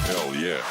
Hell yeah.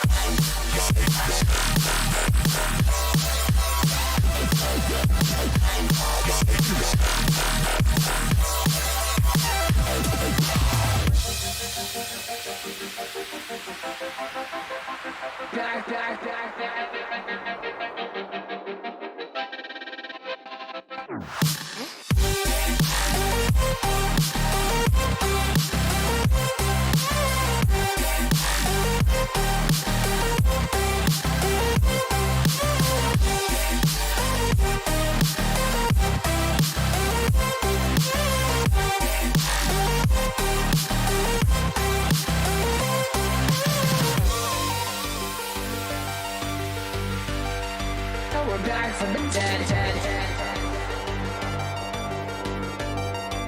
We're back from the dead.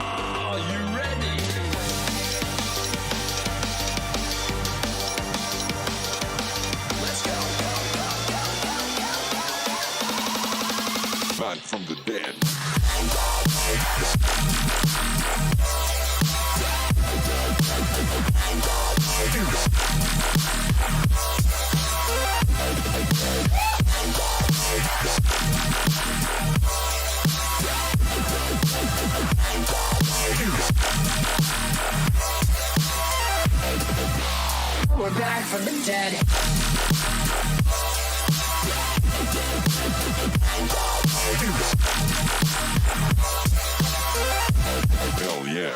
Are you ready? Let's go. Back from the dead. We're back from the dead. Hell yeah.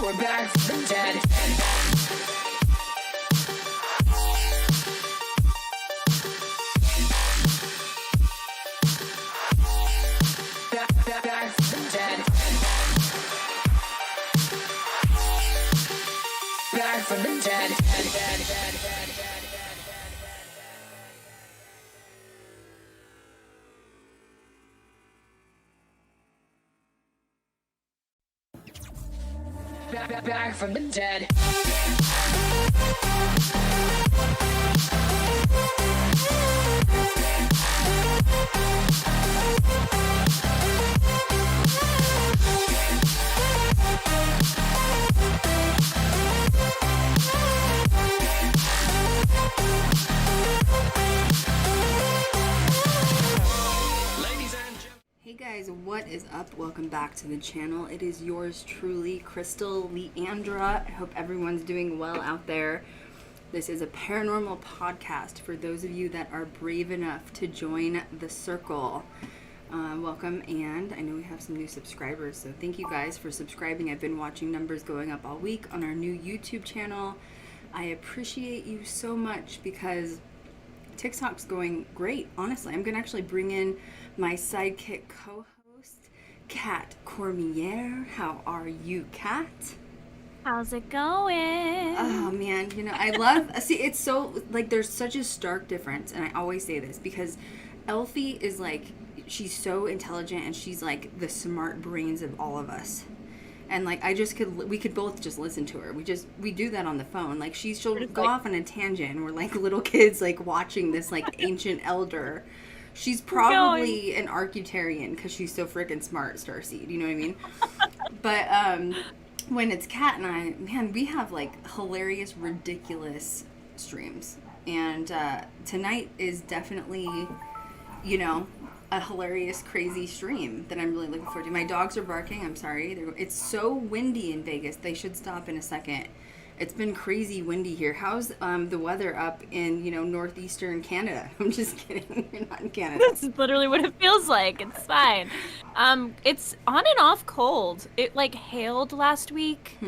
We're back from the dead. Back from the dead. Back from the dead. Back from the dead. Hey guys, what is up? Welcome back to the channel. It is yours truly, Krystal Leandra. I hope everyone's doing well out there. This is a paranormal podcast for those of you that are brave enough to join the circle. Welcome, and I know we have some new subscribers, so thank you guys for subscribing. I've been watching numbers going up all week on our new YouTube channel. I appreciate you so much because TikTok's going great, honestly. I'm going to actually bring in my sidekick co-host, Kat CORMIER. How are you, Kat? How's it going? Oh, man, you know, I love... See, it's so... Like, there's such a stark difference, and I always say this, because Elfie is, like... She's so intelligent, and she's, like, the smart brains of all of us. And, like, we could both just listen to her. We do that on the phone. Like, she'll go off on a tangent, and we're like little kids, like, watching this, like, ancient elder. She's probably an Arcturian because she's so freaking smart, Starseed. You know what I mean? But, when it's Kat and I, man, we have, like, hilarious, ridiculous streams. And, tonight is definitely, you know, a hilarious, crazy stream that I'm really looking forward to. My dogs are barking. I'm sorry. It's so windy in Vegas. They should stop in a second. It's been crazy windy here. How's the weather up in, you know, northeastern Canada? I'm just kidding. You're not in Canada. That's literally what it feels like. It's fine. It's on and off cold. It like hailed last week.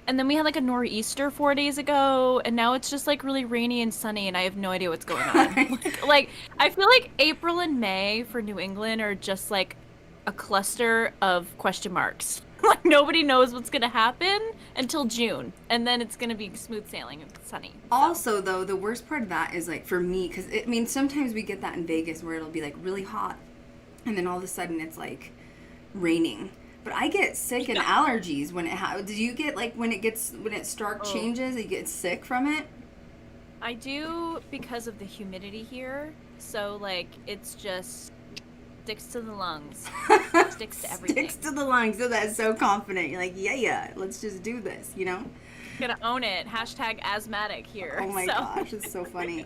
And then we had like a nor'easter 4 days ago, and now it's just like really rainy and sunny, and I have no idea what's going on. like I feel like April and May for New England are just like a cluster of question marks. Like nobody knows what's gonna happen until June, and then it's gonna be smooth sailing and sunny. Also, though, the worst part of that is like for me, because I mean sometimes we get that in Vegas where it'll be like really hot, and then all of a sudden it's like raining. But I get sick and allergies when it do you get like when it stark changes, you get sick from it? I do because of the humidity here. So like it's just sticks to the lungs. Sticks to everything. Sticks to the lungs. So that's so confident. You're like, yeah, let's just do this, you know? Gonna own it. Hashtag asthmatic here. Oh my so. gosh, it's so funny.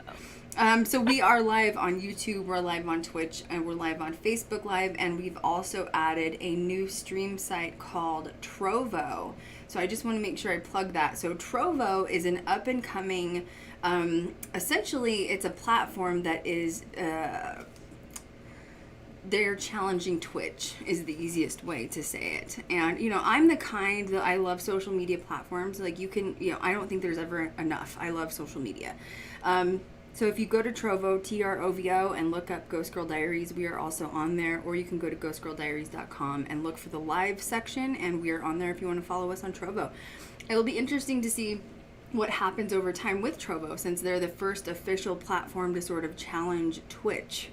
So we are live on YouTube, we're live on Twitch, and we're live on Facebook Live, and we've also added a new stream site called Trovo. So I just want to make sure I plug that. So Trovo is an up-and-coming, essentially it's a platform that is, they're challenging Twitch is the easiest way to say it. And, you know, I'm the kind that I love social media platforms. Like you can, you know, I don't think there's ever enough. I love social media. So if you go to Trovo, Trovo, and look up Ghost Girl Diaries, we are also on there. Or you can go to ghostgirldiaries.com and look for the live section, and we are on there if you want to follow us on Trovo. It'll be interesting to see what happens over time with Trovo, since they're the first official platform to sort of challenge Twitch.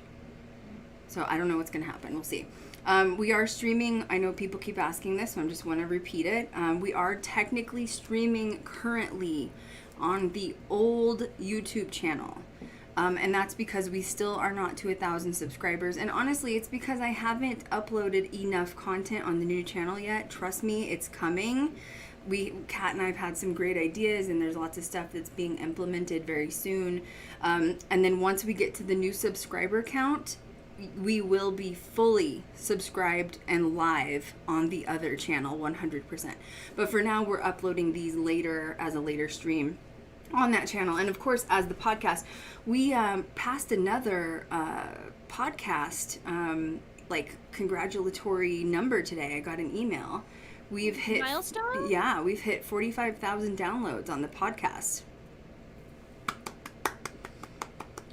So I don't know what's going to happen. We'll see. We are streaming. I know people keep asking this, so I just want to repeat it. We are technically streaming currently on the old YouTube channel. And that's because we still are not to 1,000 subscribers. And honestly, it's because I haven't uploaded enough content on the new channel yet. Trust me, it's coming. Kat and I have had some great ideas, and there's lots of stuff that's being implemented very soon. And then once we get to the new subscriber count, we will be fully subscribed and live on the other channel 100%. But for now, we're uploading these later as a later stream on that channel. And of course, as the podcast, we passed another podcast like congratulatory number today. I got an email. We've hit milestone? Yeah, we've hit 45,000 downloads on the podcast.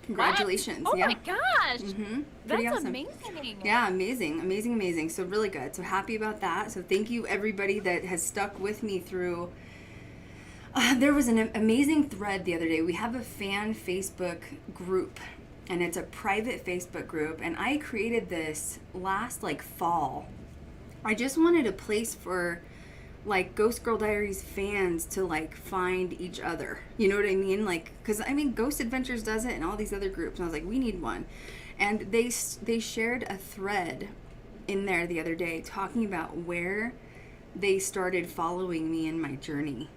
Congratulations. What? Oh yeah. my gosh. Mm-hmm. That's awesome. amazing. Yeah, amazing. So really good. So happy about that. So thank you everybody that has stuck with me through. There was an amazing thread the other day. We have a fan Facebook group, and it's a private Facebook group, and I created this last fall. I just wanted a place for Ghost Girl Diaries fans to find each other. You know what I mean? Because Ghost Adventures does it, and all these other groups. And I was like, we need one. And they shared a thread in there the other day talking about where they started following me in my journey.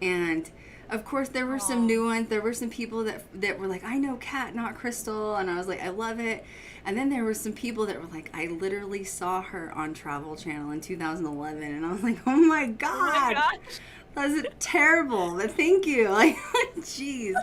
And of course, there were some new ones. There were some people that were like, I know Kat, not Krystal. And I was like, I love it. And then there were some people that were like, I literally saw her on Travel Channel in 2011. And I was like, oh my God. That's terrible. But thank you. Jeez.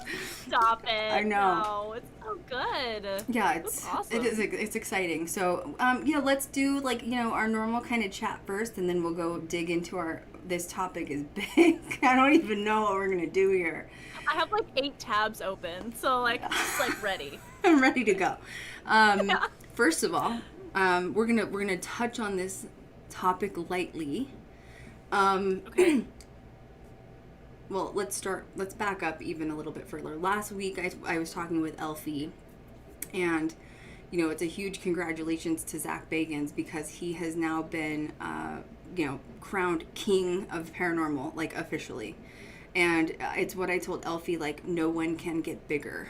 Stop it. I know. No, it's so good. Yeah, That's awesome. It's exciting. So, let's do our normal kind of chat first, and then we'll go dig into this topic is big. I don't even know what we're going to do here. I have 8 tabs open, so just ready. I'm ready to go. First of all, we're gonna touch on this topic lightly. Okay. Well, let's back up even a little bit further. Last week, I was talking with Elfie, and it's a huge congratulations to Zach Bagans, because he has now been crowned king of paranormal, officially. And it's what I told Elfie, no one can get bigger.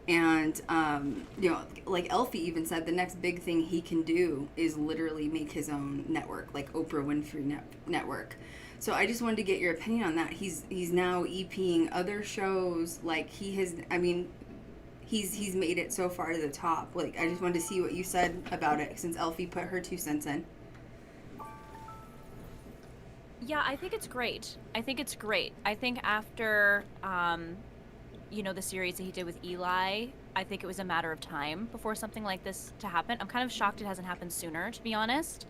And, Elfie even said the next big thing he can do is literally make his own network, Oprah Winfrey network. So I just wanted to get your opinion on that. He's now EPing other shows. He's made it so far to the top. I just wanted to see what you said about it, since Elfie put her 2 cents in. Yeah, I think it's great. I think after, the series that he did with Eli, I think it was a matter of time before something like this to happen. I'm kind of shocked it hasn't happened sooner, to be honest.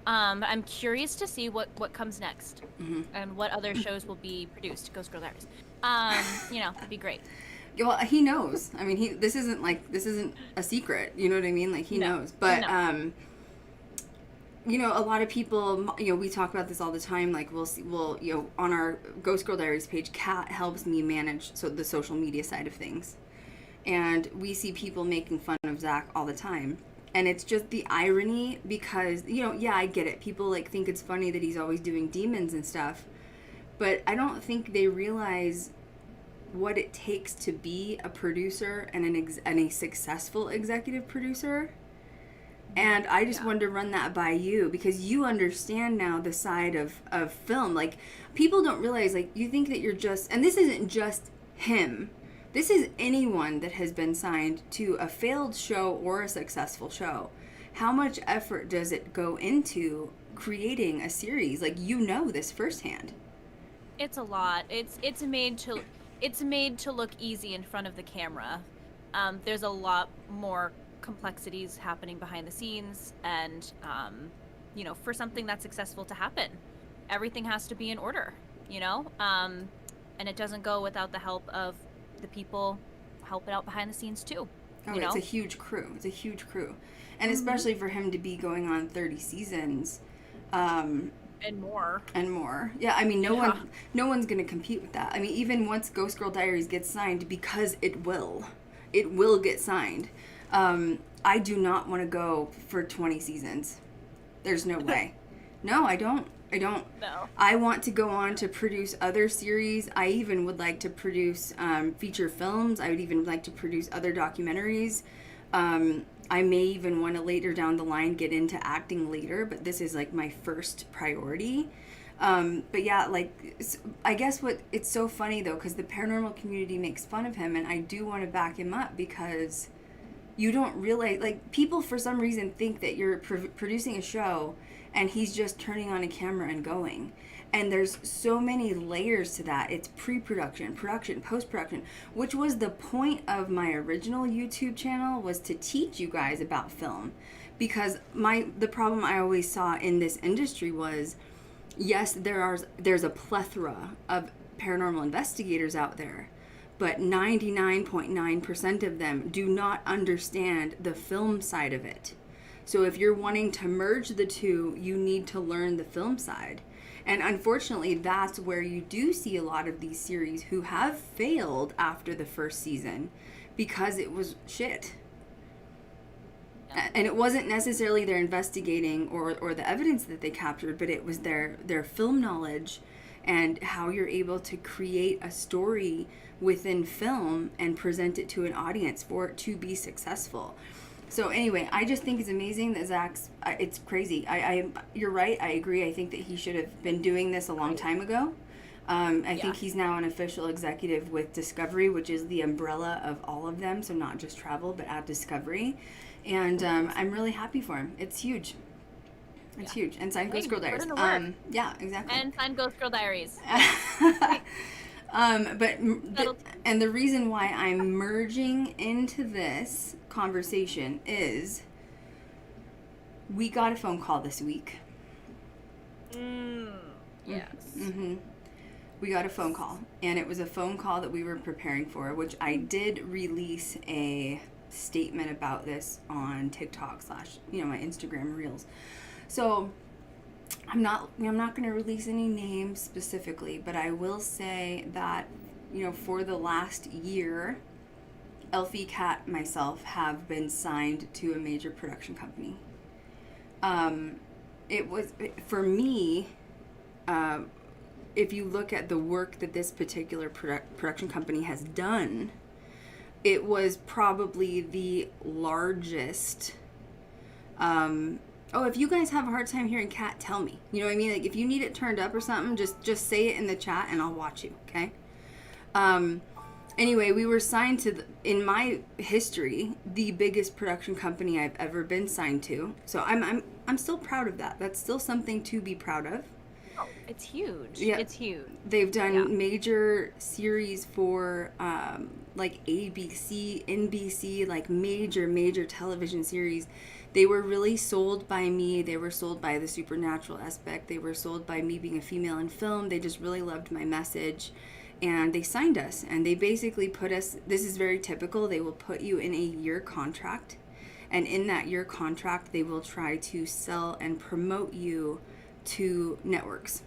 I'm curious to see what comes next, Mm-hmm. and what other shows will be produced. Ghost Girl Diaries. It'd be great. Well, he knows. This isn't a secret. You know what I mean? He knows. But No. A lot of people, we talk about this all the time. We'll on our Ghost Girl Diaries page, Kat helps me manage the social media side of things, and we see people making fun of Zach all the time. And it's just the irony, because, I get it. People, think it's funny that he's always doing demons and stuff. But I don't think they realize what it takes to be a producer and a successful executive producer. And I just wanted to run that by you because you understand now the side of film. Like, people don't realize, like, you think that you're just, and this isn't just him. This is anyone that has been signed to a failed show or a successful show. How much effort does it go into creating a series? Like, you know this firsthand. It's a lot. It's made to look easy in front of the camera. There's a lot more complexities happening behind the scenes, and for something that's successful to happen, everything has to be in order, and it doesn't go without the help of the people helping out behind the scenes too. It's a huge crew. And especially for him to be going on 30 seasons and more. Yeah, I mean, no one's going to compete with that. I mean, even once Ghost Girl Diaries gets signed, because it will get signed. I do not want to go for 20 seasons. There's no way. No, I don't. No. I want to go on to produce other series. I even would like to produce feature films. I would even like to produce other documentaries. I may even want to later down the line get into acting later, but this is like my first priority. But yeah, like, I guess it's so funny though, because the paranormal community makes fun of him, and I do want to back him up because you don't realize, like, people for some reason think that you're producing a show and he's just turning on a camera and going. And there's so many layers to that. It's pre-production, production, post-production, which was the point of my original YouTube channel, was to teach you guys about film. Because the problem I always saw in this industry was, yes, there's a plethora of paranormal investigators out there, but 99.9% of them do not understand the film side of it. So if you're wanting to merge the two, you need to learn the film side. And unfortunately, that's where you do see a lot of these series who have failed after the first season because it was shit. And it wasn't necessarily their investigating or the evidence that they captured, but it was their film knowledge and how you're able to create a story within film and present it to an audience for it to be successful. So anyway, I just think it's amazing that Zach's, it's crazy. You're right, I agree. I think that he should have been doing this a long time ago. I think he's now an official executive with Discovery, which is the umbrella of all of them. So not just travel, but at Discovery. And I'm really happy for him. It's huge. It's huge. And sign Ghost Girl Diaries. Yeah, exactly. And sign Ghost Girl Diaries. And the reason why I'm merging into this conversation is we got a phone call this week. Yes. Mm-hmm. We got a phone call, and it was a phone call that we were preparing for, which I did release a statement about this on TikTok / my Instagram Reels. So I'm not going to release any names specifically, but I will say that, for the last year, Elfie, Kat, myself have been signed to a major production company. It was, for me, if you look at the work that this particular production company has done, it was probably the largest. If you guys have a hard time hearing Kat, tell me. You know what I mean? Like, if you need it turned up or something, just say it in the chat and I'll watch you, okay? Anyway, we were signed to, in my history, the biggest production company I've ever been signed to. So I'm still proud of that. That's still something to be proud of. Oh, it's huge. Yeah. It's huge. They've done major series for like ABC, NBC, like major television series. They were really sold by me. They were sold by the supernatural aspect. They were sold by me being a female in film. They just really loved my message. And they signed us. And they basically put us, this is very typical, they will put you in a year contract. And in that year contract, they will try to sell and promote you to networks.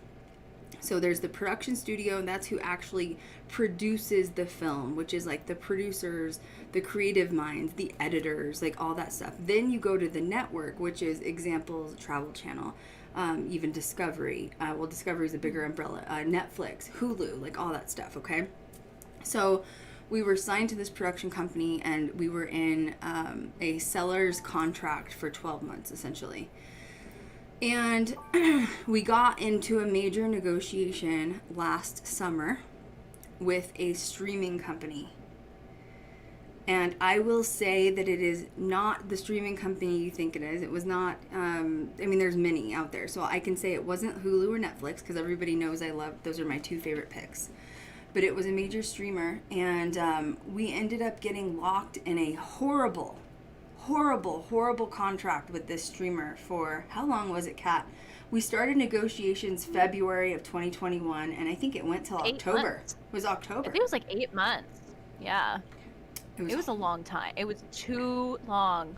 So there's the production studio, and that's who actually produces the film, which is like the producers, the creative minds, the editors, like all that stuff. Then you go to the network, which is examples, Travel Channel, even Discovery. Discovery is a bigger umbrella. Netflix, Hulu, like all that stuff, okay? So we were signed to this production company, and we were in a seller's contract for 12 months, essentially. And we got into a major negotiation last summer with a streaming company. And I will say that it is not the streaming company you think it is. It was not, I mean, there's many out there. So I can say it wasn't Hulu or Netflix, because everybody knows those are my two favorite picks. But it was a major streamer, and we ended up getting locked in a horrible contract with this streamer for, how long was it, Kat? We started negotiations February of 2021, and I think it went till October. Months. It was October. I think it was like 8 months. Yeah. It was a long time. It was too long.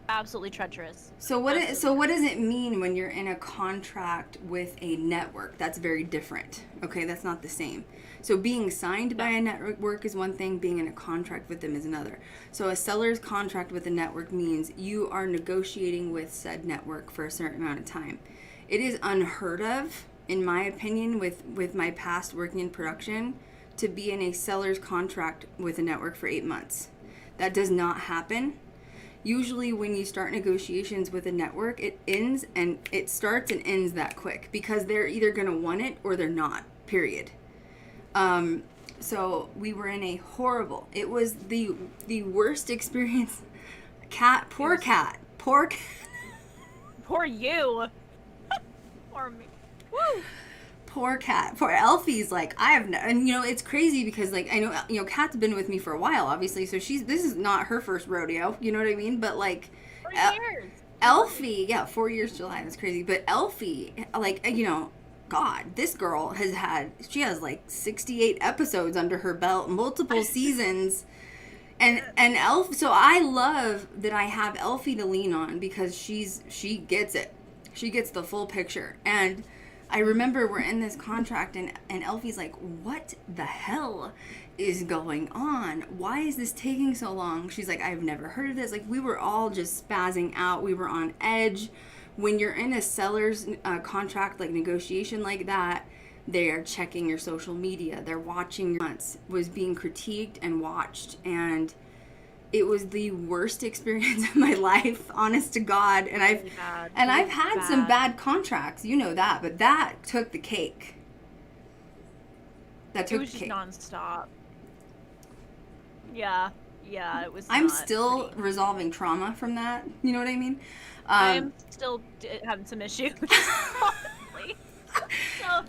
Absolutely treacherous. So what does it mean when you're in a contract with a network? That's very different. Okay, that's not the same. So being signed by a network is one thing, being in a contract with them is another. So a seller's contract with a network means you are negotiating with said network for a certain amount of time. It is unheard of, in my opinion, with my past working in production, to be in a seller's contract with a network for 8 months. That does not happen. Usually when you start negotiations with a network, it starts and ends that quick, because they're either going to want it or they're not, period. So we were in a horrible, it was the worst experience. Poor you. Poor me. Woo. Poor Kat. Poor Elfie's like, and it's crazy because like, I know, Kat's been with me for a while, obviously, so this is not her first rodeo, you know what I mean? But like, 4 years. Elfie, 4 years July, that's crazy. But Elfie, like, God, this girl she has like 68 episodes under her belt, multiple seasons. And so I love that I have Elfie to lean on, because she gets it. She gets the full picture. And I remember we're in this contract, and Elfie's like, what the hell is going on? Why is this taking so long? She's like, I've never heard of this. Like, we were all just spazzing out. We were on edge. When you're in a seller's contract, like negotiation like that, they're checking your social media. They're watching your months, was being critiqued and watched. And it was the worst experience of my life, honest to God. And I've had some bad contracts, you know that, but that took the cake. It was just nonstop. Yeah, it was. I'm still resolving trauma from that. You know what I mean? I'm still having some issues. Honestly. So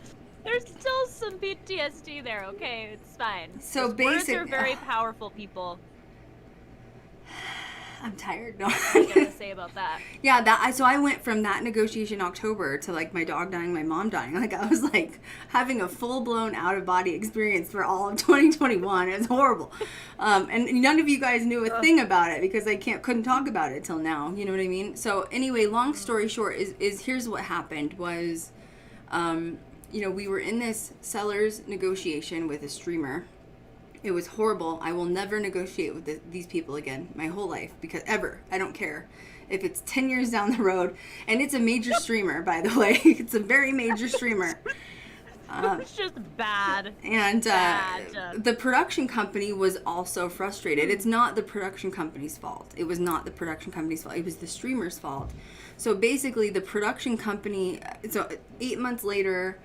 there's still some PTSD there. Okay, it's fine. So words are very powerful, people. I'm tired. No. What are you gonna say about that? Yeah, so I went from that negotiation October to like my dog dying, my mom dying. Like I was like having a full blown out of body experience for all of 2021. It was horrible, and none of you guys knew a thing about it because I couldn't talk about it till now. You know what I mean? So anyway, long story short is here's what happened was, we were in this seller's negotiation with a streamer. It was horrible. I will never negotiate with these people again my whole life, because ever. I don't care if it's 10 years down the road. And it's a major streamer, by the way. It's a very major streamer. It's just bad. And the production company was also frustrated. It's not the production company's fault. It was not the production company's fault. It was the streamer's fault. So basically the production company, 8 months later,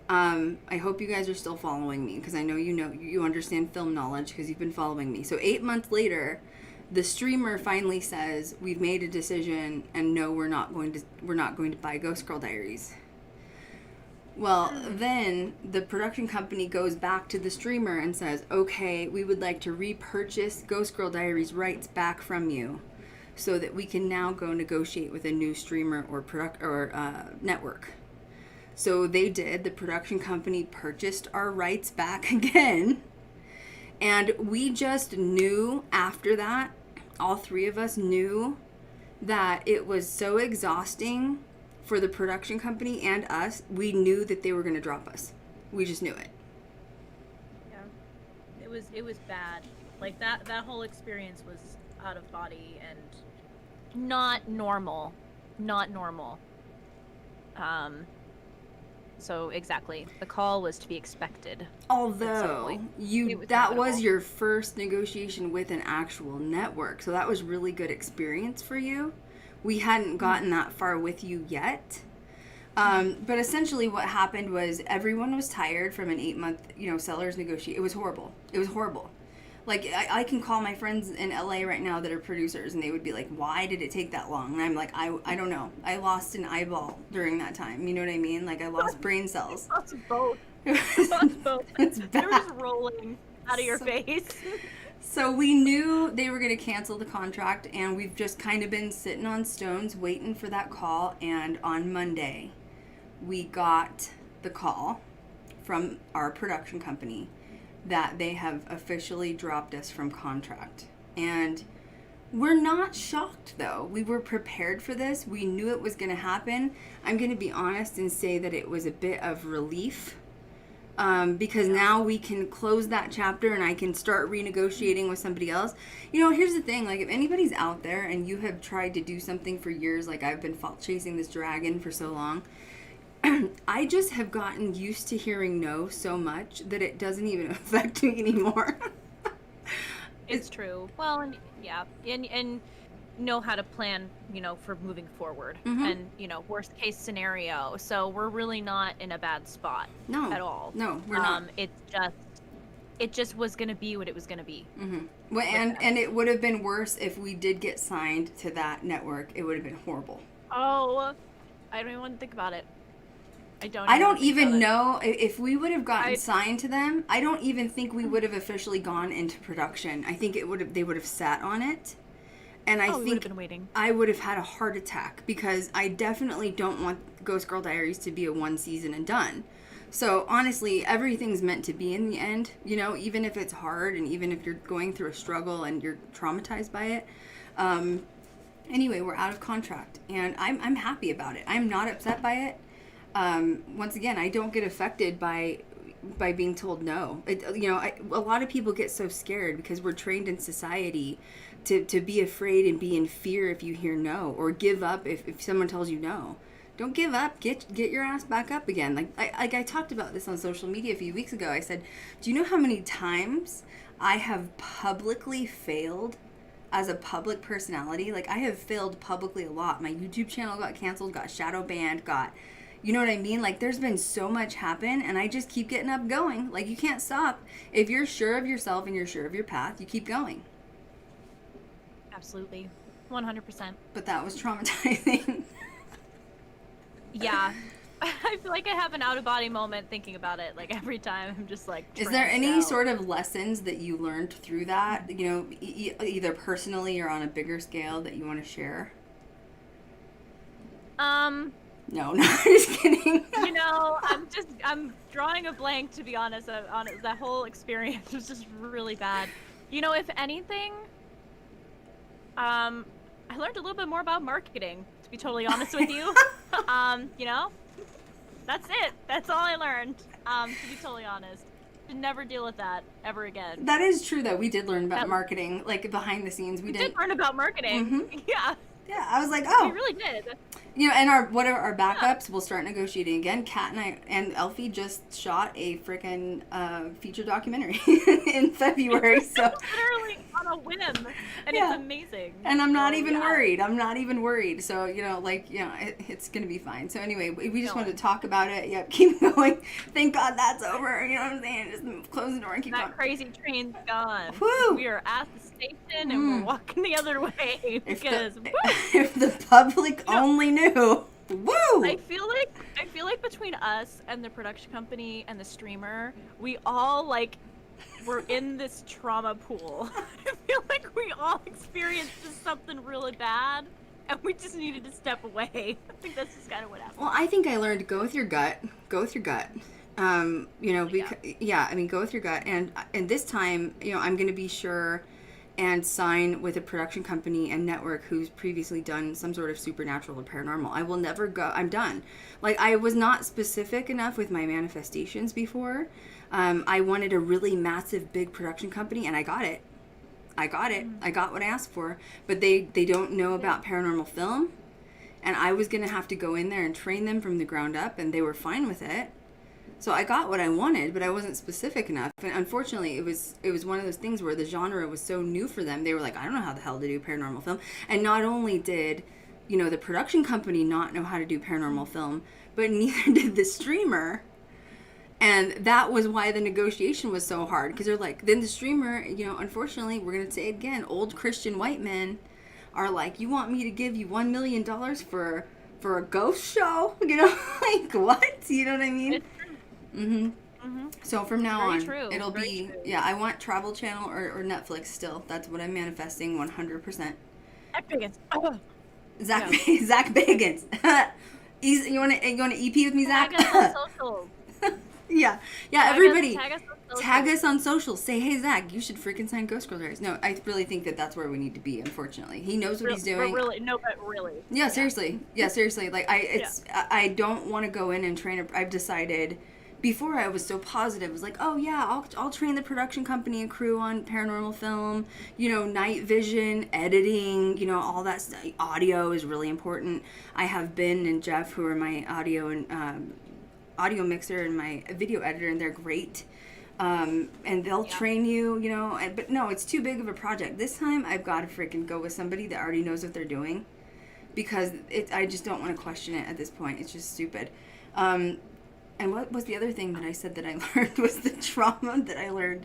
I hope you guys are still following me, because I know you understand film knowledge because you've been following me. So 8 months later, the streamer finally says, we've made a decision, and no, we're not going to buy Ghost Girl Diaries. Well, then the production company goes back to the streamer and says, okay, we would like to repurchase Ghost Girl Diaries rights back from you, so that we can now go negotiate with a new streamer or network. So they did. The production company purchased our rights back again. And we just knew after that, all three of us knew that it was so exhausting for the production company and us. We knew that they were going to drop us. We just knew it. Yeah. It was bad. Like that whole experience was out of body and not normal. Not normal. So exactly, the call was to be expected. Although It you was that was inevitable. your first negotiation with an actual network, so that was really good experience for you. We hadn't gotten that far with you yet. But essentially what happened was everyone was tired from an 8-month, sellers negotiate. It was horrible. It was horrible. Like, I can call my friends in LA right now that are producers, and they would be like, why did it take that long? And I'm like, I don't know. I lost an eyeball during that time. You know what I mean? Like, I lost brain cells. Us both. It's Us both. They were bad. just rolling out of your face. So we knew they were going to cancel the contract, and we've just kind of been sitting on stones waiting for that call. And on Monday, we got the call from our production company that they have officially dropped us from contract. And we're not shocked, though. We were prepared for this. We knew it was going to happen. I'm going to be honest and say that it was a bit of relief, because now we can close that chapter and I can start renegotiating with somebody else. Here's the thing. Like, if anybody's out there and you have tried to do something for years, like I've been chasing this dragon for so long, I just have gotten used to hearing no so much that it doesn't even affect me anymore. It's true. Well, and yeah, and know how to plan, for moving forward, and worst case scenario. So we're really not in a bad spot at all. No, we're not. It just was gonna be what it was gonna be. Well, and it would have been worse if we did get signed to that network. It would have been horrible. Oh, I don't even want to think about it. I don't even know if we would have gotten signed to them. I don't even think we would have officially gone into production. I think they would have sat on it. And I think been waiting. I would have had a heart attack, because I definitely don't want Ghost Girl Diaries to be a one season and done. So honestly, everything's meant to be in the end, even if it's hard and even if you're going through a struggle and you're traumatized by it. Anyway, we're out of contract, and I'm happy about it. I'm not upset by it. Once again, I don't get affected by being told no. A lot of people get so scared because we're trained in society to be afraid and be in fear if you hear no, or give up if someone tells you no. Don't give up. Get your ass back up again. I talked about this on social media a few weeks ago. I said, do you know how many times I have publicly failed as a public personality? Like, I have failed publicly a lot. My YouTube channel got canceled, got shadow banned, you know what I mean? Like, there's been so much happen, and I just keep getting up going. Like, you can't stop. If you're sure of yourself and you're sure of your path, you keep going. Absolutely. 100%. But that was traumatizing. Yeah. I feel like I have an out-of-body moment thinking about it. Like, every time I'm just like, Is there any out. sort of lessons that you learned through that, either personally or on a bigger scale, that you want to share? No, just kidding. I'm drawing a blank, to be honest. That whole experience was just really bad. If anything, I learned a little bit more about marketing, to be totally honest with you. That's it. That's all I learned, to be totally honest. To never deal with that ever again. That is true, though. We did learn about marketing, like, behind the scenes. We did learn about marketing. Yeah. Yeah, I was like, oh. We really did. And our backups, we'll start negotiating again. Kat and Elfie just shot a freaking feature documentary in February. So literally on a whim, and it's amazing. And I'm not even worried. I'm not even worried. So it's gonna be fine. So anyway, we just wanted to talk about it. Yep, keep going. Thank God that's over. You know what I'm saying? Just close the door and keep going. That crazy train's gone. Woo! We are at the station and we're walking the other way because if the public only knew. Woo! I feel like between us and the production company and the streamer, we all we're in this trauma pool. I feel like we all experienced something really bad and we just needed to step away. I think that's just kind of what happened. Well, I think I learned go with your gut. Go with your gut. Go with your gut. And this time, I'm going to be sure and sign with a production company and network who's previously done some sort of supernatural or paranormal. I will never go. I'm done. Like, I was not specific enough with my manifestations before. I wanted a really massive, big production company, and I got it. I got what I asked for. But they don't know about paranormal film, and I was going to have to go in there and train them from the ground up, and they were fine with it. So I got what I wanted, but I wasn't specific enough. And unfortunately, it was one of those things where the genre was so new for them. They were like, I don't know how the hell to do paranormal film. And not only did, the production company not know how to do paranormal film, but neither did the streamer. And that was why the negotiation was so hard. Because they're like, then the streamer, unfortunately, we're going to say it again, old Christian white men are like, you want me to give you $1 million for a ghost show? Like, what? You know what I mean? Mm-hmm. Mm-hmm. So from now on, it'll be, I want Travel Channel or Netflix still. That's what I'm manifesting 100%. Zach Bagans. Oh. Zach Bagans. You want to EP with me, Zach? Tag us on socials. Yeah, everybody. Tag us on social. Say, hey, Zach, you should freaking sign Ghost Girl Diaries. No, I really think that's where we need to be, unfortunately. He knows what he's doing. But really. Yeah, seriously. Yeah, seriously. Like, I don't want to go in and train. I've decided, before I was so positive, I was like, oh, yeah, I'll train the production company and crew on paranormal film, night vision, editing, all that stuff. Audio is really important. I have Ben and Jeff, who are my audio and audio mixer and my video editor, and they're great. And they'll train you, but no, it's too big of a project. This time I've got to freaking go with somebody that already knows what they're doing, because I just don't want to question it at this point. It's just stupid. And what was the other thing that I said that I learned was the trauma that I learned.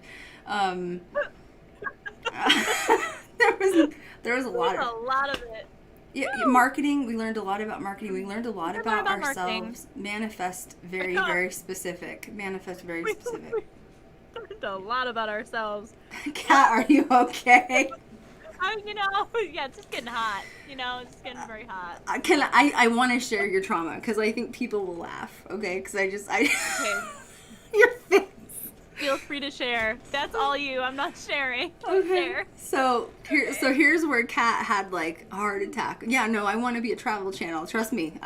There was a lot of it. Yeah, marketing. We learned a lot about marketing. We learned a lot about ourselves. Marketing. Manifest very, very specific. Manifest very specific. We learned a lot about ourselves. Kat, are you okay? It's just getting hot. It's just getting very hot. I want to share your trauma because I think people will laugh. Okay, because okay. Your face. Feel free to share. That's all you. I'm not sharing. Okay. So here's where Kat had like a heart attack. Yeah, no, I want to be a travel channel. Trust me.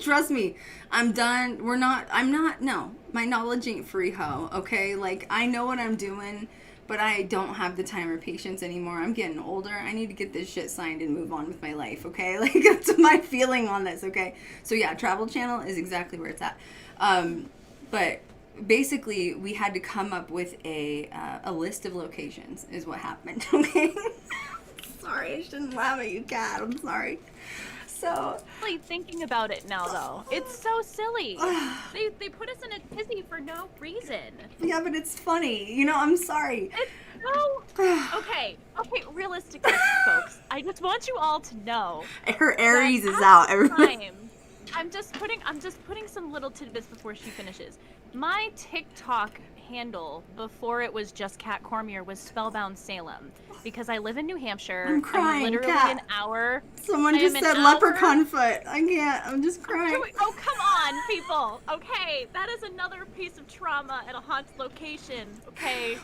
Trust me. I'm done. No. My knowledge ain't free, ho. Okay? Like, I know what I'm doing, but I don't have the time or patience anymore. I'm getting older. I need to get this shit signed and move on with my life, okay? Like, that's my feeling on this, okay? So yeah, travel channel is exactly where it's at. But basically, we had to come up with a list of locations, is what happened, okay? Sorry, I shouldn't laugh at you, Kat. I'm sorry. So, really thinking about it now, though, it's so silly. They put us in a tizzy for no reason. Yeah, but it's funny. I'm sorry. It's so... Okay, realistically, folks, I just want you all to know. Her Aries is out. I'm just putting some little tidbits before she finishes. My TikTok handle before it was just Kat Cormier was Spellbound Salem, because I live in New Hampshire. I'm crying, literally Kat. an hour. Someone just said leprechaun foot. I can't. I'm just crying. Oh, come on, people. Okay, that is another piece of trauma at a haunted location. Okay,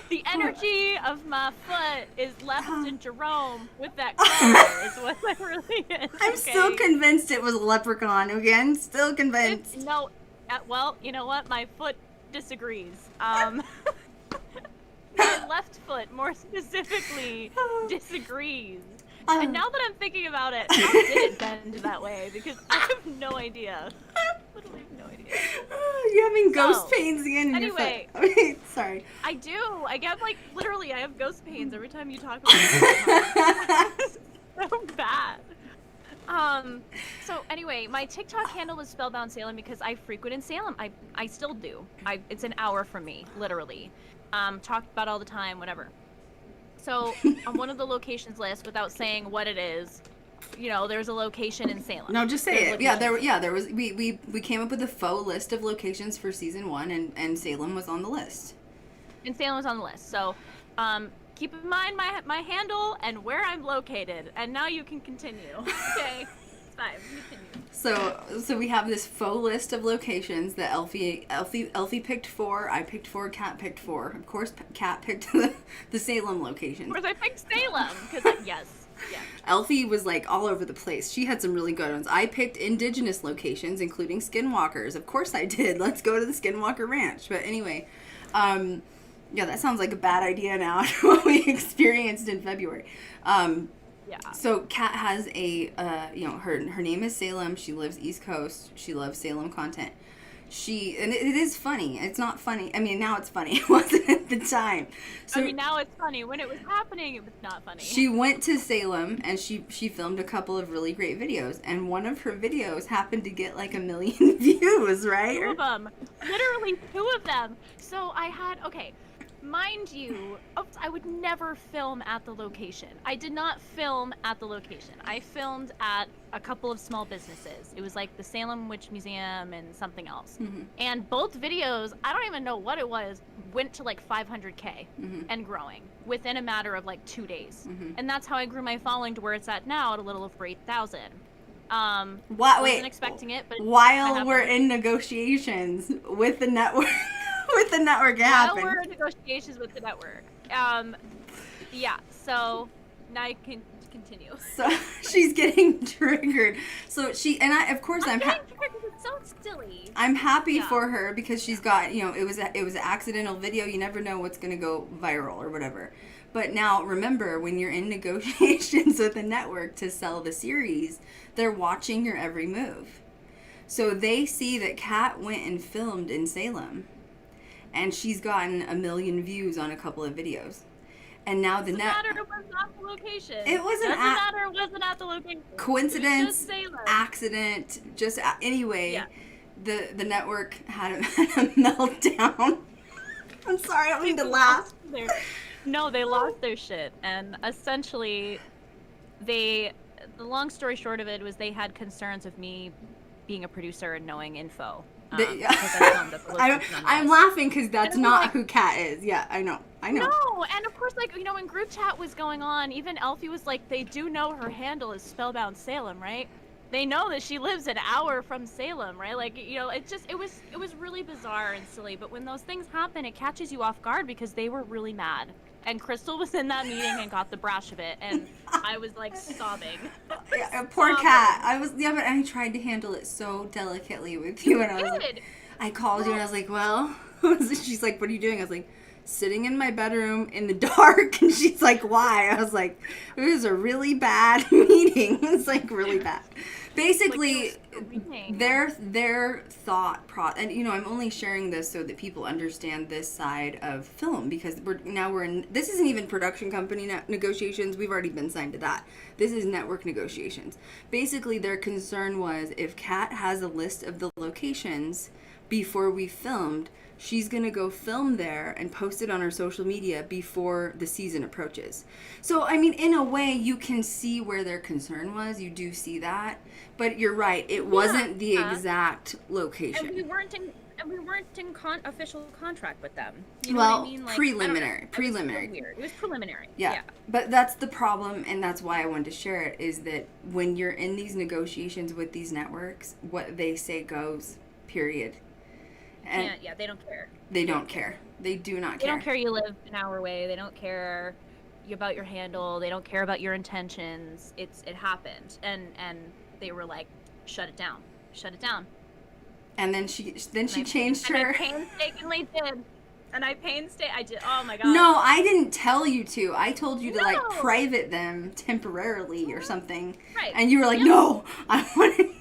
the energy of my foot is left in Jerome with that color is what it really is. I'm still convinced it was a leprechaun. Again, still convinced. Well, you know what? My foot disagrees. My left foot, more specifically, disagrees. And now that I'm thinking about it, how did it bend that way? Because I have no idea. Literally have no idea. You're having ghost pains again in your foot. Okay, sorry. I do. I get literally, I have ghost pains every time you talk about it. It's so bad. So anyway, my TikTok handle is Spellbound Salem because I frequent in Salem. I still do. It's an hour from me, literally. Talked about all the time, whatever. So on one of the locations list, without saying what it is, there's a location in Salem. No, just say it. Yeah, there was. We came up with a faux list of locations for season 1, and Salem was on the list. And Salem was on the list. So, keep in mind my handle and where I'm located, and now you can continue. Okay, it's fine. Continue. So we have this faux list of locations that Elfie picked 4. I picked 4. Kat picked 4. Of course, Kat picked the Salem location. Of course, I picked Salem because yes. Elfie was like all over the place. She had some really good ones. I picked indigenous locations, including skinwalkers. Of course, I did. Let's go to the Skinwalker Ranch. But anyway. Yeah, that sounds like a bad idea now after what we experienced in February. Yeah. So Kat has a, her name is Salem. She lives East Coast. She loves Salem content. And it is funny. It's not funny. I mean, now it's funny. It wasn't at the time. So I mean, now it's funny. When it was happening, it was not funny. she went to Salem and she filmed a couple of really great videos. And one of her videos happened to get like 1 million views, right? 2 of them. Literally 2 of them. So I had, okay, mind you, I would never film at the location. I did not film at the location. I filmed at a couple of small businesses. It was like the Salem Witch Museum and something else. Mm-hmm. And both videos, I don't even know what it was, went to like 500K and growing within a matter of like 2 days. And that's how I grew my following to where it's at now at a little over 8,000. I wasn't expecting it, but while we're in negotiations with the network, with the network, it happened. While we're in negotiations with the network. Yeah. So now you can continue. So she's getting triggered. So of course I'm It's so silly. I'm happy for her because she's got, it was an accidental video. You never know what's going to go viral or whatever. But now remember, when you're in negotiations with a network to sell the series, they're watching your every move. So they see that Kat went and filmed in Salem, and she's gotten 1 million views on a couple of videos. And now Doesn't matter, it was not the location. It wasn't Doesn't matter, it wasn't at the location. Coincidence, Just Salem. Accident, anyway. Yeah. The network had a meltdown. I'm sorry, I don't mean to laugh. No, they lost their shit, and essentially, the long story short of it was they had concerns of me being a producer and knowing info. I'm laughing because that's not who Kat is. Yeah, I know. No, and of course, when group chat was going on, even Elfie was like, they do know her handle is Spellbound Salem, right? They know that she lives an hour from Salem, right? It was really bizarre and silly. But when those things happen, it catches you off guard because they were really mad. And Krystal was in that meeting and got the brash of it, and I was like sobbing. Poor Kat. But I tried to handle it so delicately with you, and I called you and I was like, well, she's like, what are you doing? I was like, sitting in my bedroom in the dark, and she's like, why? I was like, it was a really bad meeting. It's like really bad. Basically, their thought process, and I'm only sharing this so that people understand this side of film, because we're in, this isn't even production company negotiations. We've already been signed to that. This is network negotiations. Basically, their concern was if Kat has a list of the locations before we filmed, she's going to go film there and post it on her social media before the season approaches. So, I mean, in a way, you can see where their concern was. You do see that. But you're right. It wasn't the exact location. And we weren't in official contract with them. You know well, what I mean? preliminary. It was so weird. It was preliminary. Yeah. But that's the problem, and that's why I wanted to share it, is that when you're in these negotiations with these networks, what they say goes, period. And they don't care. They don't care. They do not care. They don't care you live an hour away. They don't care about your handle. They don't care about your intentions. It happened, and they were like, shut it down. And then she changed her. And I painstakingly did. I did. Oh my god. No, I didn't tell you to. I told you to private them temporarily or something. Right. And you were like, no, I want to.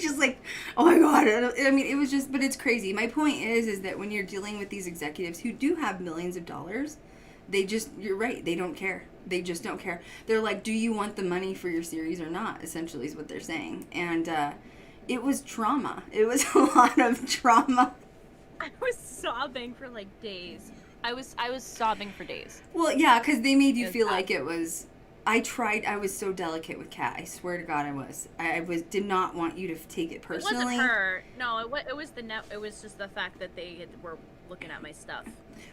Just like, oh my god. I mean, it was just, but it's crazy. My point is that when you're dealing with these executives who do have millions of dollars, you're right, they don't care. They just don't care. They're like, do you want the money for your series or not? Essentially is what they're saying. And it was trauma. It was a lot of trauma. I was sobbing for like days. I was sobbing for days. Well, yeah, because they made you feel like it was. I was so delicate with Kat. I swear to God, I was. I did not want you to take it personally. It wasn't her. No, it was the net. It was just the fact that they were looking at my stuff.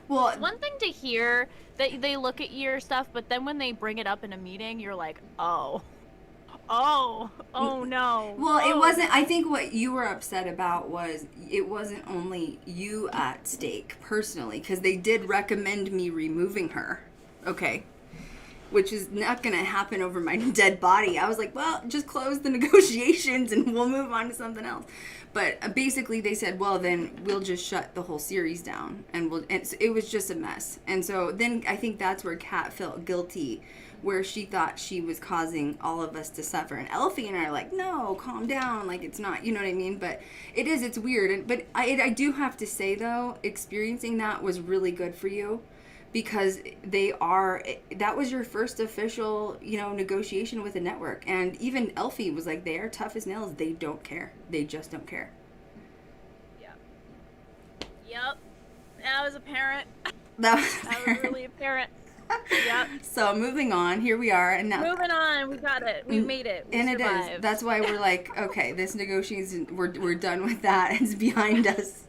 Well, it's one thing to hear that they look at your stuff, but then when they bring it up in a meeting, you're like, oh no. Well, it wasn't. I think what you were upset about was it wasn't only you at stake personally, because they did recommend me removing her. Okay. Which is not going to happen over my dead body. I was like, well, just close the negotiations and we'll move on to something else. But basically they said, well, then we'll just shut the whole series down. And it was just a mess. And so then I think that's where Kat felt guilty where she thought she was causing all of us to suffer. And Elfie and I are like, no, calm down. Like, it's not, you know what I mean? But it is, it's weird. But I do have to say, though, experiencing that was really good for you. Because that was your first official, negotiation with a network. And even Elfie was like, they are tough as nails. They don't care. They just don't care. Yep. That was apparent. That was really apparent. Yep. So moving on, here we are. And now moving on, we got it. We made it. We survived. It is. That's why we're like, okay, this negotiation, we're done with that. It's behind us.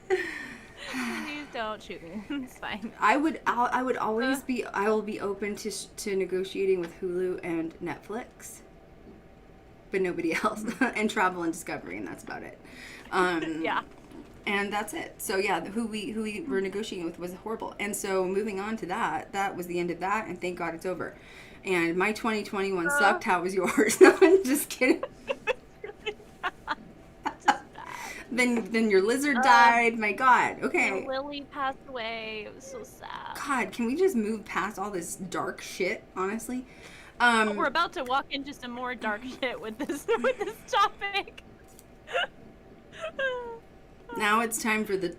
Please don't shoot me. It's fine. I would always be. I will be open to negotiating with Hulu and Netflix, but nobody else, and Travel and Discovery, and that's about it. Yeah. And that's it. So yeah, who we were negotiating with was horrible. And so moving on to that was the end of that. And thank God it's over. And my 2021 sucked. How was yours? No, I'm just kidding. Then your lizard died. My God. Okay. Lily passed away. It was so sad. God, can we just move past all this dark shit? Honestly. We're about to walk into some more dark shit with this topic. Now it's time for the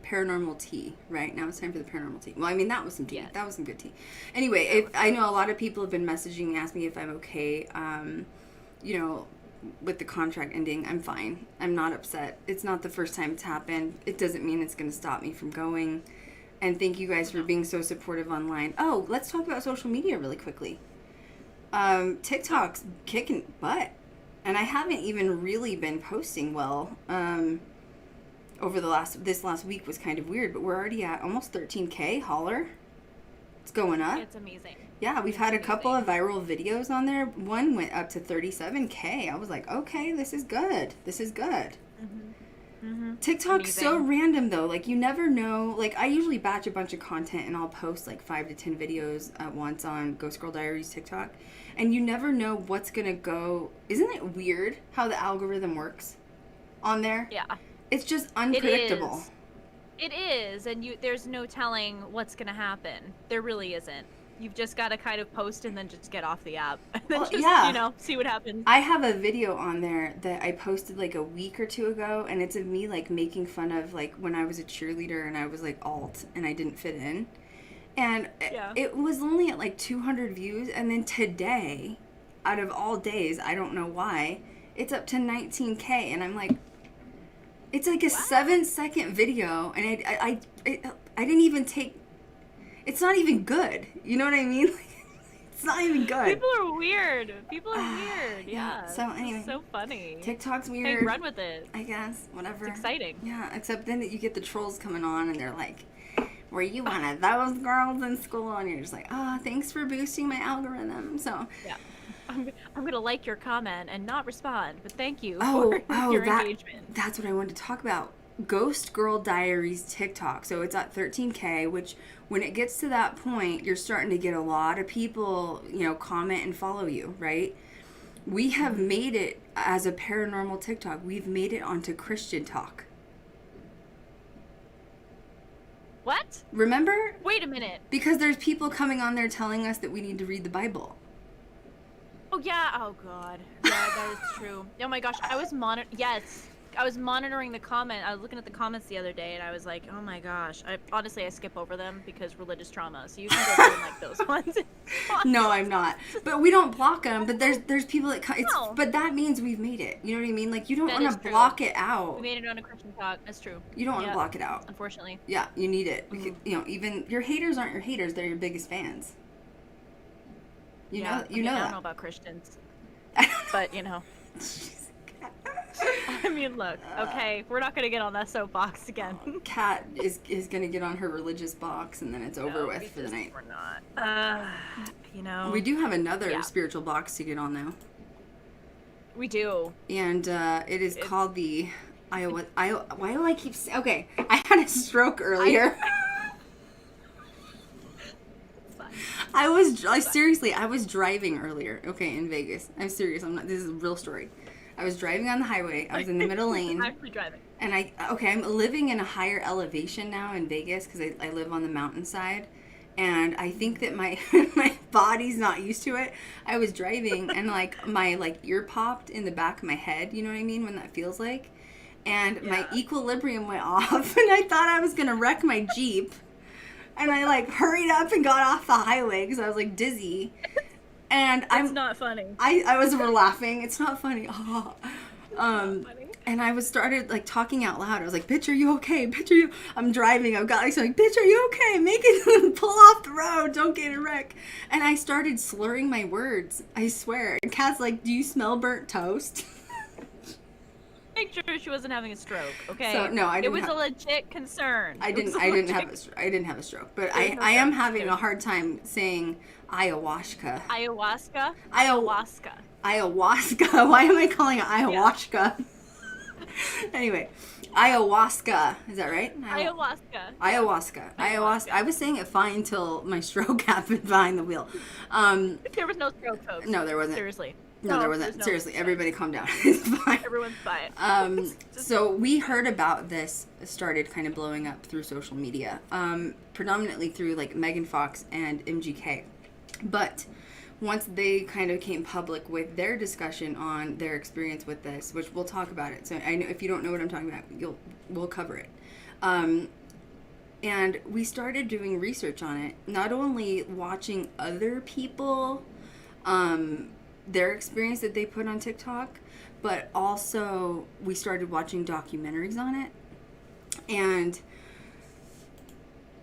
paranormal tea, right? Now it's time for the paranormal tea. Well, I mean, that was some tea. Yes. That was some good tea. Anyway, I know a lot of people have been messaging me, asking me if I'm okay, with the contract ending. I'm fine. I'm not upset. It's not the first time it's happened. It doesn't mean it's going to stop me from going. And thank you guys for being so supportive online. Oh, let's talk about social media really quickly. TikTok's kicking butt. And I haven't even really been posting well. Over this last week was kind of weird, but we're already at almost 13K. Holler. It's going up. It's amazing. Yeah, we've had a couple of viral videos on there. One went up to 37K. I was like, okay, this is good. This is good. TikTok's so random, though. Like, you never know. Like, I usually batch a bunch of content, and I'll post, like, 5 to 10 videos at once on Ghost Girl Diaries TikTok. And you never know what's going to go. Isn't it weird how the algorithm works on there? Yeah. It's just unpredictable. It is, and there's no telling what's going to happen. There really isn't. You've just got to kind of post and then just get off the app. And then see what happens. I have a video on there that I posted like a week or two ago, and it's of me like making fun of like when I was a cheerleader and I was like alt and I didn't fit in. And it was only at like 200 views, and then today, out of all days, I don't know why, it's up to 19K, and I'm like, it's like a 7-second video, and I didn't even take. It's not even good. You know what I mean? It's not even good. People are weird. Yeah. So anyway, it's so funny. TikTok's weird. Hey, run with it. I guess. Whatever. It's exciting. Yeah. Except then you get the trolls coming on, and they're like, "Were you one of those girls in school?" And you're just like, "Oh, thanks for boosting my algorithm." So. Yeah. I'm gonna like your comment and not respond, but thank you for your engagement. That's what I wanted to talk about. Ghost Girl Diaries TikTok. So it's at 13K, which when it gets to that point, you're starting to get a lot of people, comment and follow you, right? We have made it as a paranormal TikTok. We've made it onto Christian Talk. What? Remember? Wait a minute. Because there's people coming on there telling us that we need to read the Bible. Oh, yeah. Oh, God. Yeah, that is true. Oh, my gosh. I was monitoring the comment. I was looking at the comments the other day, and I was like, oh, my gosh. Honestly, I skip over them because religious trauma. So you can go through like those ones. No, I'm not. But we don't block them. But there's people that... No. But that means we've made it. You know what I mean? Like, you don't want to block it out. We made it on a Christian Talk. That's true. You don't want to block it out. Unfortunately. Yeah, you need it. Mm-hmm. Even your haters aren't your haters. They're your biggest fans. You know I that. don't know about Christians. But, I mean, look, okay, we're not going to get on that soapbox again. Kat is going to get on her religious box, and then it's over with for the night. We're not. We do have another spiritual box to get on, though. We do. And it is called the Iowa... Why do I keep... Okay, I had a stroke earlier. I was driving earlier, okay, in Vegas. I'm serious. This is a real story. I was driving on the highway. I was in the middle lane. Actually driving. And I'm living in a higher elevation now in Vegas because I live on the mountainside. And I think that my my body's not used to it. I was driving and like my like ear popped in the back of my head, you know what I mean, when that feels like. And my equilibrium went off and I thought I was going to wreck my Jeep. And I like hurried up and got off the highway because I was like dizzy. And It's not funny. I was laughing. It's not funny. And I started like talking out loud. I was like, "Bitch, are you okay? Bitch, are you?" I'm driving. I've got like, "Bitch, are you okay? Make it pull off the road. Don't get a wreck." And I started slurring my words. I swear. And Kat's like, "Do you smell burnt toast?" Make sure she wasn't having a stroke, okay? So, no, I didn't It was have- a legit concern. I didn't have a stroke, but I no am stroke. having a hard time saying ayahuasca. Ayahuasca? Ayahuasca. Ayahuasca. Why am I calling it ayahuasca? Anyway, ayahuasca. Is that right? Ayahuasca. Ayahuasca. I was saying it fine until my stroke happened behind the wheel. There was no stroke, folks. No, there wasn't. Seriously. No, there wasn't. Seriously, everybody calm down. It's fine. Everyone's fine. So we heard about this started kind of blowing up through social media, predominantly through like Megan Fox and MGK. But once they kind of came public with their discussion on their experience with this, which we'll talk about it. So I know if you don't know what I'm talking about, we'll cover it. And we started doing research on it, not only watching other people, their experience that they put on TikTok, but also we started watching documentaries on it. And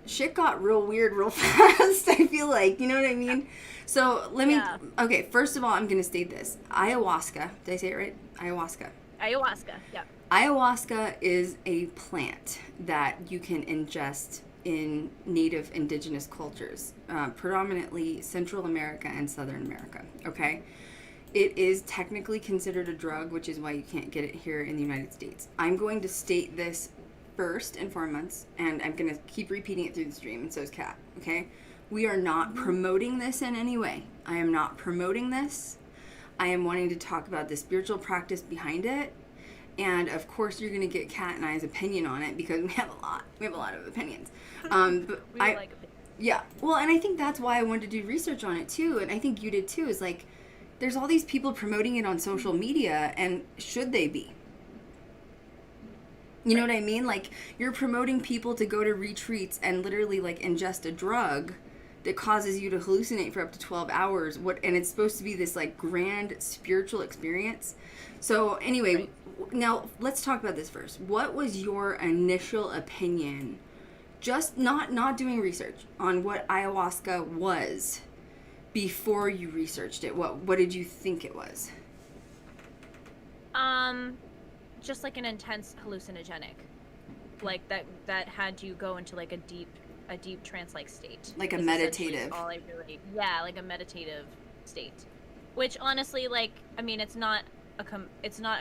shit got real weird real fast, I feel like, you know what I mean? So okay, first of all, I'm going to state this. Ayahuasca, did I say it right? Ayahuasca, yeah. Ayahuasca is a plant that you can ingest in native indigenous cultures, predominantly Central America and Southern America, okay? It is technically considered a drug, which is why you can't get it here in the United States. I'm going to state this first and foremost, and I'm going to keep repeating it through the stream, and so is Kat, okay? We are not promoting this in any way. I am not promoting this. I am wanting to talk about the spiritual practice behind it. And of course, you're going to get Kat and I's opinion on it because we have a lot. We have a lot of opinions. But yeah. Well, and I think that's why I wanted to do research on it too. And I think you did too. Is like, there's all these people promoting it on social media, and should they be? You know what I mean? Like, you're promoting people to go to retreats and literally like ingest a drug that causes you to hallucinate for up to 12 hours. And it's supposed to be this like grand spiritual experience. So anyway, now let's talk about this first. What was your initial opinion, just not doing research, on what ayahuasca was before you researched it? What did you think it was? Just like an intense hallucinogenic, like that had you go into like a deep trance-like state, like a meditative. Like a meditative state, which honestly, like, I mean, it's not a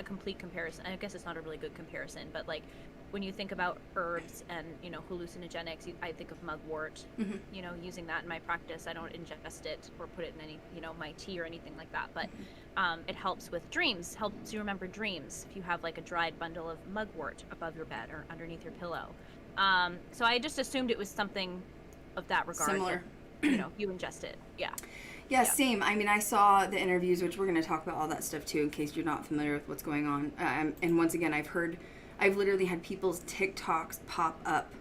complete comparison. I guess it's not a really good comparison, but like when you think about herbs and, you know, hallucinogenics, I think of mugwort. Mm-hmm. You know, using that in my practice. I don't ingest it or put it in any, you know, my tea or anything like that, but it helps with dreams, helps you remember dreams if you have like a dried bundle of mugwort above your bed or underneath your pillow. So I just assumed it was something of that regard. Similar. That, you know, you ingest it. Yeah, same. I mean, I saw the interviews, which we're going to talk about all that stuff too, in case you're not familiar with what's going on. And once again, I've literally had people's TikToks pop up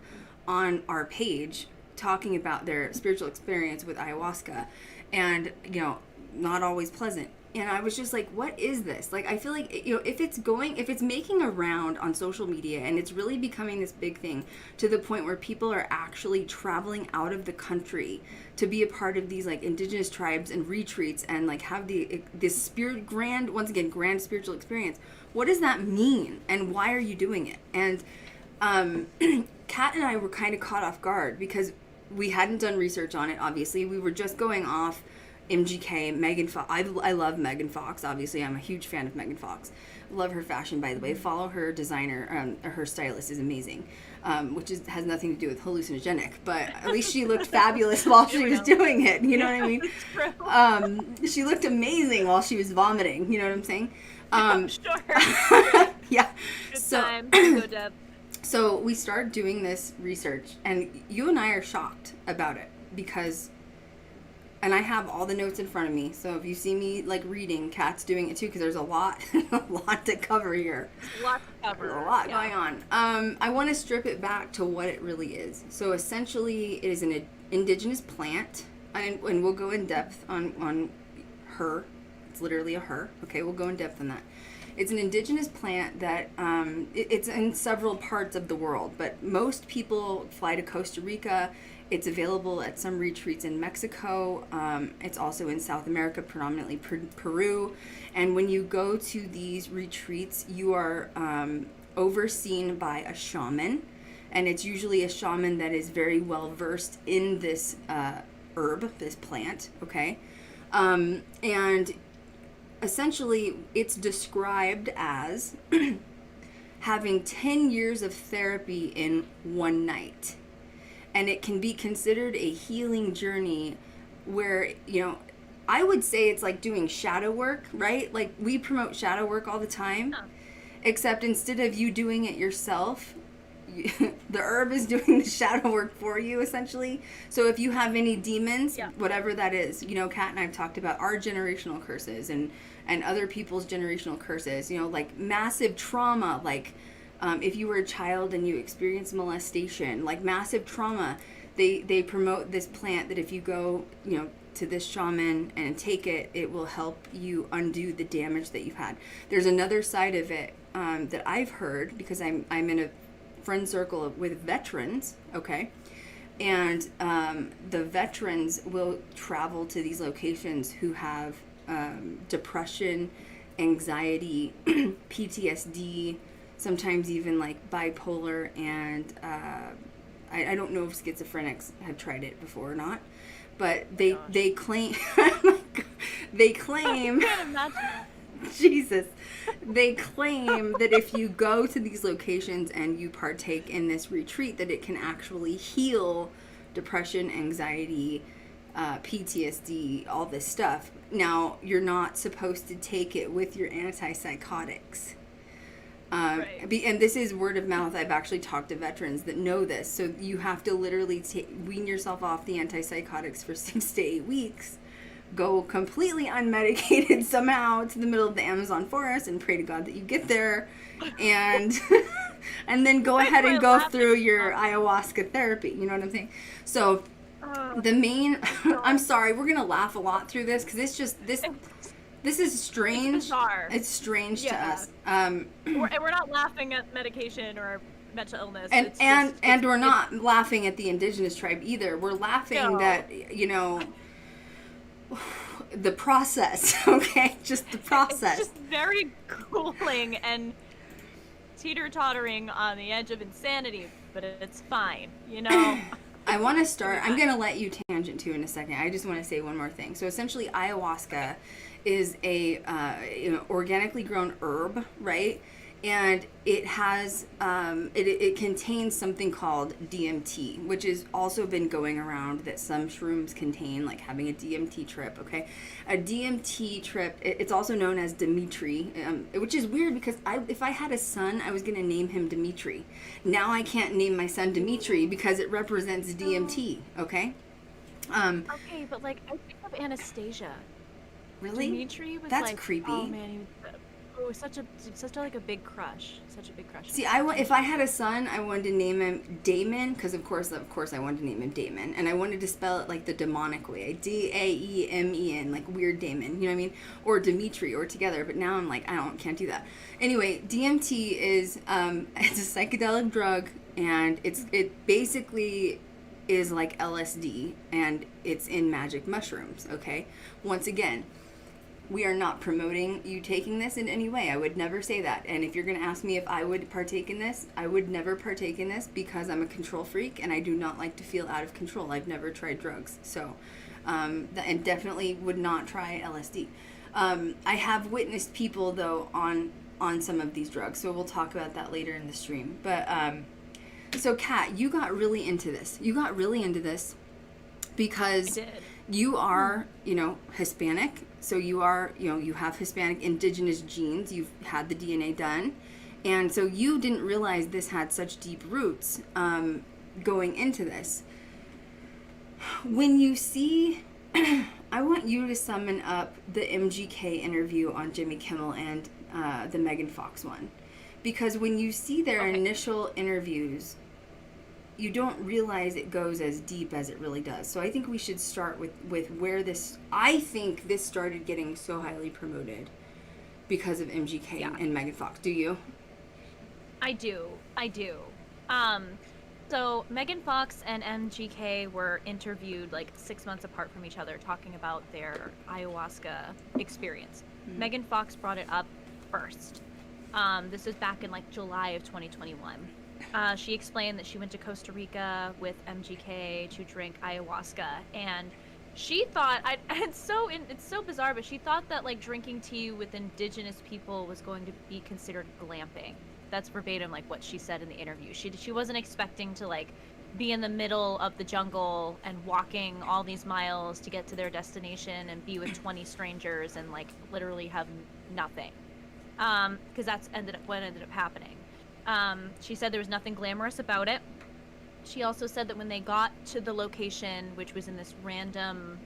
on our page talking about their spiritual experience with ayahuasca, and, you know, not always pleasant. And I was just like, what is this? Like, I feel like, you know, if it's making a round on social media and it's really becoming this big thing to the point where people are actually traveling out of the country to be a part of these like indigenous tribes and retreats and like have this grand spiritual experience, what does that mean? And why are you doing it? And Kat and I were kind of caught off guard because we hadn't done research on it, obviously. We were just going off MGK, Megan Fox. I love Megan Fox. Obviously, I'm a huge fan of Megan Fox. Love her fashion, by the way. Follow her designer. Her stylist is amazing, which has nothing to do with hallucinogenic. But at least she looked fabulous while she was doing it. You know what I mean? She looked amazing while she was vomiting. You know what I'm saying? Sure. Yeah. Good So, time. Go, Deb. So we started doing this research, and you and I are shocked about it because, and I have all the notes in front of me, so if you see me like reading, Kat's doing it too, because there's a lot to cover here. There's a lot to cover. There's a lot going on. I want to strip it back to what it really is. So essentially, it is an indigenous plant, and we'll go in depth on her. It's literally a her. Okay, we'll go in depth on that. It's an indigenous plant that it's in several parts of the world, but most people fly to Costa Rica. It's available at some retreats in Mexico. It's also in South America, predominantly Peru. And when you go to these retreats, you are overseen by a shaman, and it's usually a shaman that is very well versed in this herb, this plant. Okay, and essentially, it's described as having 10 years of therapy in one night. And it can be considered a healing journey where, you know, I would say it's like doing shadow work, right? Like, we promote shadow work all the time, except instead of you doing it yourself, the herb is doing the shadow work for you, essentially. So if you have any demons, whatever that is, you know, Kat and I've talked about our generational curses and other people's generational curses, you know, like massive trauma, like if you were a child and you experienced molestation, like massive trauma, they promote this plant that if you go, you know, to this shaman and take it, it will help you undo the damage that you've had. There's another side of it that I've heard, because I'm in a friend circle with veterans, okay, and the veterans will travel to these locations who have depression, anxiety, PTSD, sometimes even like bipolar, and I don't know if schizophrenics have tried it before or not, but they claim they claim I can't imagine. Jesus. They claim that if you go to these locations and you partake in this retreat, that it can actually heal depression, anxiety, PTSD, all this stuff. Now, you're not supposed to take it with your antipsychotics. Right. And this is word of mouth. I've actually talked to veterans that know this. So you have to literally wean yourself off the antipsychotics for 6 to 8 weeks. Go completely unmedicated somehow to the middle of the Amazon forest and pray to God that you get there, and and then go ahead and go through your ayahuasca therapy. You know what I'm saying? So the main, I'm sorry, we're gonna laugh a lot through this because it's just this is strange. It's bizarre. It's strange to us. We're not laughing at medication or mental illness. And we're not laughing at the indigenous tribe either. We're laughing that, you know, the process, okay? Just the process. It's just very cooling and teeter-tottering on the edge of insanity, but it's fine, you know? I want to start, I'm going to let you tangent to in a second. I just want to say one more thing. So essentially, ayahuasca is a organically grown herb, right? And it has, it contains something called DMT, which has also been going around that some shrooms contain, like having a DMT trip, okay? A DMT trip, it's also known as Dimitri, which is weird because if I had a son, I was going to name him Dimitri. Now I can't name my son Dimitri because it represents DMT, okay? Okay, but like, I picked up Anastasia. Really? Dimitri was That's like, creepy. Oh man, he was such a like a big crush. Such a big crush. See, if I had a son, I wanted to name him Damon, because of course I wanted to name him Damon, and I wanted to spell it like the demonic way, Daemen, like weird Damon, you know what I mean, or Dimitri, or together. But now I'm like, can't do that. Anyway, DMT is it's a psychedelic drug, and it basically is like LSD, and it's in magic mushrooms. Okay, once again, we are not promoting you taking this in any way. I would never say that. And if you're going to ask me if I would partake in this, I would never partake in this because I'm a control freak and I do not like to feel out of control. I've never tried drugs. So, and definitely would not try LSD. I have witnessed people, though, on some of these drugs. So we'll talk about that later in the stream. But, so Kat, you got really into this. Because you are, Hispanic. So you are, you have Hispanic indigenous genes. You've had the DNA done. And so you didn't realize this had such deep roots going into this. When you see, I want you to summon up the MGK interview on Jimmy Kimmel and the Megan Fox one. Because when you see their initial interviews, you don't realize it goes as deep as it really does. So I think we should start with where this, I think this started getting so highly promoted because of MGK and Megan Fox. Do you? I do. So Megan Fox and MGK were interviewed like 6 months apart from each other, talking about their ayahuasca experience. Megan Fox brought it up first. This was back in like July of 2021. She explained that she went to Costa Rica with MGK to drink ayahuasca, and she thought, it's so bizarre, but she thought that like drinking tea with indigenous people was going to be considered glamping. That's verbatim like what she said in the interview. She wasn't expecting to like be in the middle of the jungle and walking all these miles to get to their destination and be with 20 strangers and like literally have nothing. Because that's what ended up happening. She said there was nothing glamorous about it. She also said that when they got to the location, which was in this random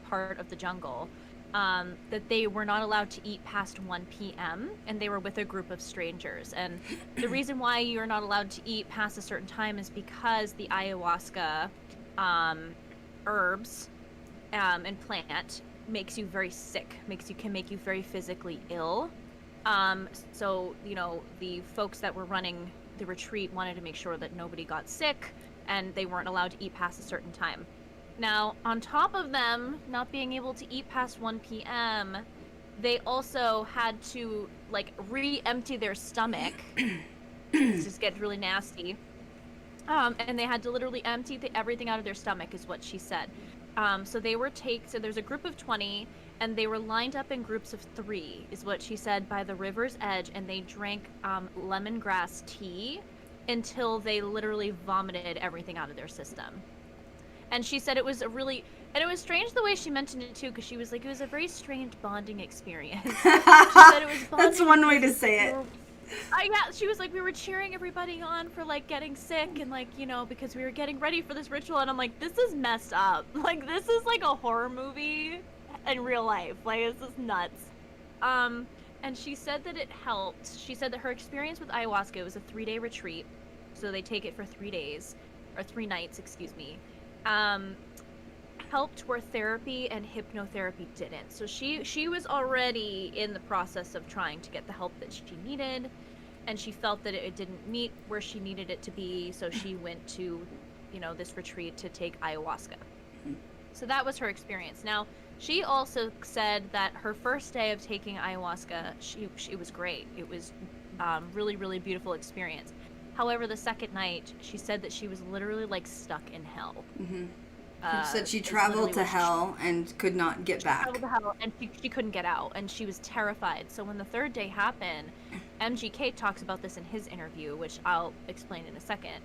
part of the jungle, that they were not allowed to eat past 1 p.m. and they were with a group of strangers. And the reason why you're not allowed to eat past a certain time is because the ayahuasca herbs and plant makes you very sick, can make you very physically ill. So, you know, the folks that were running the retreat wanted to make sure that nobody got sick and they weren't allowed to eat past a certain time. Now, on top of them not being able to eat past 1 p.m., they also had to, like, re-empty their stomach. This just gets really nasty. And they had to literally empty everything out of their stomach, is what she said. So there's a group of 20, and they were lined up in groups of 3, is what she said, by the river's edge, and they drank lemongrass tea until they literally vomited everything out of their system. And she said it was strange the way she mentioned it too, because she was like, it was a very strange bonding experience. She said it was bonding. That's one way to say it. Yeah, she was like, we were cheering everybody on for like getting sick and like, you know, because we were getting ready for this ritual, and I'm like, this is messed up. Like, this is like a horror movie in real life. Like, this is nuts. And she said that it helped. She said that her experience with ayahuasca was a 3-day retreat, so they take it for 3 days, or 3 nights, excuse me. Helped where therapy and hypnotherapy didn't. So she was already in the process of trying to get the help that she needed, and she felt that it didn't meet where she needed it to be, so she went to, you know, this retreat to take ayahuasca. So that was her experience. Now, she also said that her first day of taking ayahuasca, it was great. It was really, really beautiful experience. However, the second night, she said that she was literally like stuck in hell. Mm-hmm. She said she traveled to hell and could not get back. Traveled to hell, and she couldn't get out, and she was terrified. So when the third day happened, MGK talks about this in his interview, which I'll explain in a second.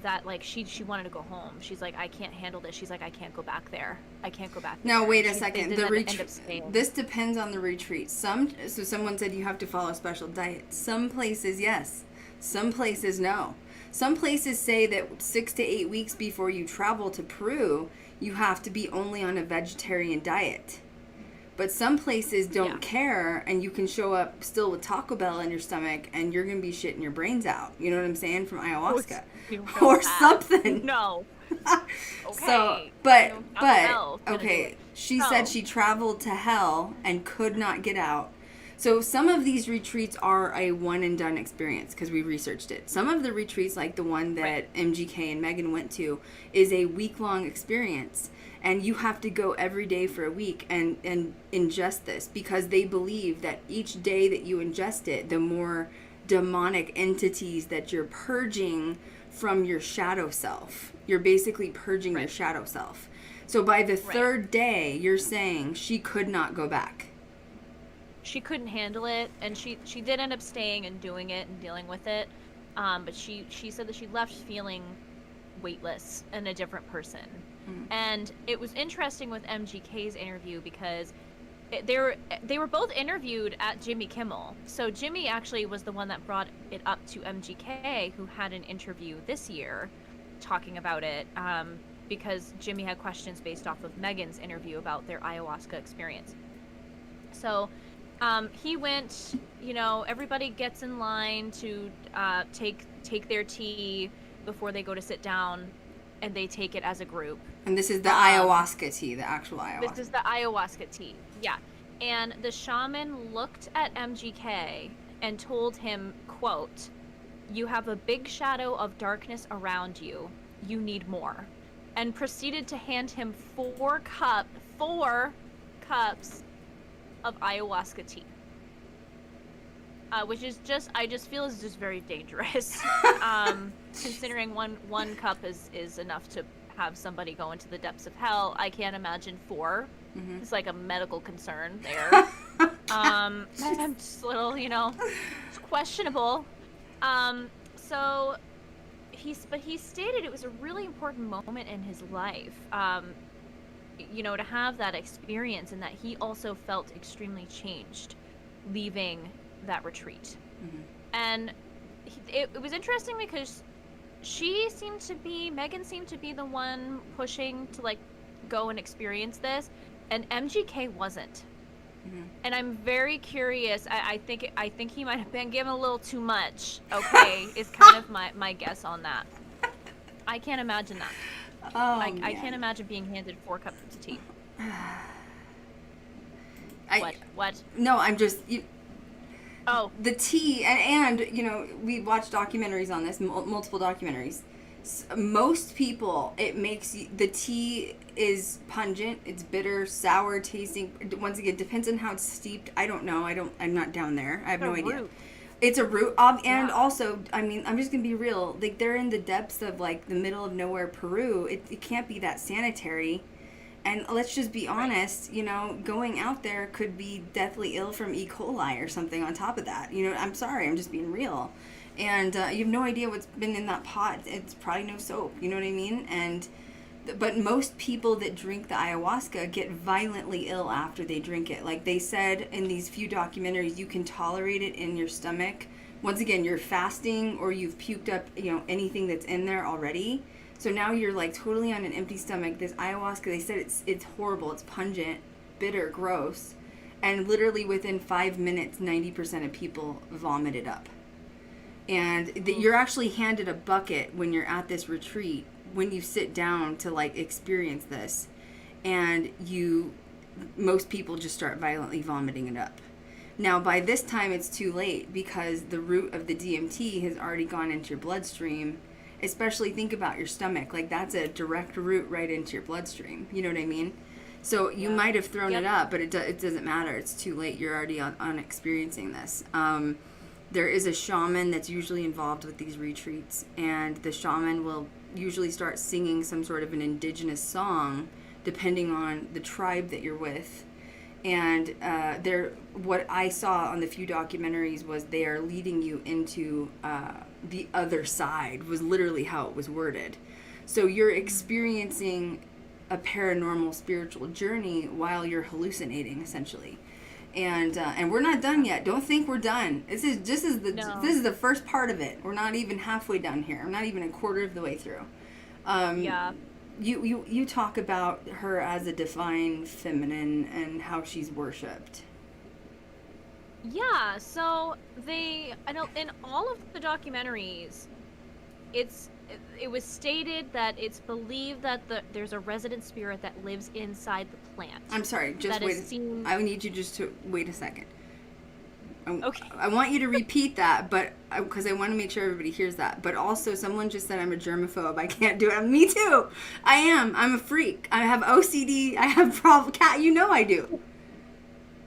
That like she wanted to go home. She's like, I can't handle this. She's like, I can't go back there. I can't go back there. Now wait a second. The retreat. This depends on the retreat. So someone said you have to follow a special diet. Some places yes. Some places no. Some places say that 6 to 8 weeks before you travel to Peru, you have to be only on a vegetarian diet. But some places don't care, and you can show up still with Taco Bell in your stomach, and you're going to be shitting your brains out. You know what I'm saying? From ayahuasca. Or something. No. Okay. So, okay. She said she traveled to hell and could not get out. So some of these retreats are a one and done experience because we researched it. Some of the retreats, like the one that MGK and Megan went to, is a week-long experience. And you have to go every day for a week and ingest this, because they believe that each day that you ingest it, the more demonic entities that you're purging from your shadow self. You're basically purging your shadow self. So by the third day, you're saying she could not go back. She couldn't handle it, and she did end up staying and doing it and dealing with it. But she said that she left feeling weightless and a different person. And it was interesting with MGK's interview because they were both interviewed at Jimmy Kimmel. So Jimmy actually was the one that brought it up to MGK, who had an interview this year talking about it. because Jimmy had questions based off of Megan's interview about their ayahuasca experience. So he went, everybody gets in line to take their tea before they go to sit down, and they take it as a group. And this is the ayahuasca tea, the actual ayahuasca. This is the ayahuasca tea, yeah. And the shaman looked at MGK and told him, quote, "You have a big shadow of darkness around you. You need more." And proceeded to hand him 4 cups of ayahuasca tea. Which is I just feel is just very dangerous. Considering one cup is enough to have somebody go into the depths of hell. I can't imagine 4. Mm-hmm. It's like a medical concern there. I'm just a little, it's questionable. So he stated it was a really important moment in his life, to have that experience, and that he also felt extremely changed leaving that retreat. Mm-hmm. And it was interesting because Megan seemed to be the one pushing to like go and experience this, and MGK wasn't. Mm-hmm. And I'm very curious. I think he might have been given a little too much. Okay, is kind of my guess on that. I can't imagine that. I can't imagine being handed 4 cups of tea. What? No, I'm just. Oh. The tea, and we watched documentaries on this, multiple documentaries. Most people, the tea is pungent, it's bitter, sour tasting. Once again, depends on how it's steeped. I don't know. I'm not down there. I have no idea. It's a root. And also, I'm just going to be real. Like, they're in the depths of, like, the middle of nowhere Peru. It can't be that sanitary. And let's just be honest, going out there could be deathly ill from E. coli or something on top of that. I'm sorry, I'm just being real. And you have no idea what's been in that pot. It's probably no soap, you know what I mean? But most people that drink the ayahuasca get violently ill after they drink it. Like they said in these few documentaries, you can tolerate it in your stomach. Once again, you're fasting or you've puked up, anything that's in there already. So now you're like totally on an empty stomach. This ayahuasca, they said it's horrible. It's pungent, bitter, gross. And literally within 5 minutes, 90% of people vomit it up. And you're actually handed a bucket when you're at this retreat, when you sit down to like experience this. And most people just start violently vomiting it up. Now, by this time, it's too late because the root of the DMT has already gone into your bloodstream. Especially think about your stomach. Like, that's a direct route right into your bloodstream. You know what I mean? So you might have thrown it up, but it doesn't matter. It's too late. You're already on experiencing this. There is a shaman that's usually involved with these retreats, and the shaman will usually start singing some sort of an indigenous song, depending on the tribe that you're with. And what I saw on the few documentaries was they are leading you into the other side, was literally how it was worded. So you're experiencing a paranormal spiritual journey while you're hallucinating, essentially. And we're not done yet. Don't think we're done. This is the first part of it. We're not even halfway done here. I'm not even a quarter of the way through. You talk about her as a divine feminine and how she's worshipped. Yeah, so in all of the documentaries, it was stated that it's believed that there's a resident spirit that lives inside the plant. I'm sorry, just wait. I need you just to wait a second. Okay. I want you to repeat that, but because I want to make sure everybody hears that. But also, someone just said I'm a germaphobe. I can't do it. Me too. I am. I'm a freak. I have OCD. I have problem. Cat, I do.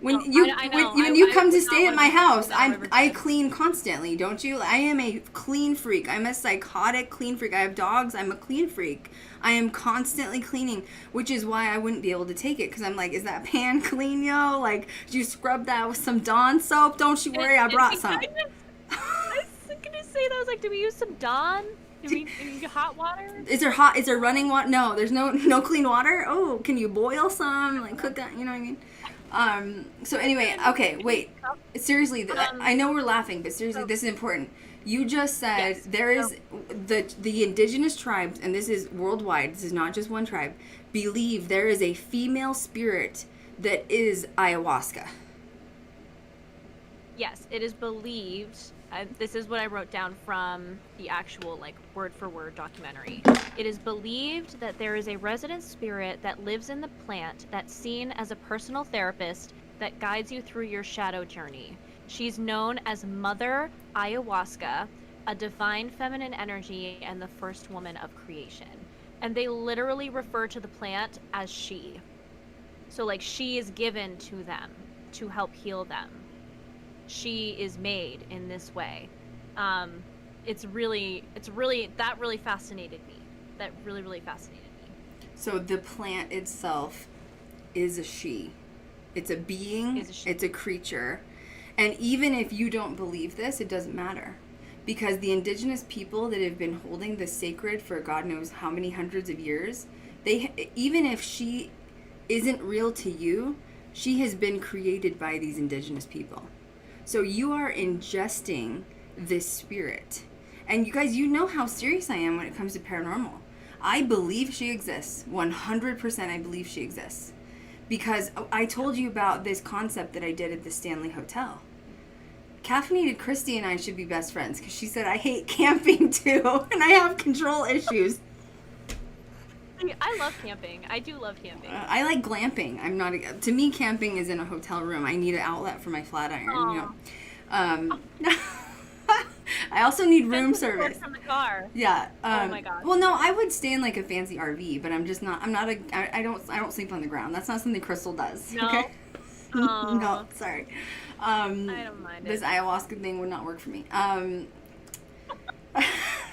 When you come to stay at my house, I clean constantly, don't you? I am a clean freak. I'm a psychotic clean freak. I have dogs. I'm a clean freak. I am constantly cleaning, which is why I wouldn't be able to take it, because I'm like, is that pan clean, yo? Like, did you scrub that with some Dawn soap? Don't you worry, I brought some. I was gonna say that. I was like, do we use some Dawn? Do we use hot water? Is there running water? No, there's no clean water. Oh, can you boil some? Like, cook that, you know what I mean? So anyway, okay, wait. Seriously, Um, I know we're laughing, but seriously, so- this is important. You just said Yes. there is the indigenous tribes, and this is worldwide. This is not just one tribe. Believe there is a female spirit that is ayahuasca. Yes, it is believed. This is what I wrote down from the actual, like, word for word documentary. It is believed that there is a resident spirit that lives in the plant that's seen as a personal therapist that guides you through your shadow journey. She's known as Mother Ayahuasca, a divine feminine energy and the first woman of creation. And they literally refer to the plant as she. So, like, she is given to them to help heal them. She is made in this way. That really fascinated me. That really fascinated me. So the plant itself is a she. It's a being. Is a she. It's a creature. And even if you don't believe this, it doesn't matter. Because the indigenous people that have been holding the sacred for God knows how many hundreds of years, even if she isn't real to you, she has been created by these indigenous people. So you are ingesting this spirit. And you guys, you know how serious I am when it comes to paranormal. I believe she exists. 100% I believe she exists. Because I told you about this concept that I did at the Stanley Hotel. Caffeinated Christy and I should be best friends because she said I hate camping too and I have control issues. I love camping. I do love camping. I like glamping. To me, camping is in a hotel room. I need an outlet for my flat iron. You know. I also need room service. From the car. Yeah. Oh my god. Well, no, I would stay in like a fancy RV, but I'm just not. I'm not a. I don't sleep on the ground. That's not something Krystal does. No. Okay. Aw. No, sorry. I don't mind This it. ayahuasca thing would not work for me.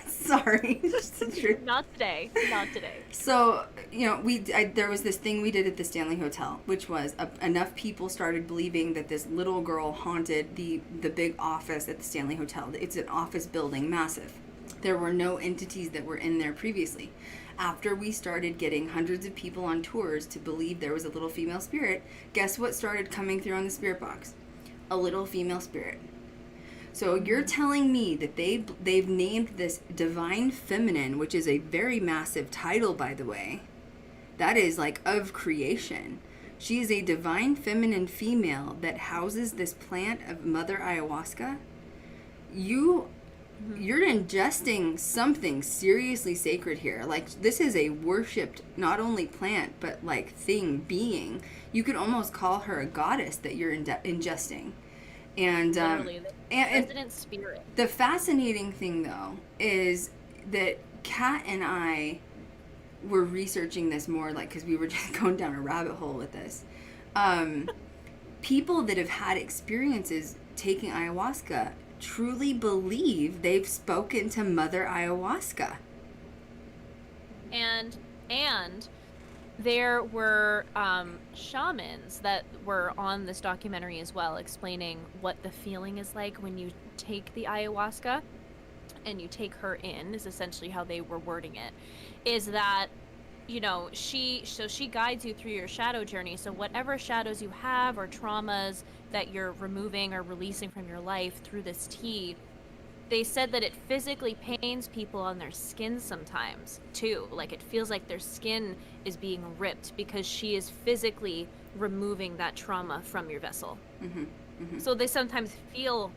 Sorry. It's the truth. Not today. Not today. So, you know, there was this thing we did at the Stanley Hotel, which was enough people started believing that this little girl haunted the big office at the Stanley Hotel. It's an office building, massive. There were no entities that were in there previously. After we started getting hundreds of people on tours to believe there was a little female spirit, guess what started coming through on the spirit box? A little female spirit. So you're telling me that they've named this divine feminine, which is a very massive title, by the way. That is like of creation. She is a divine feminine female that houses this plant of Mother Ayahuasca. You're ingesting something seriously sacred here. Like, this is a worshipped not only plant but like being. You could almost call her a goddess that you're ingesting. And Literally, the and resident spirit. the fascinating thing though is that Kat and I were researching this more, like, because we were just going down a rabbit hole with this. People that have had experiences taking ayahuasca truly believe they've spoken to Mother Ayahuasca. And there were shamans that were on this documentary as well, explaining what the feeling is like when you take the ayahuasca and you take her in, is essentially how they were wording it, is that, you know, she guides you through your shadow journey. So whatever shadows you have or traumas that you're removing or releasing from your life through this tea, they said that it physically pains people on their skin sometimes too. Like, it feels like their skin is being ripped because she is physically removing that trauma from your vessel. Mm-hmm. Mm-hmm. So they sometimes feel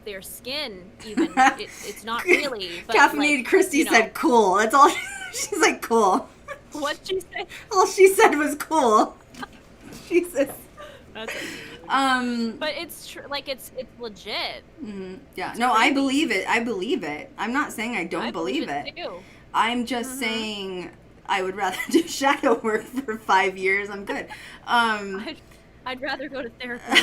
their skin even. It's not really. But Caffeinated like, Christy you know, said cool. That's all. She's like, cool. What'd she say? All she said was cool. Jesus. That's it. But it's true. Like, it's legit. Mm-hmm. Yeah. No, I believe it. I believe it. I'm not saying I don't believe it. Too. I'm just saying I would rather do shadow work for 5 years. I'm good. I'd rather go to therapy.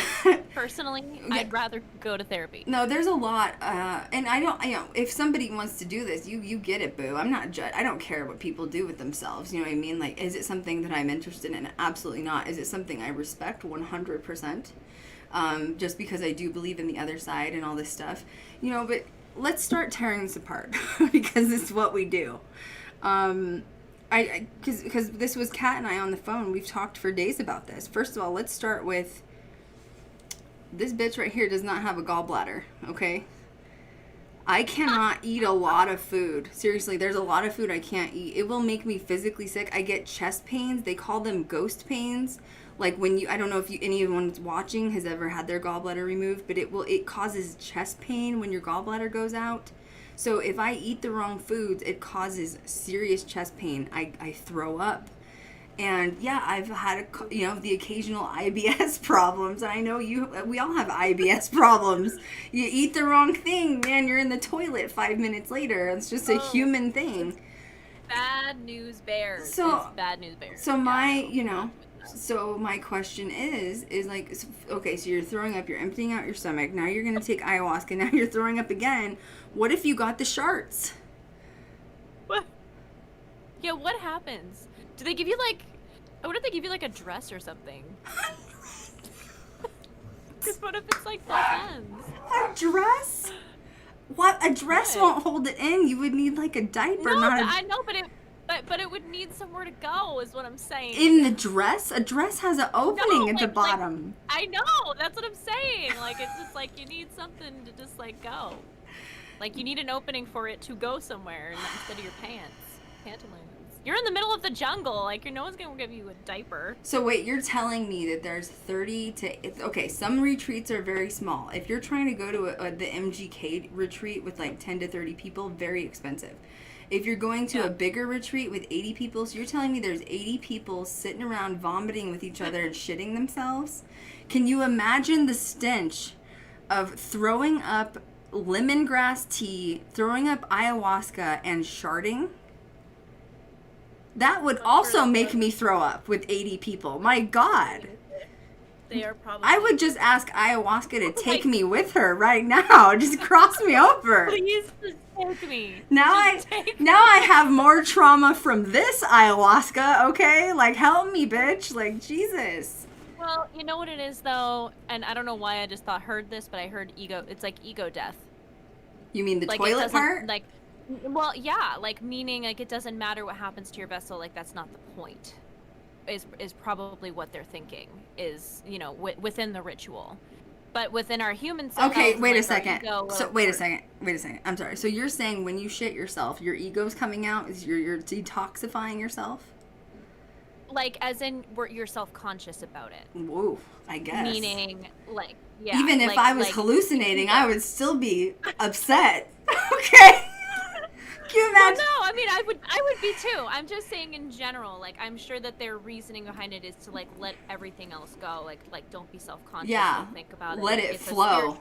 Personally, Yeah. I'd rather go to therapy. No, there's a lot, and I don't. You know, if somebody wants to do this, you get it, boo. I'm not I don't care what people do with themselves. You know what I mean? Like, is it something that I'm interested in? Absolutely not. Is it something I respect? 100%. Just because I do believe in the other side and all this stuff, you know. But let's start tearing this apart because it's what we do. Because this was Kat and I on the phone. We've talked for days about this. First of all, let's start with this bitch right here does not have a gallbladder, okay? I cannot eat a lot of food. Seriously, there's a lot of food I can't eat. It will make me physically sick. I get chest pains. They call them ghost pains. Like when I don't know if anyone watching has ever had their gallbladder removed, but it causes chest pain when your gallbladder goes out. So if I eat the wrong foods, it causes serious chest pain. I throw up. And yeah, I've had the occasional IBS problems. I know we all have IBS problems. You eat the wrong thing, man, you're in the toilet 5 minutes later. It's just a human thing. Bad news bears. So it's bad news bears. So my question is like, okay, so you're throwing up, you're emptying out your stomach. Now you're going to take ayahuasca. Now you're throwing up again. What if you got the sharts? What? Yeah, what happens? Do they give you what if they give you a dress or something? Because what if it's both ends? A dress? What? A dress won't hold it in. You would need a diaper, No, not I know, but it would need somewhere to go, is what I'm saying. In the dress? A dress has an opening at the bottom. I know, that's what I'm saying. It's just you need something to just go. You need an opening for it to go somewhere instead of your pantaloons. You're in the middle of the jungle. No one's going to give you a diaper. So wait, you're telling me that there's 30 to... Okay, some retreats are very small. If you're trying to go to the MGK retreat with 10 to 30 people, very expensive. If you're going to a bigger retreat with 80 people, so you're telling me there's 80 people sitting around vomiting with each other and shitting themselves? Can you imagine the stench of throwing up lemongrass tea, throwing up ayahuasca, and sharding? That would also make me throw up with 80 people. My God. They are probably... I would just ask ayahuasca to take me with her right now. Just cross me over. Please just take me. Now I have more trauma from this ayahuasca, okay? Help me, bitch. Jesus. Well, you know what it is, though? And I don't know why I just heard this, but I heard ego. It's ego death. You mean the toilet part? Well, yeah, meaning it doesn't matter what happens to your vessel, that's not the point. Is probably what they're thinking is, within the ritual. But within our human self. Okay, wait a second. Wait a second. I'm sorry. So you're saying when you shit yourself, your ego's coming out? You're detoxifying yourself? As in you're self-conscious about it. Whoa, I guess. Meaning yeah. Even if I was hallucinating, I would still be upset. Okay. Can you imagine? Well, no, I mean, I would be too. I'm just saying in general, I'm sure that their reasoning behind it is to let everything else go. Don't be self-conscious. Yeah. Don't think about it. Let it flow.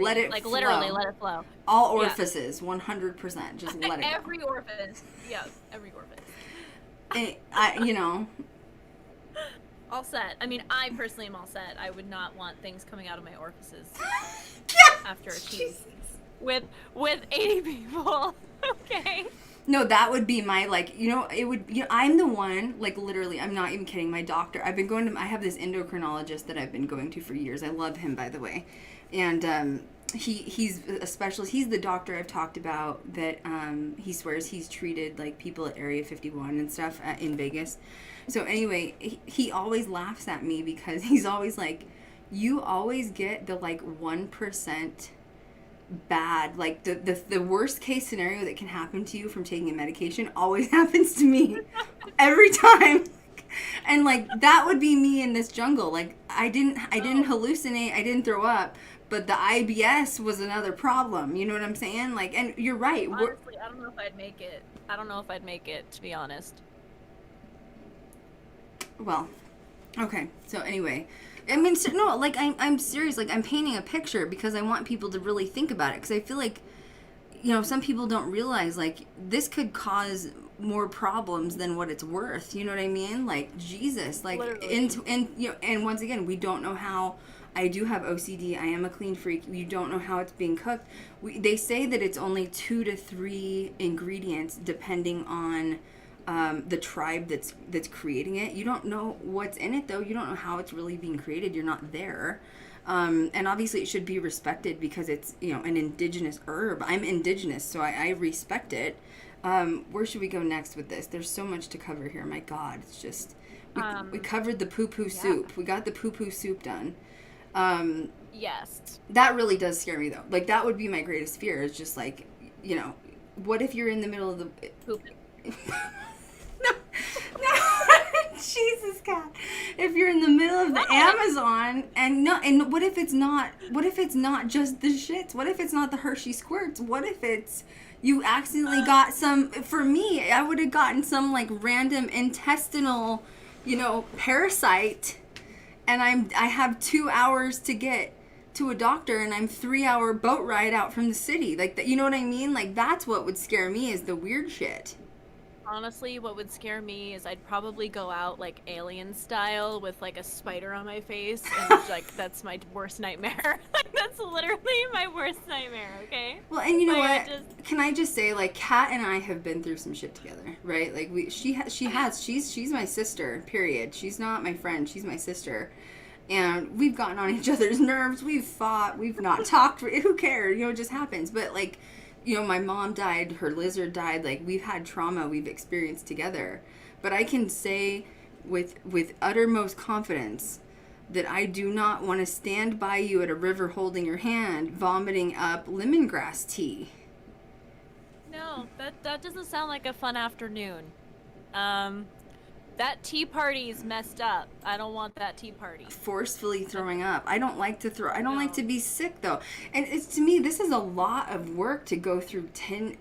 Let it flow. Literally, let it flow. All orifices, 100%. Just let it go. Every orifice. Yeah, every orifice. All set. I mean, I personally am all set. I would not want things coming out of my orifices after a tea with 80 people. Okay. No, that would be my, it would, I'm the one, literally, I'm not even kidding, my doctor, I have this endocrinologist that I've been going to for years. I love him, by the way. And, he's a specialist. He's the doctor I've talked about that, he swears he's treated, people at Area 51 and stuff in Vegas. So anyway, he always laughs at me because he's always you always get the, 1% bad, the worst case scenario that can happen to you from taking a medication always happens to me every time. And that would be me in this jungle. I didn't hallucinate, I didn't throw up, but the IBS was another problem. You know what I'm saying? And you're right. Honestly, I don't know if I'd make it, to be honest. Well, okay. So anyway, I mean, no, I'm serious. I'm painting a picture because I want people to really think about it. Because I feel some people don't realize, this could cause more problems than what it's worth. You know what I mean? Jesus, and once again, we don't know how. I do have OCD. I am a clean freak. You don't know how it's being cooked. They say that it's only 2 to 3 ingredients depending on the tribe that's creating it. You don't know what's in it, though. You don't know how it's really being created. You're not there. And obviously it should be respected because it's, an indigenous herb. I'm indigenous, so I respect it. Where should we go next with this? There's so much to cover here. My God, it's just we covered the poo-poo soup. We got the poo-poo soup done. Yes. That really does scare me though. Like that would be my greatest fear. Is just like, you know, what if you're in the middle of the Poop. no, Jesus, Kat. If you're in the middle of the Amazon and what if it's not just the shits? What if it's not the Hershey squirts? What if it's you accidentally got some? For me, I would have gotten some like random intestinal, you know, parasite, and I have 2 hours to get to a doctor, and I'm 3-hour boat ride out from the city. Like that, you know what I mean? Like that's what would scare me is the weird shit. Honestly, what would scare me is I'd probably go out like alien style with like a spider on my face, and like that's my worst nightmare. Like that's literally my worst nightmare. Okay. Well, and you know Like, what? Can I just say, like, Kat and I have been through some shit together, right? Like she's my sister. Period. She's not my friend. She's my sister. And we've gotten on each other's nerves. We've fought. We've not talked. Who cares? You know, it just happens. But like, you know, my mom died, her lizard died, like we've had trauma we've experienced together. But I can say with uttermost confidence that I do not want to stand by you at a river holding your hand, vomiting up lemongrass tea. No, that doesn't sound like a fun afternoon. That tea party is messed up. I don't want that tea party. Forcefully throwing up. I don't like to throw. I don't like to be sick though. And it's, to me, this is a lot of work to go through 10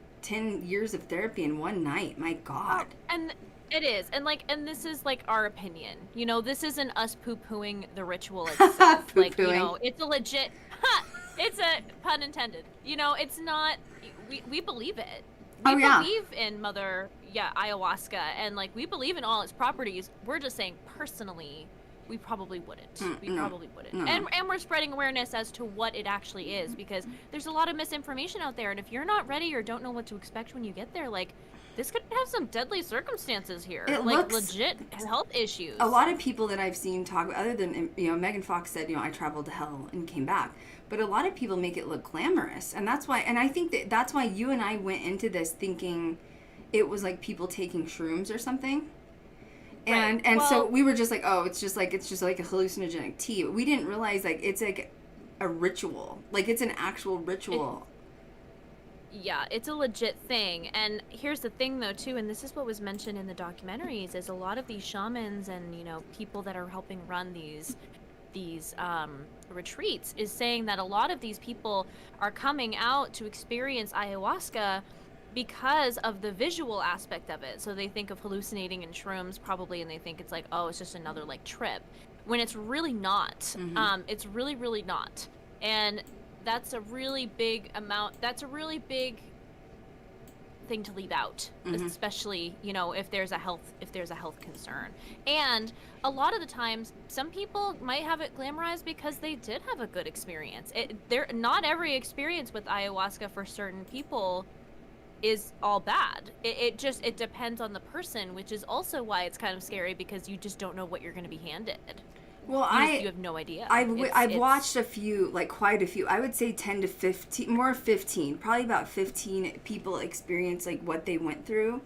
years of therapy in one night. My God. And it is. And this is like our opinion. You know, this isn't us poo-pooing the ritual itself. Like, you know, it's a legit, it's a pun intended. You know, it's not, we believe it. We believe in ayahuasca, and like we believe in all its properties. We're just saying personally, we probably wouldn't. No. And we're spreading awareness as to what it actually is, because there's a lot of misinformation out there, and if you're not ready or don't know what to expect when you get there, like this could have some deadly circumstances here. It like looks, legit health issues. A lot of people that I've seen talk, other than, you know, Megan Fox said, you know, I traveled to hell and came back. But a lot of people make it look glamorous. And that's why, and I think that's why you and I went into this thinking it was like people taking shrooms or something. And right. So we were just like, oh, it's just like a hallucinogenic tea. But we didn't realize like it's like a ritual. Like it's an actual ritual. Yeah, it's a legit thing. And here's the thing though too, and this is what was mentioned in the documentaries, is a lot of these shamans and, you know, people that are helping run these retreats is saying that a lot of these people are coming out to experience ayahuasca because of the visual aspect of it. So they think of hallucinating in shrooms probably, and they think it's like, oh, it's just another like trip, when it's really not. Mm-hmm. It's really, really not. And that's a really big amount. That's a really big thing to leave out, Mm-hmm. especially, you know, if there's a health concern. And a lot of the times some people might have it glamorized because they did have a good experience. Not every experience with ayahuasca for certain people is all bad. It depends on the person, which is also why it's kind of scary, because you just don't know what you're going to be handed. Well, you have no idea. I've watched a few, like quite a few. I would say 10 to 15, more 15, probably about 15 people experience like what they went through.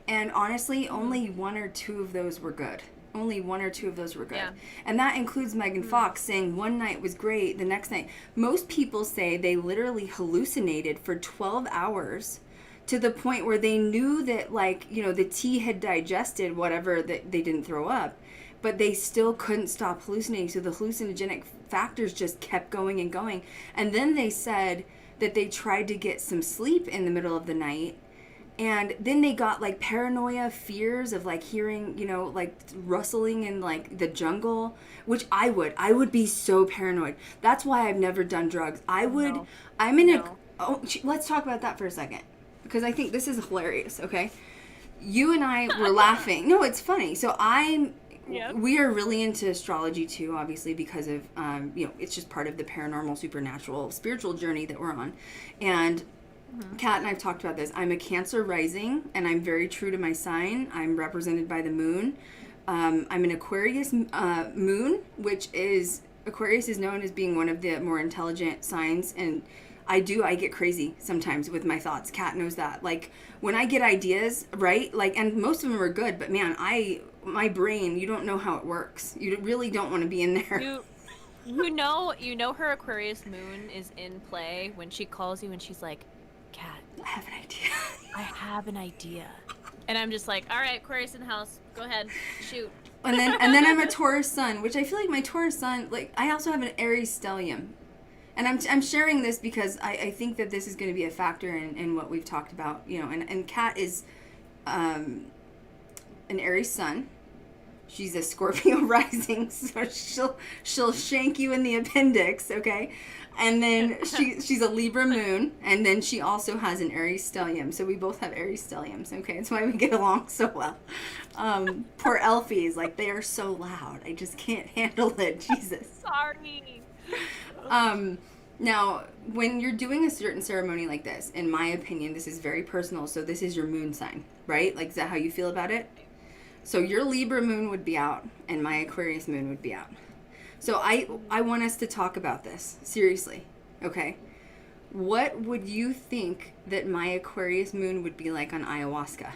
And honestly, only one or two of those were good. Only one or two of those were good. Yeah. And that includes Megan Fox saying one night was great, the next night. Most people say they literally hallucinated for 12 hours to the point where they knew that, like, you know, the tea had digested whatever that they didn't throw up, but they still couldn't stop hallucinating. So the hallucinogenic factors just kept going and going. And then they said that they tried to get some sleep in the middle of the night. And then they got like paranoia, fears of like hearing, you know, like rustling in like the jungle, which I would be so paranoid. That's why I've never done drugs. Let's talk about that for a second, because I think this is hilarious. Okay. You and I were laughing. No, it's funny. So we are really into astrology too, obviously, because of, you know, it's just part of the paranormal, supernatural, spiritual journey that we're on. And Kat and I've talked about this. I'm a Cancer rising, and I'm very true to my sign. I'm represented by the moon. I'm an Aquarius moon, which is, Aquarius is known as being one of the more intelligent signs, and I do. I get crazy sometimes with my thoughts. Kat knows that. Like when I get ideas, right? Like, and most of them are good, but man, my brain, you don't know how it works. You really don't want to be in there. You know her Aquarius Moon is in play when she calls you and she's like, Kat, I have an idea. I have an idea. And I'm just like, all right, Aquarius in the house. Go ahead. Shoot. And then I'm a Taurus sun, which I feel like my Taurus sun, like I also have an Aries stellium. And I'm sharing this because I think that this is going to be a factor in what we've talked about, you know, and Kat is an Aries sun. She's a Scorpio rising, so she'll shank you in the appendix, okay? And then she's a Libra moon, and then she also has an Aries stellium. So we both have Aries stelliums, okay? That's why we get along so well. Poor Elfies, like they are so loud. I just can't handle it. Jesus. Sorry. Now, when you're doing a certain ceremony like this, in my opinion, this is very personal. So this is your moon sign, right? Like, is that how you feel about it? So your Libra moon would be out, and my Aquarius moon would be out. So I want us to talk about this, seriously, okay? What would you think that my Aquarius moon would be like on ayahuasca?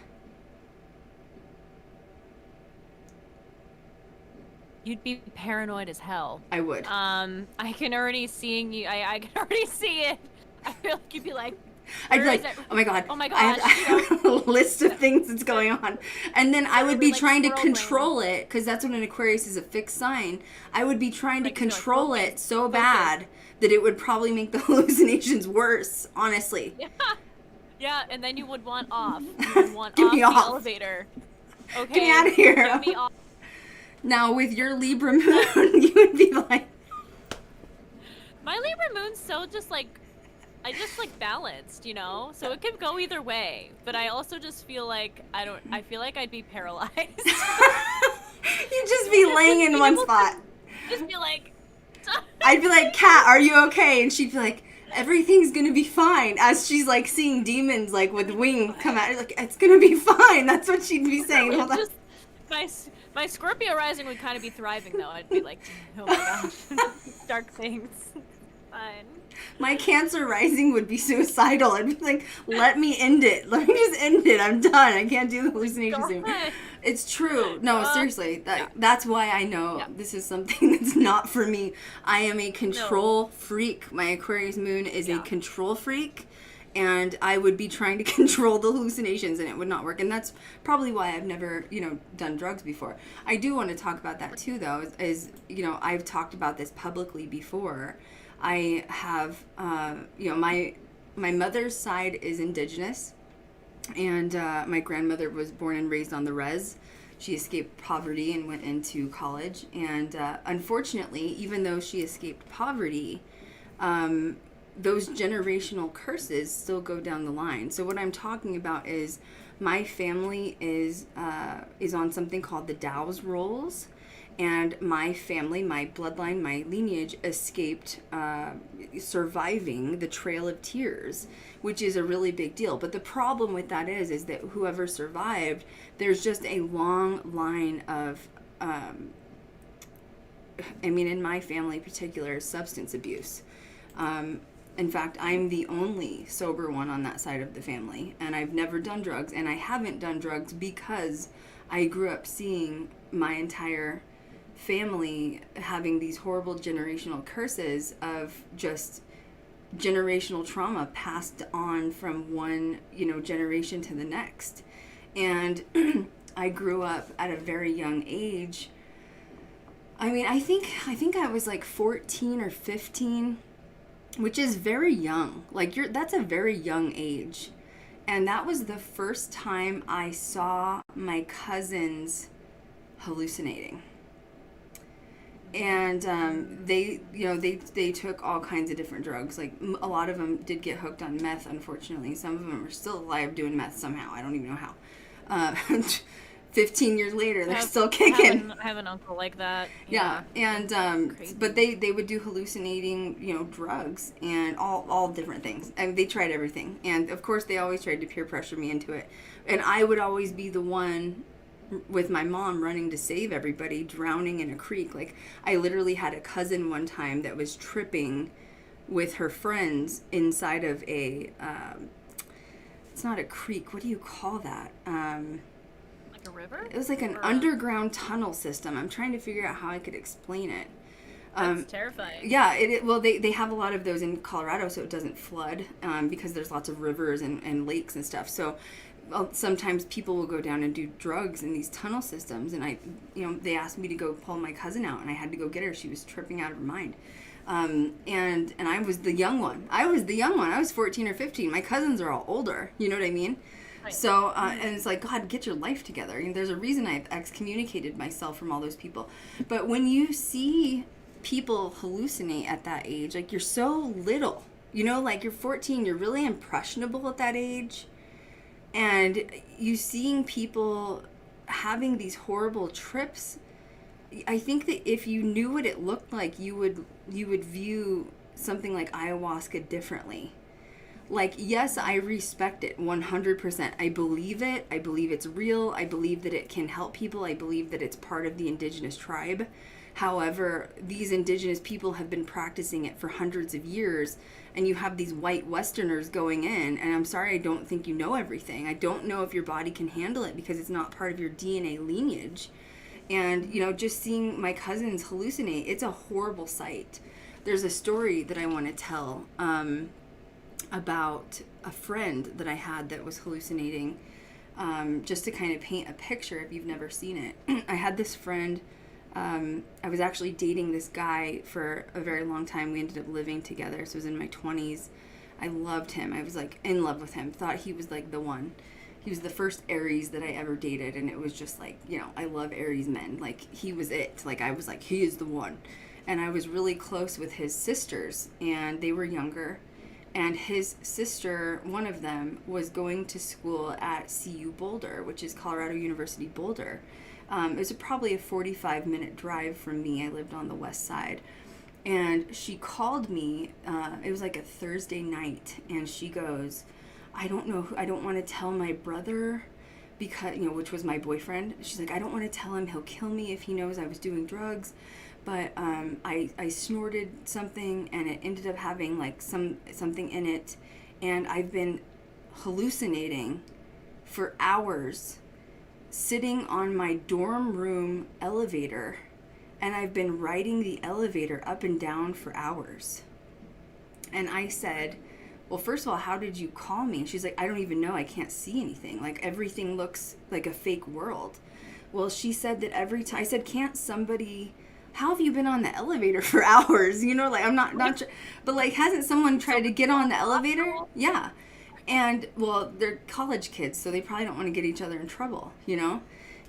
You'd be paranoid as hell. I would. I can already seeing you. I can already see it. I feel like you'd be like, I'd be where like, is it? oh my god, Oh my I have a list of things that's going on. And then I would be like trying to squirrel brain. control it, because that's when an Aquarius is a fixed sign. I would be trying to Like, you'd be like, control focus, it so focus. bad that it would probably make the hallucinations worse, honestly. Yeah. Yeah, and then you would want off. You would want Get off me the off. elevator. Okay. Get me out of here. Get me off. Now, with your Libra moon, you would be like, My Libra moon's so just like, I just like balanced, you know? So it could go either way. But I also just feel like, I feel like I'd be paralyzed. you'd just be laying in one spot. Just be like, I'd be like, Kat, are you okay? And she'd be like, everything's gonna be fine. As she's like seeing demons like with wings come out, like, it's gonna be fine. That's what she'd be saying. Hold on. just, my Scorpio rising would kind of be thriving though. I'd be like, oh my gosh, dark things. Fine. My Cancer rising would be suicidal. I'd be like, let me end it. Let me just end it. I'm done. I can't do the hallucinations anymore. God. It's true. No, seriously. yeah. That's why I know Yeah. this is something that's not for me. I am a control freak. My Aquarius moon is a Yeah. control freak. And I would be trying to control the hallucinations, and it would not work. And that's probably why I've never, done drugs before. I do want to talk about that too, though, is I've talked about this publicly before. I have, my mother's side is indigenous, and my grandmother was born and raised on the res. She escaped poverty and went into college. And unfortunately, even though she escaped poverty, those generational curses still go down the line. So what I'm talking about is my family is on something called the Dow's rolls, and my family, my bloodline, my lineage escaped surviving the Trail of Tears, which is a really big deal. But the problem with that is that whoever survived, there's just a long line of in my family in particular, substance abuse. In fact, I'm the only sober one on that side of the family, and I've never done drugs, and I haven't done drugs because I grew up seeing my entire family having these horrible generational curses of just generational trauma passed on from one, generation to the next. And I grew up at a very young age. I mean, I think I was like 14 or 15, which is very young. Like that's a very young age. And that was the first time I saw my cousins hallucinating. And they took all kinds of different drugs. Like a lot of them did get hooked on meth, unfortunately. Some of them are still alive doing meth somehow. I don't even know how. 15 years later, they're still kicking. I have an uncle like that. Yeah, and Crazy. but they would do hallucinating, drugs and all different things. I mean, they tried everything, and of course they always tried to peer pressure me into it. And I would always be the one with my mom running to save everybody, drowning in a creek. Like I literally had a cousin one time that was tripping with her friends inside of a, it's not a creek. What do you call that? Like a river? It was like an underground tunnel system. I'm trying to figure out how I could explain it. That's terrifying. Yeah, well, they have a lot of those in Colorado, so it doesn't flood because there's lots of rivers and lakes and stuff. So sometimes people will go down and do drugs in these tunnel systems, and they asked me to go pull my cousin out, and I had to go get her. She was tripping out of her mind. And I was the young one. I was 14 or 15. My cousins are all older. You know what I mean? Right. So, and it's like, God, get your life together. And there's a reason I've excommunicated myself from all those people. But when you see people hallucinate at that age, like, you're so little, like, you're 14, you're really impressionable at that age. And you seeing people having these horrible trips, I think that if you knew what it looked like, you would view something like ayahuasca differently. Like, yes, I respect it 100%. I believe it. I believe it's real. I believe that it can help people. I believe that it's part of the indigenous tribe. However, these indigenous people have been practicing it for hundreds of years, and you have these white Westerners going in, and I'm sorry, I don't think you know everything. I don't know if your body can handle it because it's not part of your DNA lineage. And, just seeing my cousins hallucinate, it's a horrible sight. There's a story that I want to tell about a friend that I had that was hallucinating, just to kind of paint a picture if you've never seen it. I had this friend, I was actually dating this guy for a very long time. We ended up living together, so I was in my 20s. I loved him. I was, like, in love with him. Thought he was, like, the one. He was the first Aries that I ever dated, and it was just like, I love Aries men. Like, he was it. Like, I was like, he is the one. And I was really close with his sisters, and they were younger. And his sister, one of them, was going to school at CU Boulder, which is Colorado University Boulder. It was probably a 45-minute drive from me. I lived on the west side. And she called me. It was like a Thursday night, and she goes, I don't want to tell my brother because, which was my boyfriend. She's like, I don't want to tell him. He'll kill me if he knows I was doing drugs. But I snorted something, and it ended up having, like, something in it. And I've been hallucinating for hours, sitting on my dorm room elevator. And I've been riding the elevator up and down for hours. And I said, well, first of all, how did you call me? And she's like, I don't even know. I can't see anything. Like, everything looks like a fake world. Well, she said that every time, I said, can't somebody, how have you been on the elevator for hours? Like, I'm not sure. But, like, hasn't someone tried to get on the elevator? Yeah. And, well, they're college kids, so they probably don't want to get each other in trouble,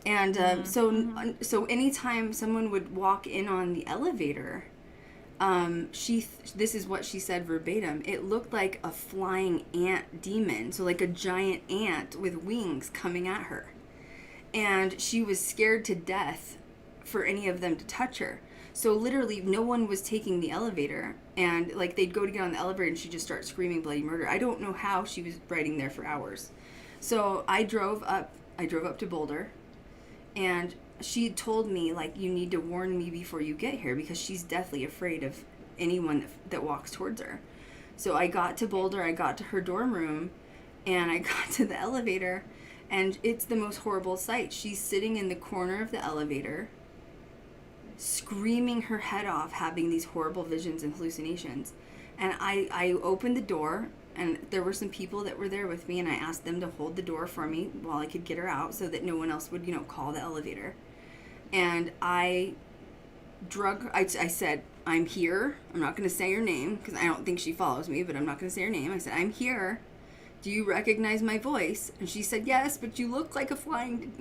And so anytime someone would walk in on the elevator, this is what she said verbatim. It looked like a flying ant demon, so like a giant ant with wings coming at her. And she was scared to death for any of them to touch her. So literally no one was taking the elevator, and like they'd go to get on the elevator and she'd just start screaming bloody murder. I don't know how she was riding there for hours. So I drove up to Boulder, and she told me, like, you need to warn me before you get here because she's deathly afraid of anyone that walks towards her. So I got to Boulder, I got to her dorm room, and I got to the elevator, and it's the most horrible sight. She's sitting in the corner of the elevator, screaming her head off, having these horrible visions and hallucinations. And I opened the door, and there were some people that were there with me, and I asked them to hold the door for me while I could get her out so that no one else would, call the elevator. And I said, I'm here. I'm not going to say your name because I don't think she follows me, but I'm not going to say her name. I said, I'm here. Do you recognize my voice? And she said, yes, but you look like a flying,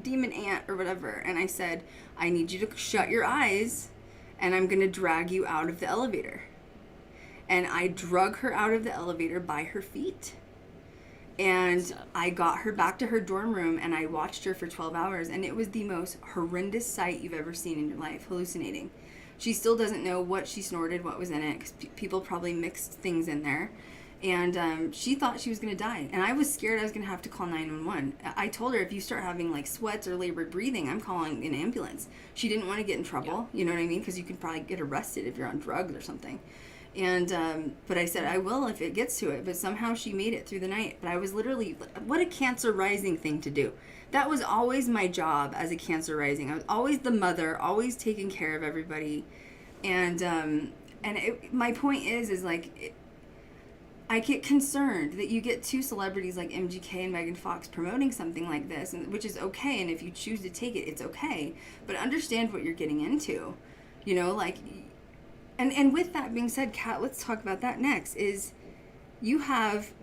demon ant or whatever. And I said, I need you to shut your eyes, and I'm going to drag you out of the elevator. And I drug her out of the elevator by her feet. And I got her back to her dorm room, and I watched her for 12 hours, and it was the most horrendous sight you've ever seen in your life, hallucinating. She still doesn't know what she snorted, what was in it, because people probably mixed things in there. And she thought she was going to die. And I was scared I was going to have to call 911. I told her, if you start having like sweats or labored breathing, I'm calling an ambulance. She didn't want to get in trouble. You know what I mean? Because you can probably get arrested if you're on drugs or something. And but I said, I will if it gets to it. But somehow she made it through the night. But I was literally, what a Cancer rising thing to do. That was always my job as a Cancer rising. I was always the mother, always taking care of everybody. And my point is like, I get concerned that you get two celebrities like MGK and Megan Fox promoting something like this, which is okay. And if you choose to take it, it's okay. But understand what you're getting into, you know, like. And with that being said, Kat, let's talk about that next. Is you have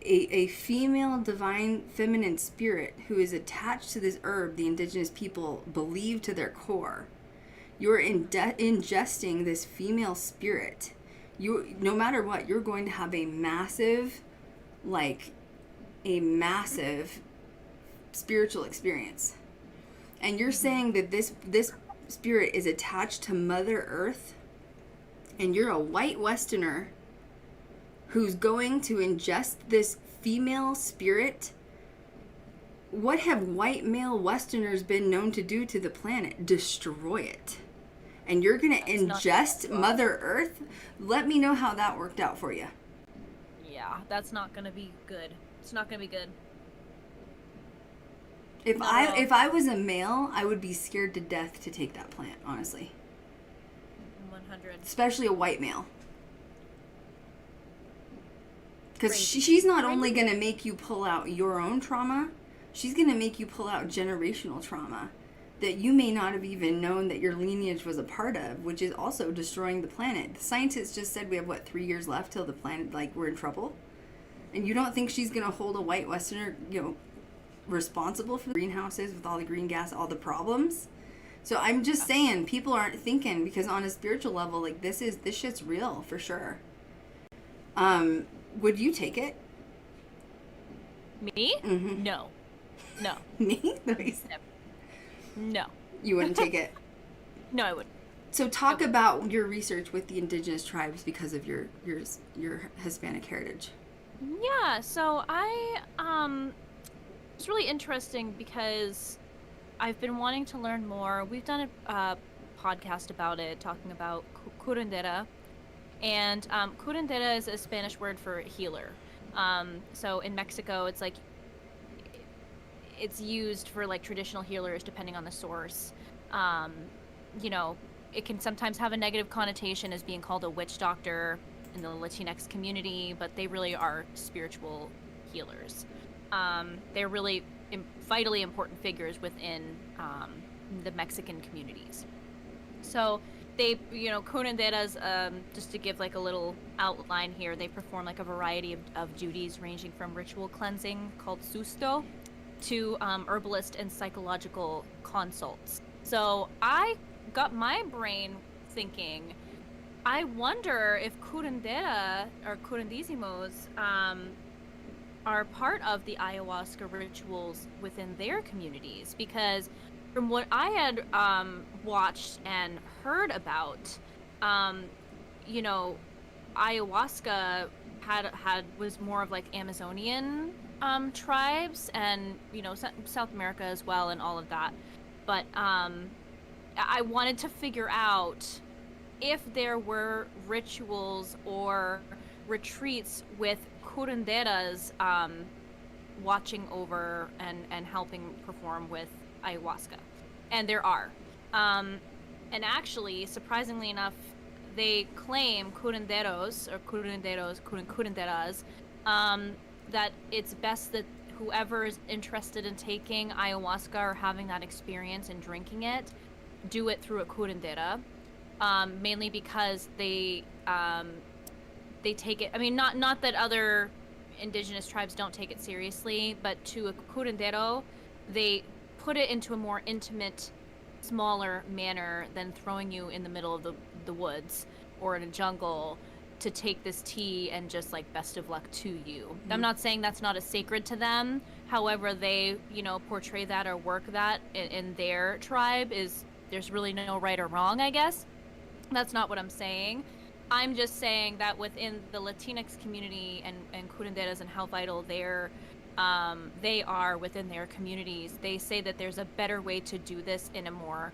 a female divine feminine spirit who is attached to this herb the indigenous people believe to their core. You're ingesting this female spirit. No matter what, you're going to have a massive spiritual experience. And you're saying that this spirit is attached to Mother Earth, and you're a white Westerner who's going to ingest this female spirit. What have white male Westerners been known to do to the planet? Destroy it. And you're going to ingest Mother Earth? Let me know how that worked out for you. Yeah, that's not going to be good. It's not going to be good. If I was a male, I would be scared to death to take that plant, honestly. 100. Especially a white male. Because she's not only going to make you pull out your own trauma, she's going to make you pull out generational trauma that you may not have even known that your lineage was a part of, which is also destroying the planet. The scientists just said we have, 3 years left till the planet, we're in trouble? And you don't think she's going to hold a white Westerner, responsible for the greenhouses with all the green gas, all the problems? So I'm just saying, people aren't thinking, because on a spiritual level, this shit's real, for sure. Would you take it? Me? Mm-hmm. No. Me? No. You wouldn't take it? No, I wouldn't. So talk about your research with the indigenous tribes because of your Hispanic heritage. Yeah, so it's really interesting because I've been wanting to learn more. We've done a podcast about it, talking about curandera. And curandera is a Spanish word for healer. So in Mexico, it's used for traditional healers depending on the source. It can sometimes have a negative connotation as being called a witch doctor in the Latinx community, but they really are spiritual healers. They're really vitally important figures within the Mexican communities. So they, curanderas, just to give a little outline here, they perform a variety of duties ranging from ritual cleansing called susto to herbalist and psychological consults. So I got my brain thinking, I wonder if curandera or curandísimos are part of the ayahuasca rituals within their communities, because from what I had watched and heard about, ayahuasca was more of Amazonian tribes and South America as well and all of that. But I wanted to figure out if there were rituals or retreats with curanderas watching over and helping perform with ayahuasca. And there are. And actually, surprisingly enough, they claim curanderas that it's best that whoever is interested in taking ayahuasca or having that experience and drinking it, do it through a curandera, mainly because they take it. I mean, not that other indigenous tribes don't take it seriously, but to a curandero, they put it into a more intimate, smaller manner than throwing you in the middle of the woods or in a jungle to take this tea and just best of luck to you. Mm-hmm. I'm not saying that's not as sacred to them. However, they, portray that or work that in their tribe there's really no right or wrong, I guess. That's not what I'm saying. I'm just saying that within the Latinx community and curanderas and how vital they are within their communities, they say that there's a better way to do this in a more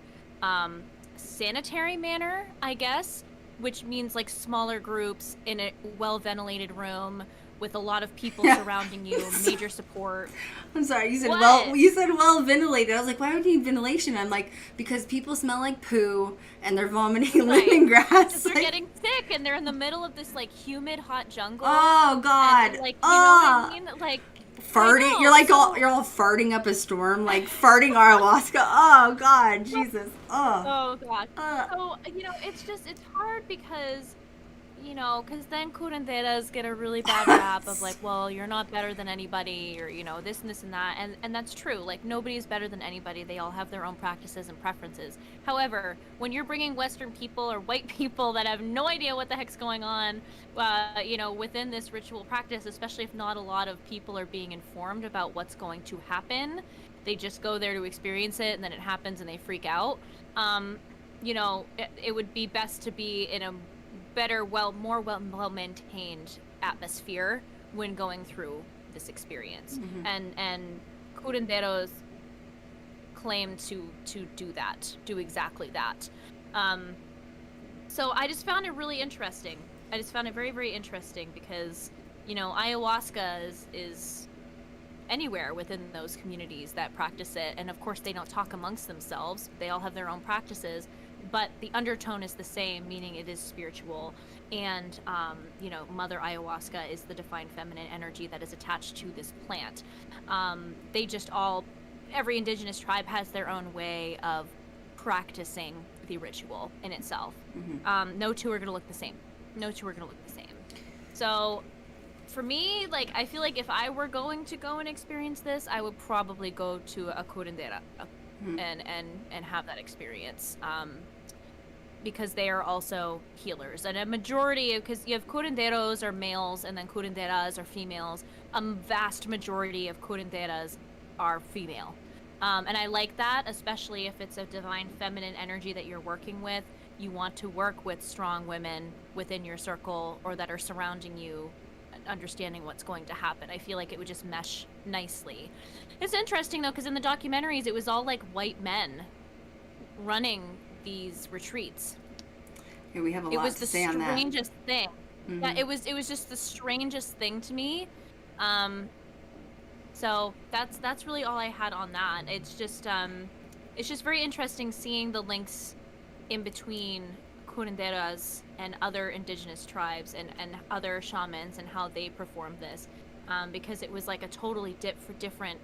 sanitary manner, I guess, which means like smaller groups in a well-ventilated room with a lot of people surrounding you, major support. I'm sorry, you said What? you said well ventilated. I was like, why would you need ventilation? I'm like, because people smell like poo and they're vomiting lemongrass. Because they're like, getting sick and they're in the middle of this like humid, hot jungle. oh God. And, like, you know what I mean? Like farting. know, You're like so- you're all farting up a storm, like farting ayahuasca. Oh God, Jesus. Oh god. So, you know, it's hard because, you know, because then curanderas get a really bad rap of like, well, you're not better than anybody, or, you know, this and this and that. And that's true. Like, nobody's better than anybody. They all have their own practices and preferences. However, when you're bringing Western people or white people that have no idea what the heck's going on, you know, within this ritual practice, especially if not a lot of people are being informed about what's going to happen, they just go there to experience it and then it happens and they freak out. You know, it would be best to be in a better, more well-maintained atmosphere when going through this experience. And curanderos claim to do exactly that. So I just found it really interesting. I just found it very, very interesting because, you know, ayahuasca is anywhere within those communities that practice it, and of course they don't talk amongst themselves. They all have their own practices, but the undertone is the same, meaning it is spiritual. And you know, Mother Ayahuasca is the divine feminine energy that is attached to this plant. Every indigenous tribe has their own way of practicing the ritual in itself. No two are going to look the same. So for me, like, I feel like if I were going to go and experience this, I would probably go to a curandera and have that experience. Because they are also healers. And a majority, because you have curanderos are males and then curanderas are females, a vast majority of curanderas are female. And I like that, especially if it's a divine feminine energy that you're working with. You want to work with strong women within your circle or that are surrounding you, understanding what's going to happen. I feel like it would just mesh nicely. It's interesting though, because in the documentaries, it was all like white men running these retreats. Yeah, we have a lot to say on that. It was the strangest thing. Yeah, it was just the strangest thing to me. So that's really all I had on that. It's just very interesting seeing the links in between curanderas and other indigenous tribes and other shamans and how they perform this, because it was like a totally different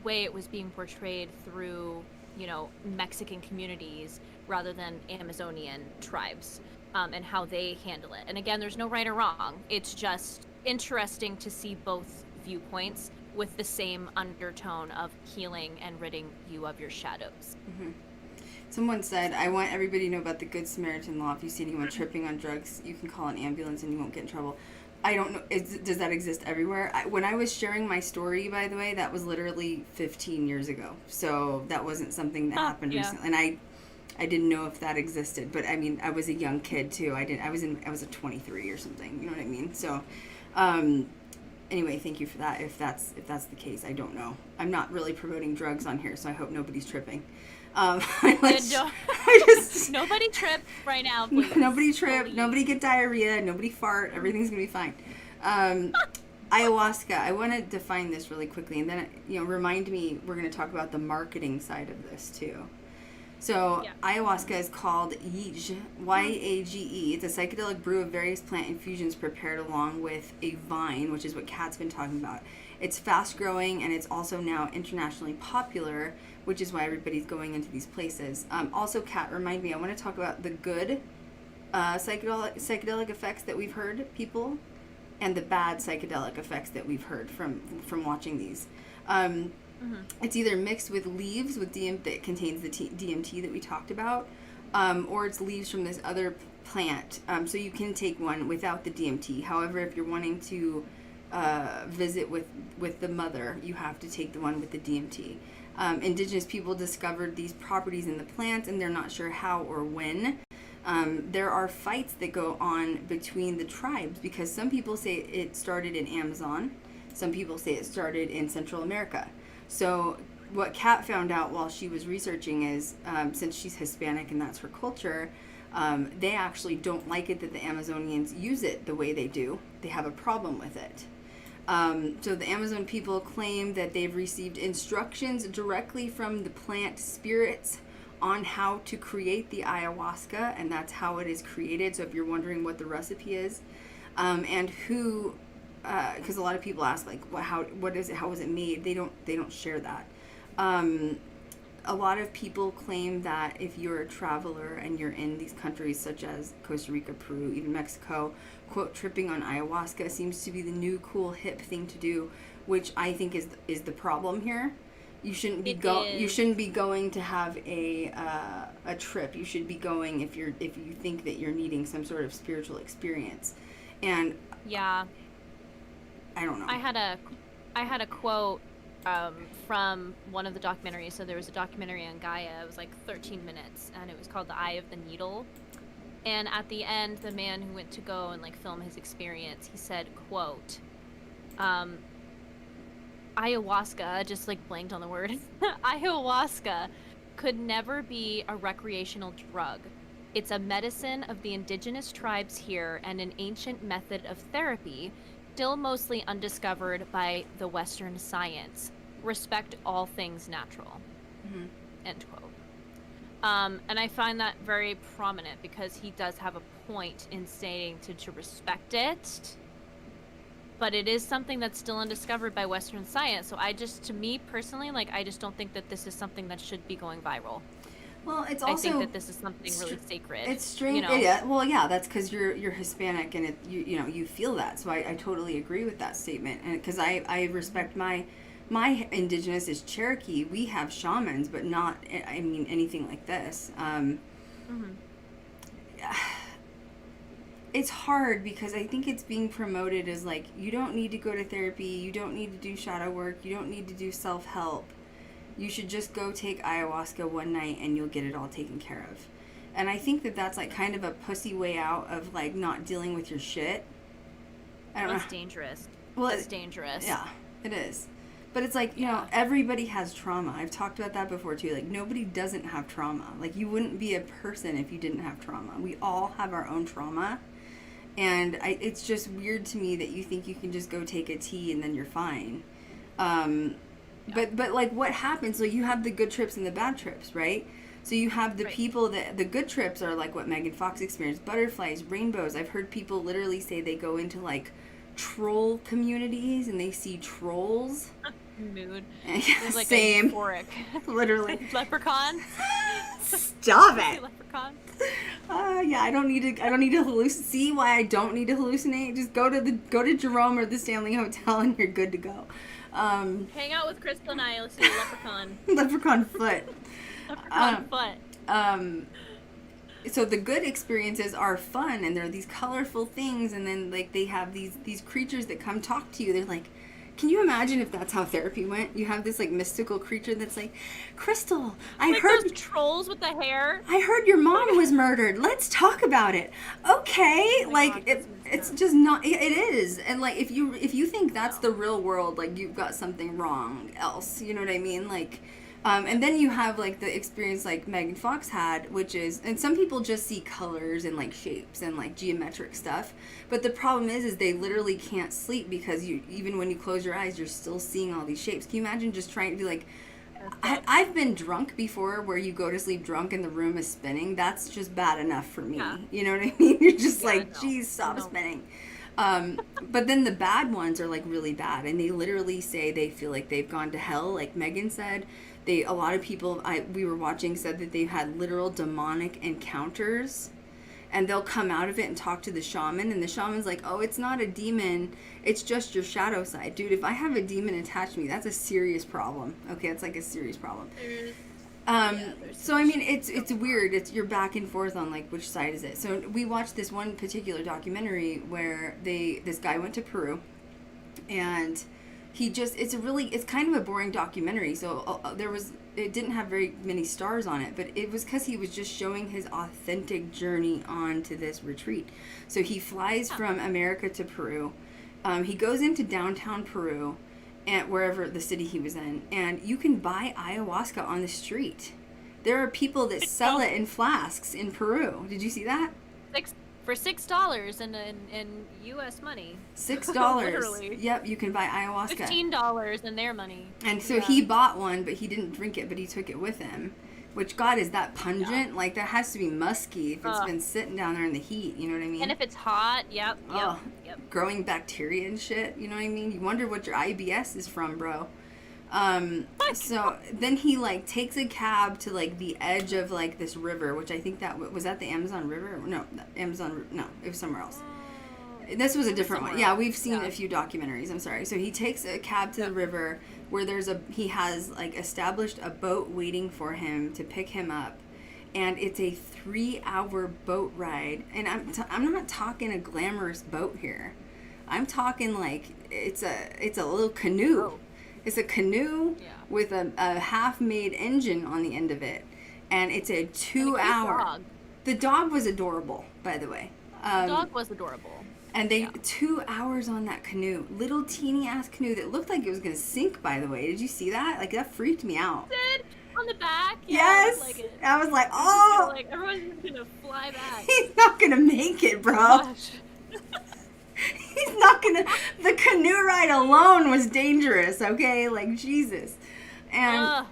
way it was being portrayed through, you know, Mexican communities rather than Amazonian tribes, and how they handle it. And again, there's no right or wrong. It's just interesting to see both viewpoints with the same undertone of healing and ridding you of your shadows. Someone said, I want everybody to know about the Good Samaritan Law. If you see anyone tripping on drugs, you can call an ambulance and you won't get in trouble. I don't know. Does that exist everywhere? When I was sharing my story, by the way, that was literally 15 years ago. So that wasn't something that happened recently. And I didn't know if that existed. But I mean, I was a young kid too. I was a 23 or something. You know what I mean? So, anyway, thank you for that. If that's the case, I don't know. I'm not really promoting drugs on here, so I hope nobody's tripping. Nobody trip right now, please. Nobody trip. Nobody get diarrhea. Nobody fart. Everything's gonna be fine. Ayahuasca. I want to define this really quickly, and then remind me. We're gonna talk about the marketing side of this too. So ayahuasca is called Yage, Y-A-G-E. It's a psychedelic brew of various plant infusions prepared along with a vine, which is what Kat's been talking about. It's fast growing and it's also now internationally popular, which is why everybody's going into these places. Also, Kat, remind me, I want to talk about the good psychedelic effects that we've heard, people, and the bad psychedelic effects that we've heard from watching these. It's either mixed with leaves that contains the DMT that we talked about, or it's leaves from this other plant. So you can take one without the DMT. However, if you're wanting to visit with the mother, you have to take the one with the DMT. Indigenous people discovered these properties in the plant, and they're not sure how or when. There are fights that go on between the tribes because some people say it started in Amazon, some people say it started in Central America. So what Kat found out while she was researching is, since she's Hispanic and that's her culture, they actually don't like it that the Amazonians use it the way they do. They have a problem with it. So the Amazon people claim that they've received instructions directly from the plant spirits on how to create the ayahuasca, and that's how it is created. So if you're wondering what the recipe is, and who, because a lot of people ask like, what is it? How was it made? They don't share that. A lot of people claim that if you're a traveler and you're in these countries such as Costa Rica, Peru, even Mexico, quote, tripping on ayahuasca seems to be the new cool hip thing to do, which I think is the problem here. You shouldn't be you shouldn't be going to have a trip. You should be going if you think that you're needing some sort of spiritual experience. And yeah, I don't know. I had a quote from one of the documentaries. So there was a documentary on Gaia. It was like 13 minutes, and it was called The Eye of the Needle. And at the end, the man who went to go and like film his experience, he said, quote, ayahuasca, just like blanked on the word, ayahuasca could never be a recreational drug. It's a medicine of the indigenous tribes here and an ancient method of therapy, still mostly undiscovered by the Western science. Respect all things natural. Mm-hmm. End quote. And I find that very prominent because he does have a point in saying to respect it, but it is something that's still undiscovered by Western science. So to me personally, like, I just don't think that this is something that should be going viral. Well, it's also, I think that this is something really sacred. It's strange. You know? Yeah. Well, yeah, that's because you're Hispanic and you feel that. So I totally agree with that statement. And because I respect my indigenous is Cherokee. We have shamans, but not anything like this. It's hard because I think it's being promoted as like, you don't need to go to therapy, you don't need to do shadow work, you don't need to do self-help. You should just go take ayahuasca one night and you'll get it all taken care of. And I think that that's like kind of a pussy way out of like not dealing with your shit. I don't know. It's dangerous. Well, it's dangerous. Yeah, it is. But it's like, you know, everybody has trauma. I've talked about that before too. Like, nobody doesn't have trauma. Like, you wouldn't be a person if you didn't have trauma. We all have our own trauma. And it's just weird to me that you think you can just go take a tea and then you're fine. But like, what happens? So you have the good trips and the bad trips, right? So you have the people that, the good trips are like what Megan Fox experienced, butterflies, rainbows. I've heard people literally say they go into like troll communities and they see trolls. Mood. It's like same. Euphoric. Literally. Leprechaun. Stop it. Leprechaun. Yeah, I don't need to hallucinate. See why I don't need to hallucinate? Just go to Jerome or the Stanley Hotel and you're good to go. Hang out with Krystal and I. Let's do Leprechaun. Leprechaun foot. Leprechaun foot. So the good experiences are fun and they're these colorful things, and then like they have these creatures that come talk to you. They're like, can you imagine if that's how therapy went? You have this like mystical creature that's like, Krystal, I heard those trolls with the hair. I heard your mom was murdered. Let's talk about it. Okay, like it's just not. It is, and like if you think that's the real world, like you've got something wrong else. You know what I mean? Like, and then you have like the experience like Megan Fox had, which is, and some people just see colors and like shapes and like geometric stuff. But the problem is they literally can't sleep because even when you close your eyes, you're still seeing all these shapes. Can you imagine just trying to be like, I've been drunk before where you go to sleep drunk and the room is spinning. That's just bad enough for me. Yeah. You know what I mean? You're just like, geez, stop spinning. But then the bad ones are like really bad, and they literally say they feel like they've gone to hell. Like Megan said, a lot of people we were watching said that they've had literal demonic encounters, and they'll come out of it and talk to the shaman, and the shaman's like, oh, it's not a demon, it's just your shadow side. Dude, if I have a demon attached to me, that's a serious problem. Okay, it's like a serious problem. So I mean, it's weird. You're back and forth on like which side is it. So we watched this one particular documentary where this guy went to Peru, and it's kind of a boring documentary. So it didn't have very many stars on it, but it was because he was just showing his authentic journey onto this retreat. So he flies from America to Peru. He goes into downtown Peru, and wherever the city he was in, and you can buy ayahuasca on the street. There are people that sell it in flasks in Peru. Did you see that? For $6 in U.S. money. $6. Literally. Yep, you can buy ayahuasca. $15 in their money. And so he bought one, but he didn't drink it, but he took it with him. Which, God, is that pungent? Yeah. Like, that has to be musky if it's been sitting down there in the heat, you know what I mean? And if it's hot, yep. Growing bacteria and shit, you know what I mean? You wonder what your IBS is from, bro. So then he, like, takes a cab to, like, the edge of, like, this river, which I think was that the Amazon River? No, it was somewhere else. This was a different one. Yeah, we've seen a few documentaries. I'm sorry. So he takes a cab to the river where he has like established a boat waiting for him to pick him up, and it's a 3-hour boat ride. And I'm not talking a glamorous boat here. I'm talking like it's a little canoe. Oh. It's a canoe with a half-made engine on the end of it, and it's a 2-hour. Dog. The dog was adorable, by the way. The dog was adorable. And 2 hours on that canoe, little teeny ass canoe that looked like it was gonna sink. By the way, did you see that? Like that freaked me out. Did on the back? Yes. I was like, oh. Like everyone's gonna fly back. He's not gonna make it, bro. Gosh. He's not gonna. The canoe ride alone was dangerous. Okay, like Jesus. And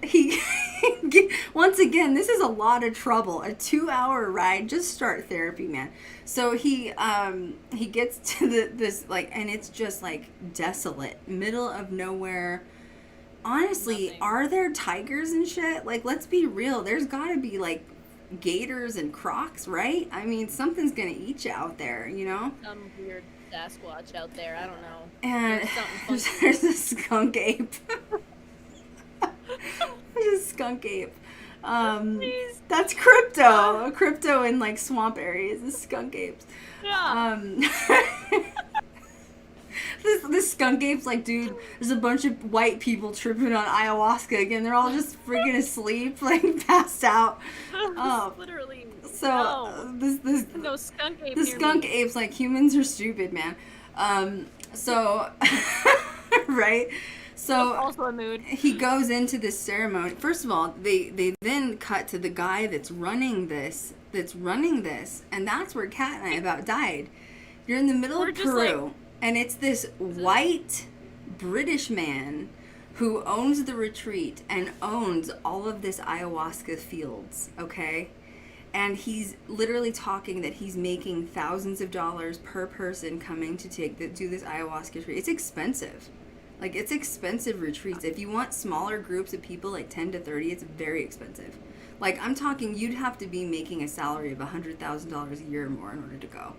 once again, this is a lot of trouble. A 2-hour ride. Just start therapy, man. So he gets to this like, and it's just like desolate, middle of nowhere. Honestly, Nothing. Are there tigers and shit? Like, let's be real. There's gotta be like gators and crocs, right? I mean, something's gonna eat you out there, you know? Some weird Sasquatch out there. I don't know. And there's a skunk ape. There's a skunk ape. That's crypto. Crypto in like swamp areas. The skunk apes. Yeah. This skunk ape's like, dude, there's a bunch of white people tripping on ayahuasca again. They're all just freaking asleep, like passed out. Literally. So this no skunk ape. The skunk ape's like, humans are stupid, man. Right. So also a mood. He goes into this ceremony. First of all, they then cut to the guy that's running this, and that's where Kat and I about died. You're in the middle of Peru, and it's this white British man who owns the retreat and owns all of this ayahuasca fields, okay? And he's literally talking that he's making thousands of dollars per person coming to do this ayahuasca retreat. It's expensive. Like, it's expensive retreats. If you want smaller groups of people, like 10 to 30, it's very expensive. Like, I'm talking, you'd have to be making a salary of $100,000 a year or more in order to go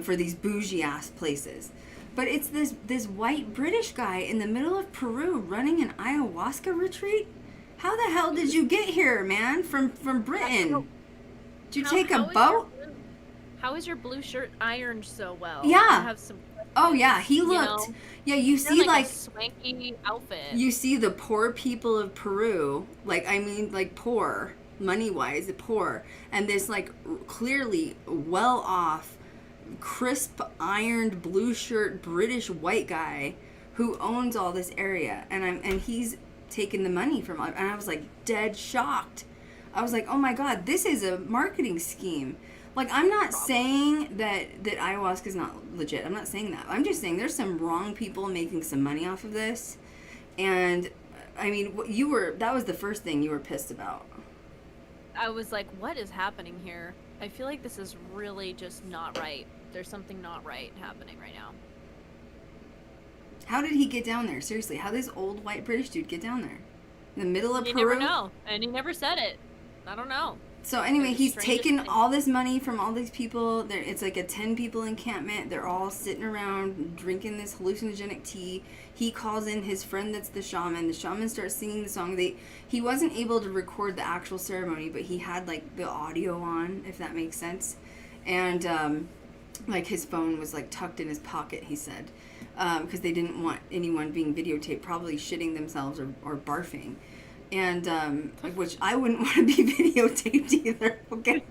for these bougie-ass places. But it's this white British guy in the middle of Peru running an ayahuasca retreat? How the hell did you get here, man, from Britain? Did you take a boat? How is your blue shirt ironed so well? Yeah. I have some. Oh yeah, he looked. You see like a swanky outfit. You see the poor people of Peru, like poor, money-wise, the poor, and this like clearly well-off, crisp, ironed blue shirt British white guy who owns all this area, and he's taking the money from. And I was like dead shocked. I was like, oh my God, this is a marketing scheme. Like, I'm not saying that ayahuasca is not legit. I'm not saying that. I'm just saying there's some wrong people making some money off of this. And, I mean, that was the first thing you were pissed about. I was like, what is happening here? I feel like this is really just not right. There's something not right happening right now. How did he get down there? Seriously, how did this old white British dude get down there? In the middle of Peru? You never know. And he never said it. I don't know. So anyway, he's taken all this money from all these people. It's like a 10 people encampment. They're all sitting around drinking this hallucinogenic tea. He calls in his friend that's the shaman. The shaman starts singing the song. He wasn't able to record the actual ceremony, but he had like the audio on, if that makes sense. And like his phone was like tucked in his pocket, he said, because they didn't want anyone being videotaped, probably shitting themselves or barfing. And which I wouldn't want to be videotaped either. Okay,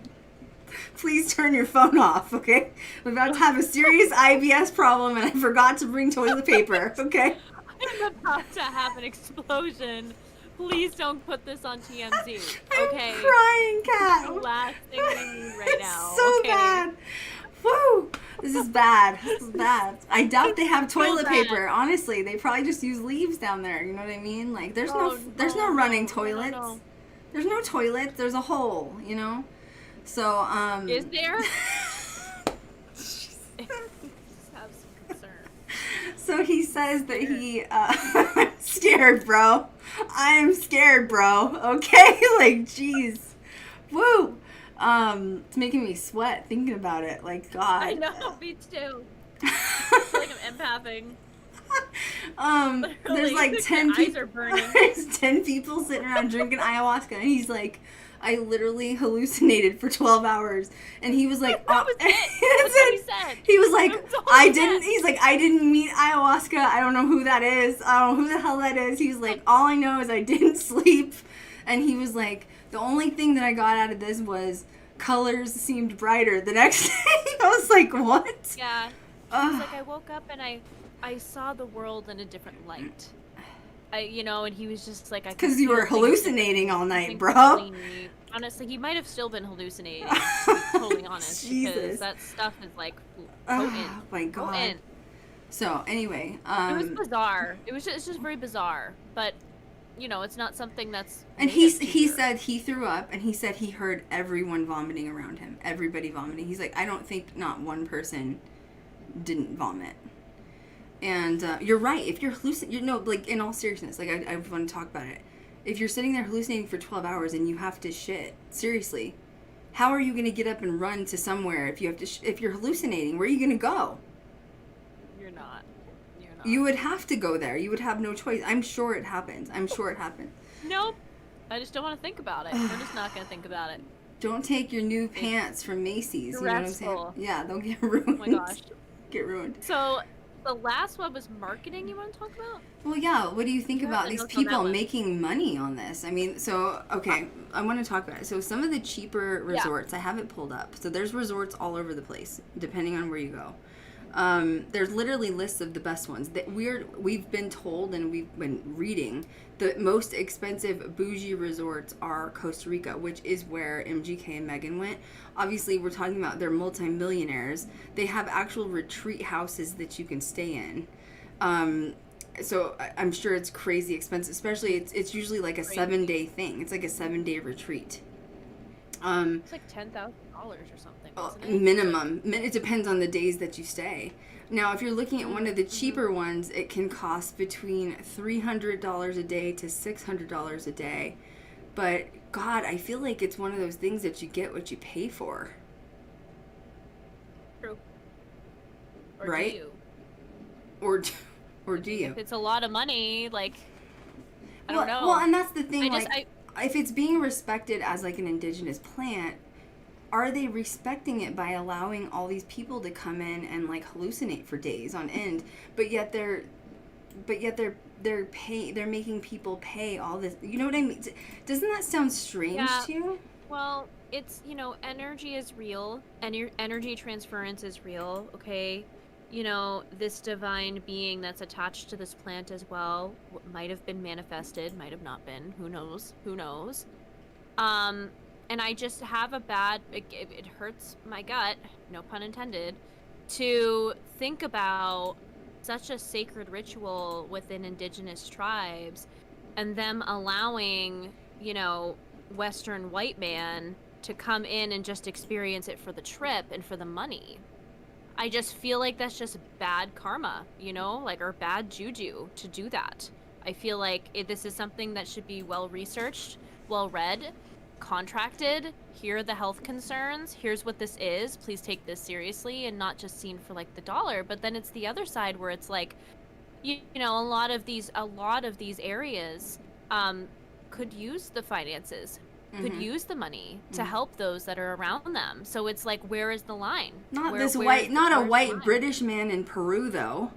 please turn your phone off. Okay, I'm about to have a serious IBS problem, and I forgot to bring toilet paper. Okay, I'm about to have an explosion. Please don't put this on TMZ. Okay. I'm crying, Kat. The last thing we need right now. It's so okay? bad. Woo! This is bad. This is bad. I doubt they have toilet paper. Honestly, they probably just use leaves down there. You know what I mean? Like, there's there's no running toilets. No. There's no toilets. There's a hole. You know. So Is there? Just have some concern. So he says that he scared, bro. I'm scared, bro. Okay, like, jeez, woo. It's making me sweat thinking about it. Like, God. I know, me too. I feel like I'm empathing. There's like My 10 eyes people. are burning. There's 10 people sitting around drinking ayahuasca, and he's like, I literally hallucinated for 12 hours, and he was like, That was it. That's what he said. He was like, That's all I he didn't. said. He's like, I didn't meet ayahuasca. I don't know who that is. I don't know who the hell that is. He's like, all I know is I didn't sleep, and he was like, the only thing that I got out of this was colors seemed brighter the next day. I was like, what? Yeah. Ugh. He's like, I woke up and I saw the world in a different light. And he was just like, I could Because you feel were things hallucinating all night, different bro. between me. Honestly, he might have still been hallucinating. To be totally honest, Jesus. because that stuff is like potent. Oh my God. Potent. So anyway, It was bizarre. It's just very bizarre. But it's not something that's. and made us he fear. said he threw up, and he said he heard everyone vomiting around him. Everybody vomiting. He's like, I don't think not one person didn't vomit. And you're right. If you're hallucinating, like, in all seriousness, like, I want to talk about it. If you're sitting there hallucinating for 12 hours and you have to shit, seriously, how are you going to get up and run to somewhere if you have to? If you're hallucinating, where are you going to go? You're not. You would have to go there. You would have no choice. I'm sure it happens. Nope. I just don't want to think about it. I'm just not going to think about it. Don't take your new pants from Macy's. You know what I'm saying? Stressful. Yeah, they'll get ruined. Oh my gosh. Get ruined. So, the last one was marketing you want to talk about? Well, yeah. What do you think You about have these the notes on that people one. making money on this? I mean, so, okay, I want to talk about it. So, some of the cheaper resorts, I have it pulled up. So, there's resorts all over the place, depending on where you go. There's literally lists of the best ones that we've been told, and we've been reading, the most expensive bougie resorts are Costa Rica, which is where MGK and Megan went. Obviously, we're talking about they're multimillionaires. They have actual retreat houses that you can stay in. So I'm sure it's crazy expensive, especially it's usually like a 7-day thing. It's like a 7-day retreat. It's like $10,000 or something. Isn't it? Minimum. It depends on the days that you stay. Now, if you're looking at one of the cheaper ones, it can cost between $300 a day to $600 a day. But, God, I feel like it's one of those things that you get what you pay for. True. Or Right? do you? Or do you? If it's a lot of money, like, I don't know. Well, and that's the thing, I if it's being respected as, like, an indigenous plant, are they respecting it by allowing all these people to come in and, like, hallucinate for days on end? But yet they're making people pay all this. You know what I mean? Doesn't that sound strange to you? Well, it's, energy is real, and your energy transference is real, okay? This divine being that's attached to this plant as well might have been manifested, might have not been. Who knows? And I just have it hurts my gut, no pun intended, to think about such a sacred ritual within indigenous tribes and them allowing, Western white man to come in and just experience it for the trip and for the money. I just feel like that's just bad karma, or bad juju to do that. I feel like this is something that should be well researched, well read, contracted. Here are the health concerns. Here's what this is. Please take this seriously, and not just seen for like the dollar. But then it's the other side where it's like, a lot of these areas could use the finances. could use the money to help those that are around them. So it's like, where is the line? Not Where- this where white, is the- not a where's the white line? British man in Peru, though.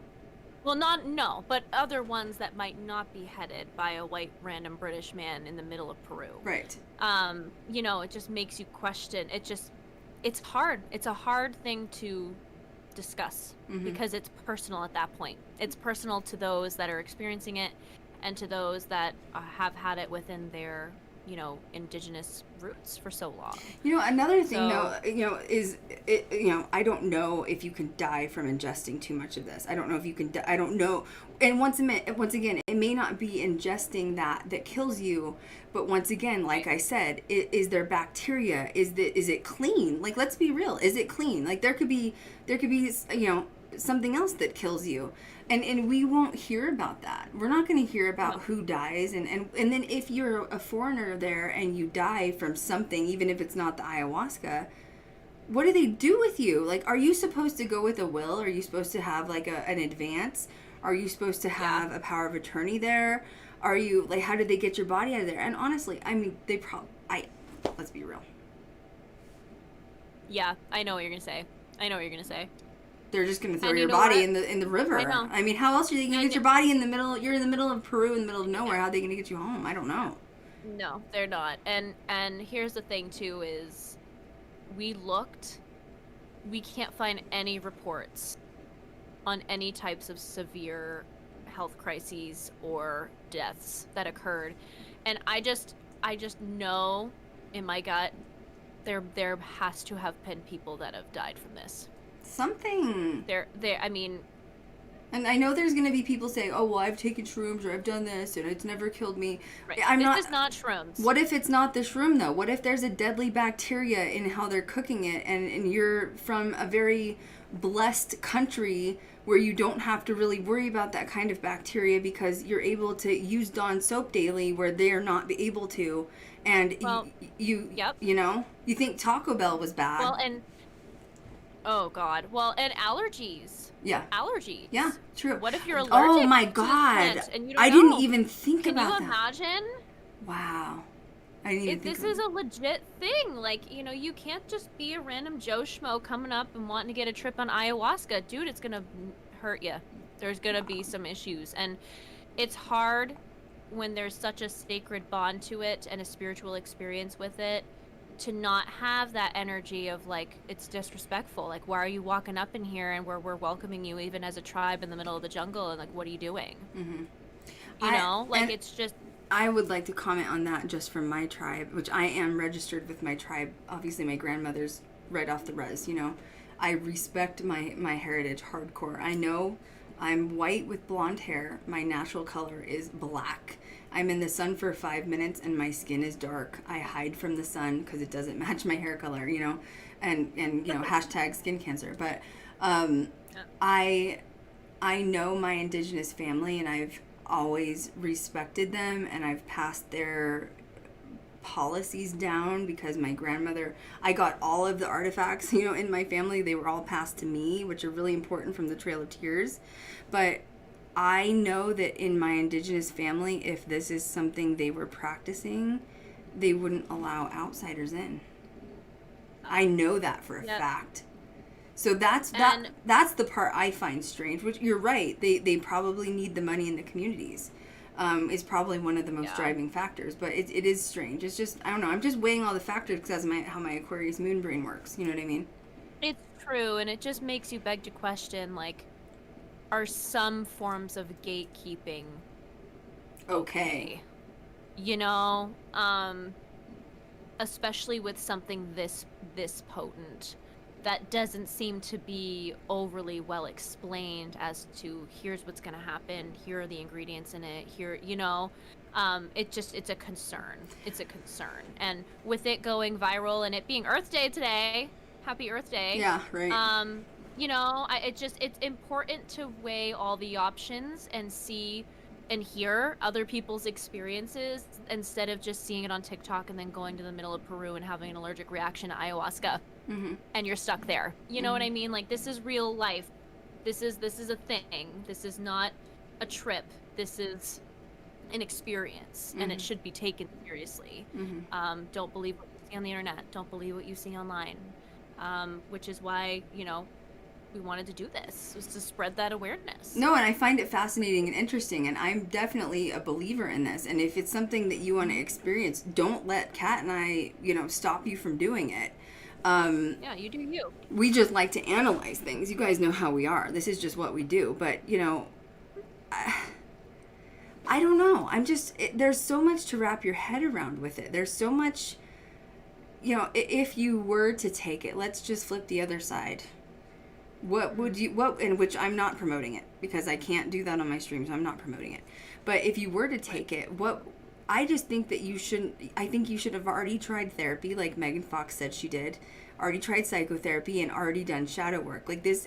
Well, no, but other ones that might not be headed by a white random British man in the middle of Peru. Right. You know, it just makes you question. It's hard. It's a hard thing to discuss because it's personal at that point. It's personal to those that are experiencing it and to those that have had it within their, you know, indigenous roots for so long. You know, another thing So- though, you know, is it, you know, I don't know if you can die from ingesting too much of this. I don't know if you can. I don't know. And once again, it may not be ingesting that kills you, but once again, like I said, is there bacteria? Is it clean? Like, let's be real. Is it clean? Like, there could be, you know, something else that kills you. And we won't hear about that. We're not going to hear about who dies. And then if you're a foreigner there and you die from something, even if it's not the ayahuasca, what do they do with you? Like, are you supposed to go with a will? Are you supposed to have like an advance? Are you supposed to have a power of attorney there? Are you, like, how did they get your body out of there? And honestly, I mean, let's be real. Yeah, I know what you're gonna say. They're just going to throw And you your know body what? in the river. I know. I mean, how else are they going to And get your body in the middle? You're in the middle of Peru, in the middle of nowhere. How are they going to get you home? I don't know. No, they're not. And here's the thing too is we can't find any reports on any types of severe health crises or deaths that occurred. And I just know in my gut there has to have been people that have died from this. Something. I mean, And I know there's going to be people saying, oh, well, I've taken shrooms or I've done this and it's never killed me. right. I'm This is not shrooms. What if it's not the shroom, though? What if there's a deadly bacteria in how they're cooking it and you're from a very blessed country where you don't have to really worry about that kind of bacteria because you're able to use Dawn soap daily where they're not able to. And you know, you think Taco Bell was bad. Well, and oh God. Well, and allergies. Yeah. Allergies. Yeah, true. What if you're allergic? Oh my to the God. plant and you don't I didn't know? even think Can about you that. imagine? Wow. I didn't even think This is a legit thing. Like, you know, you can't just be a random Joe Schmo coming up and wanting to get a trip on ayahuasca. Dude, it's going to hurt you. There's going to be some issues. And it's hard when there's such a sacred bond to it and a spiritual experience with it to not have that energy of, like, it's disrespectful. Like, why are you walking up in here and we're welcoming you even as a tribe in the middle of the jungle? And, like, what are you doing? Mm-hmm. You know? Like, and it's just... I would like to comment on that just from my tribe, which I am registered with my tribe. Obviously, my grandmother's right off the res, you know. I respect my heritage hardcore. I know I'm white with blonde hair. My natural color is black. I'm in the sun for 5 minutes and my skin is dark. I hide from the sun because it doesn't match my hair color, you know, and you know, hashtag skin cancer. But I know my indigenous family and I've always respected them and I've passed their policies down because my grandmother, I got all of the artifacts, you know, in my family. They were all passed to me, which are really important from the Trail of Tears. But I know that in my indigenous family, if this is something they were practicing, they wouldn't allow outsiders in. I know that for a fact. So that's the part I find strange, which you're right. They probably need the money in the communities. Is probably one of the most driving factors, but it is strange. It's just, I don't know. I'm just weighing all the factors because that's how my Aquarius Moon brain works. You know what I mean? It's true, and it just makes you beg to question, like, are some forms of gatekeeping Okay. you know, especially with something this potent that doesn't seem to be overly well explained as to here's what's going to happen, here are the ingredients in it, here, you know, it's a concern. It's a concern. And with it going viral and it being Earth Day today, happy Earth Day. Yeah, right. You know, it's important to weigh all the options and see and hear other people's experiences instead of just seeing it on TikTok and then going to the middle of Peru and having an allergic reaction to ayahuasca. Mm-hmm. And you're stuck there. You know what I mean? Like, this is real life. This is a thing. This is not a trip. This is an experience, and it should be taken seriously. Don't believe what you see on the internet. Don't believe what you see online. Which is why, we wanted to do this, was to spread that awareness. No, and I find it fascinating and interesting, and I'm definitely a believer in this. And if it's something that you want to experience, don't let Kat and I, stop you from doing it. Yeah, you do you. We just like to analyze things. You guys know how we are. This is just what we do. But, I don't know. There's so much to wrap your head around with it. There's so much, if you were to take it, let's just flip the other side. In which I'm not promoting it, because I can't do that on my streams. I'm not promoting it. But if you were to take it, I just think that I think you should have already tried therapy, like Megan Fox said she did, already tried psychotherapy, and already done shadow work. Like this,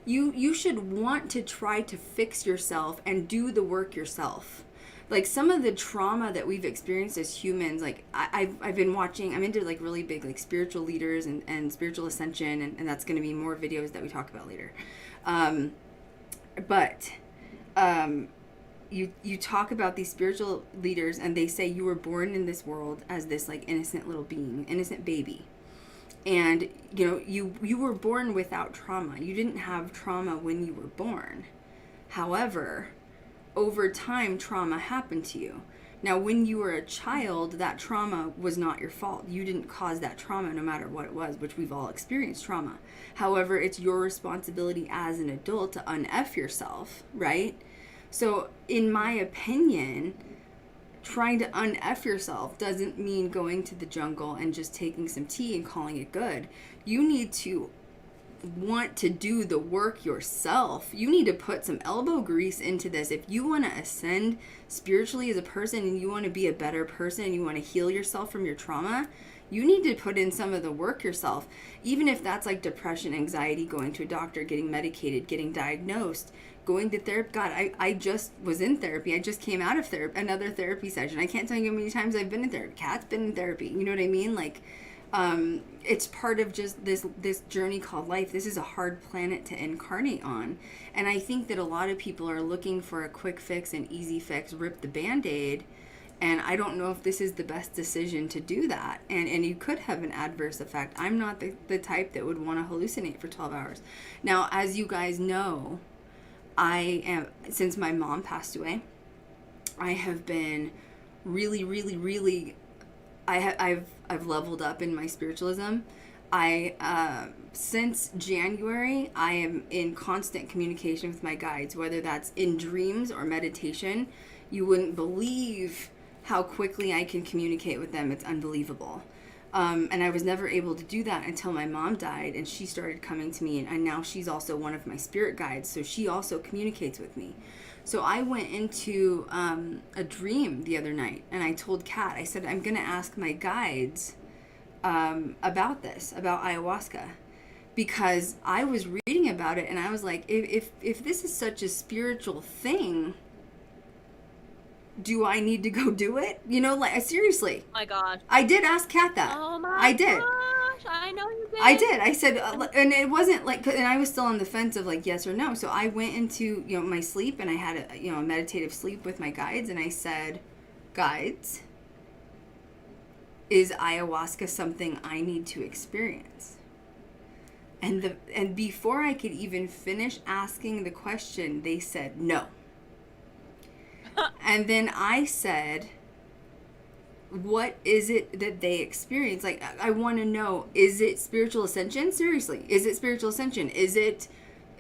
you should want to try to fix yourself and do the work yourself. Like some of the trauma that we've experienced as humans, like I've been watching, I'm into like really big like spiritual leaders and spiritual ascension, and that's going to be more videos that we talk about later. You talk about these spiritual leaders, and they say you were born in this world as this like innocent little being, innocent baby. And, you were born without trauma. You didn't have trauma when you were born. However, over time, trauma happened to you. Now, when you were a child, that trauma was not your fault. You didn't cause that trauma no matter what it was, which we've all experienced trauma. However, it's your responsibility as an adult to un-F yourself, right? So, in my opinion, trying to un-F yourself doesn't mean going to the jungle and just taking some tea and calling it good. You need to want to do the work yourself. You need to put some elbow grease into this. If you want to ascend spiritually as a person, and you want to be a better person, and you want to heal yourself from your trauma, you need to put in some of the work yourself. Even if that's like depression, anxiety, going to a doctor, getting medicated, getting diagnosed, going to therapy. God, I just was in therapy. I just came out of another therapy session. I can't tell you how many times I've been in therapy. Kat's been in therapy. You know what I mean? Like, it's part of just this journey called life. This is a hard planet to incarnate on. And I think that a lot of people are looking for a quick fix, an easy fix, rip the Band-Aid. And I don't know if this is the best decision to do that. And you could have an adverse effect. I'm not the type that would want to hallucinate for 12 hours. Now, as you guys know, since my mom passed away, I have been really, really, really, I've leveled up in my spiritualism. Since January, I am in constant communication with my guides, whether that's in dreams or meditation. You wouldn't believe how quickly I can communicate with them. It's unbelievable. And I was never able to do that until my mom died, and she started coming to me, and now she's also one of my spirit guides, so she also communicates with me. So I went into a dream the other night, and I told Kat, I said, I'm going to ask my guides about this, about ayahuasca, because I was reading about it, and I was like, if this is such a spiritual thing, do I need to go do it? Seriously. Oh my gosh. I did ask Kat that. Oh my I did. gosh. I know you did. I did. I said, and it wasn't like, and I was still on the fence of like yes or no. So I went into, my sleep, and I had a meditative sleep with my guides, and I said, guides, is ayahuasca something I need to experience? And before I could even finish asking the question, they said no. And then I said, what is it that they experience? Like, I want to know, is it spiritual ascension? Seriously, is it spiritual ascension? Is it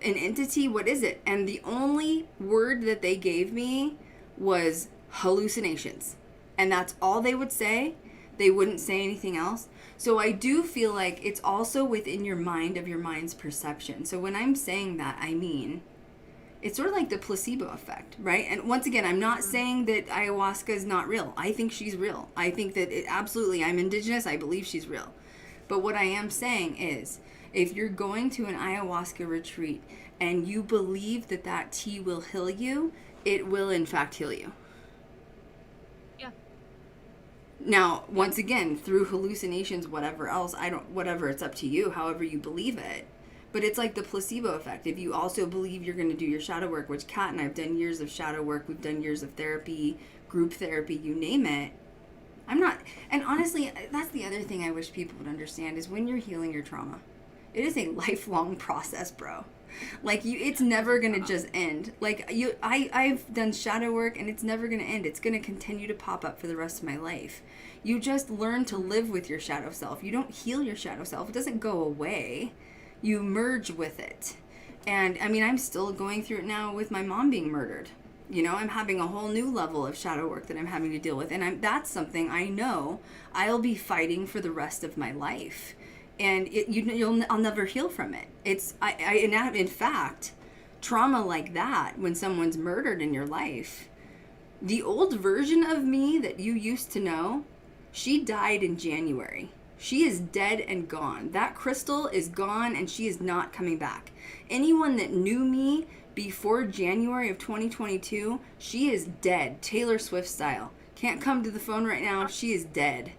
an entity? What is it? And the only word that they gave me was hallucinations. And that's all they would say. They wouldn't say anything else. So I do feel like it's also within your mind, of your mind's perception. So when I'm saying that, I mean, it's sort of like the placebo effect, right? And once again, I'm not saying that ayahuasca is not real. I think she's real. I think that absolutely, I'm indigenous. I believe she's real. But what I am saying is, if you're going to an ayahuasca retreat and you believe that that tea will heal you, it will in fact heal you. Yeah. Now, once again, through hallucinations, whatever else, whatever, it's up to you, however you believe it. But it's like the placebo effect. If you also believe you're going to do your shadow work, which Kat and I have done years of shadow work, we've done years of therapy, group therapy, you name it. I'm not, and honestly, that's the other thing I wish people would understand is when you're healing your trauma, it is a lifelong process, bro. Like it's never going to just end. Like I've done shadow work and it's never going to end. It's going to continue to pop up for the rest of my life. You just learn to live with your shadow self. You don't heal your shadow self. It doesn't go away. You merge with it. And I mean, I'm still going through it now with my mom being murdered. You know, I'm having a whole new level of shadow work that I'm having to deal with. And that's something I know I'll be fighting for the rest of my life. And I'll never heal from it. In fact, trauma like that, when someone's murdered in your life, the old version of me that you used to know, she died in January. She is dead and gone. That Krystal is gone and she is not coming back. Anyone that knew me before January of 2022, she is dead. Taylor Swift style. Can't come to the phone right now. She is dead.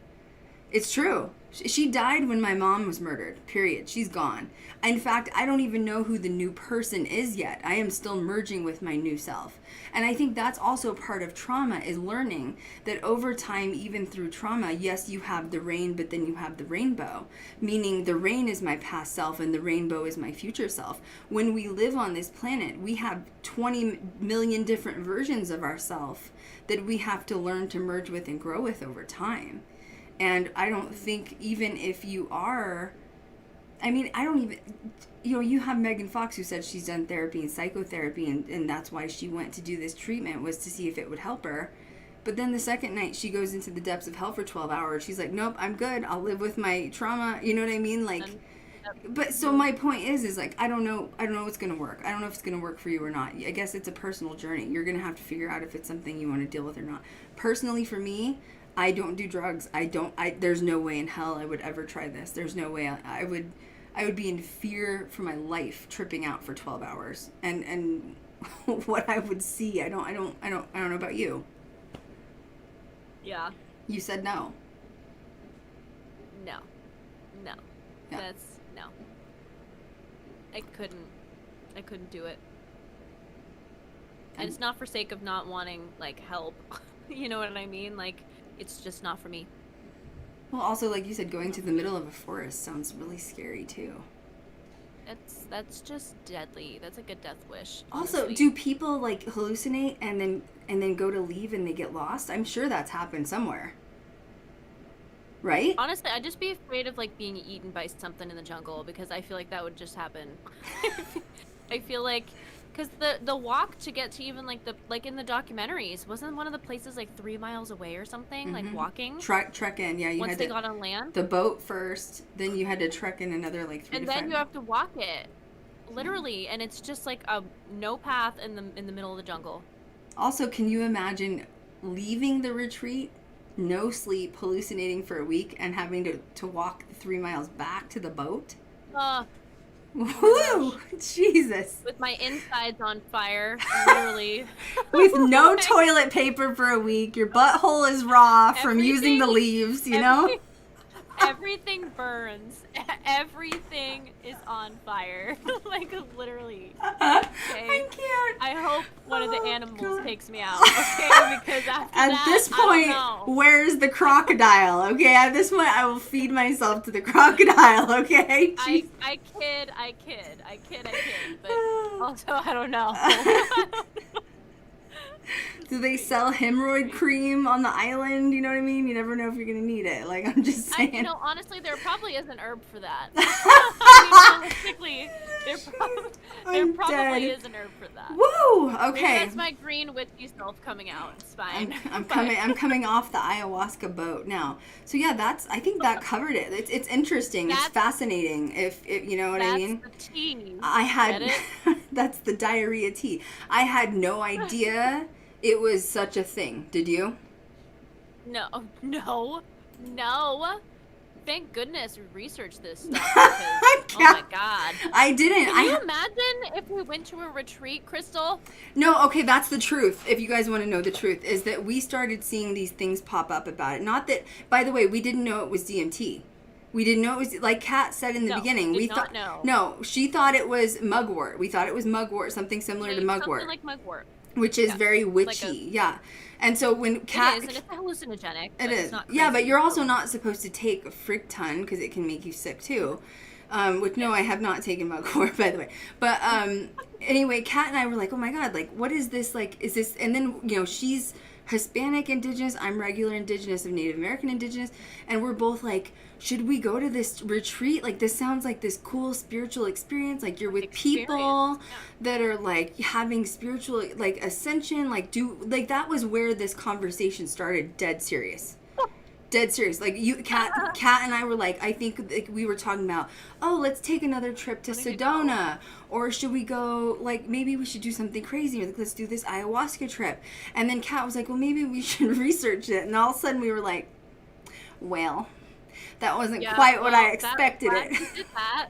It's true. She died when my mom was murdered, period. She's gone. In fact, I don't even know who the new person is yet. I am still merging with my new self. And I think that's also part of trauma, is learning that over time, even through trauma, yes, you have the rain, but then you have the rainbow. Meaning the rain is my past self and the rainbow is my future self. When we live on this planet, we have 20 million different versions of ourselves that we have to learn to merge with and grow with over time. And I don't think even if you are, I mean, I don't even, you know, you have Megan Fox who said she's done therapy and psychotherapy and that's why she went to do this treatment, was to see if it would help her. But then the second night she goes into the depths of hell for 12 hours. She's like, nope, I'm good. I'll live with my trauma. You know what I mean? Like, but so my point is like, I don't know what's going to work. I don't know if it's going to work for you or not. I guess it's a personal journey. You're going to have to figure out if it's something you want to deal with or not. Personally, for me, I don't do drugs. There's no way in hell I would ever try this. There's no way I would be in fear for my life tripping out for 12 hours. And what I would see, I don't know about you. Yeah. You said no. No. Yeah. That's no. I couldn't do it. And it's not for sake of not wanting like help. You know what I mean? Like, it's just not for me. Well, also, like you said, going to the middle of a forest sounds really scary too. That's just deadly. That's like a death wish. Also, honestly. do people like hallucinate and then go to leave and they get lost? I'm sure that's happened somewhere. Right? Honestly, I'd just be afraid of like being eaten by something in the jungle because I feel like that would just happen. I feel like because the walk to get to even like in the documentaries, wasn't one of the places like 3 miles away or something, like walking? Trek in, yeah. Once they got on land? The boat first, then you had to trek in another like 3 to 5 And then you have to walk it. Literally, and it's just like a no path in the middle of the jungle. Also, can you imagine leaving the retreat, no sleep, hallucinating for a week, and having to walk 3 miles back to the boat? Woo! Jesus. With my insides on fire, literally. With no toilet paper for a week. Your butthole is raw from using the leaves, you know? Everything burns. Everything is on fire. Like, literally. Okay? I can't. I hope one of the animals takes me out, okay? Because at this point, where's the crocodile, okay? At this point, I will feed myself to the crocodile, okay? I kid, but also, I don't know. Do they sell hemorrhoid cream on the island? You know what I mean? You never know if you're going to need it. Like, I'm just saying. Honestly, there probably is an herb for that. I mean, realistically, there probably is an herb for that. Woo! Okay. Maybe that's my green witchy self coming out. It's fine. I'm coming off the ayahuasca boat now. So yeah, I think that covered it. It's interesting. It's fascinating. If you know what I mean. That's the tea. Get it? That's the diarrhea tea. I had no idea it was such a thing. Did you? No. Thank goodness we researched this stuff. Because, oh my god. I didn't. Can you imagine if we went to a retreat, Krystal? No, okay, that's the truth. If you guys want to know the truth, is that we started seeing these things pop up about it. Not that, by the way, we didn't know it was DMT. We didn't know it was, like Kat said in the No, beginning. did We not thought know. no, she thought it was mugwort. We thought it was mugwort, something similar to Maybe mugwort, something like mugwort. which is yeah, very like witchy. Yeah. And so when Kat, It is, and it's hallucinogenic. it but is. It's not Yeah, but crazy. you're also not supposed to take a frick ton because it can make you sick too. Which no, I have not taken mugwort, by the way. But anyway, Kat and I were like, oh my god, like what is this? Like, is this? And then she's Hispanic Indigenous, I'm regular Indigenous of Native American Indigenous, and we're both like, should we go to this retreat? Like, this sounds like this cool spiritual experience. Like, you're with people that are like having spiritual like ascension. Like, that was where this conversation started. Dead serious. Dead serious. Like Kat and I were like, I think like, we were talking about, oh, let's take another trip to Sedona, or should we go, like, maybe we should do something crazy, like, let's do this ayahuasca trip. And then Kat was like, well, maybe we should research it. And all of a sudden we were like, well, that wasn't quite what I expected glad it. We did that.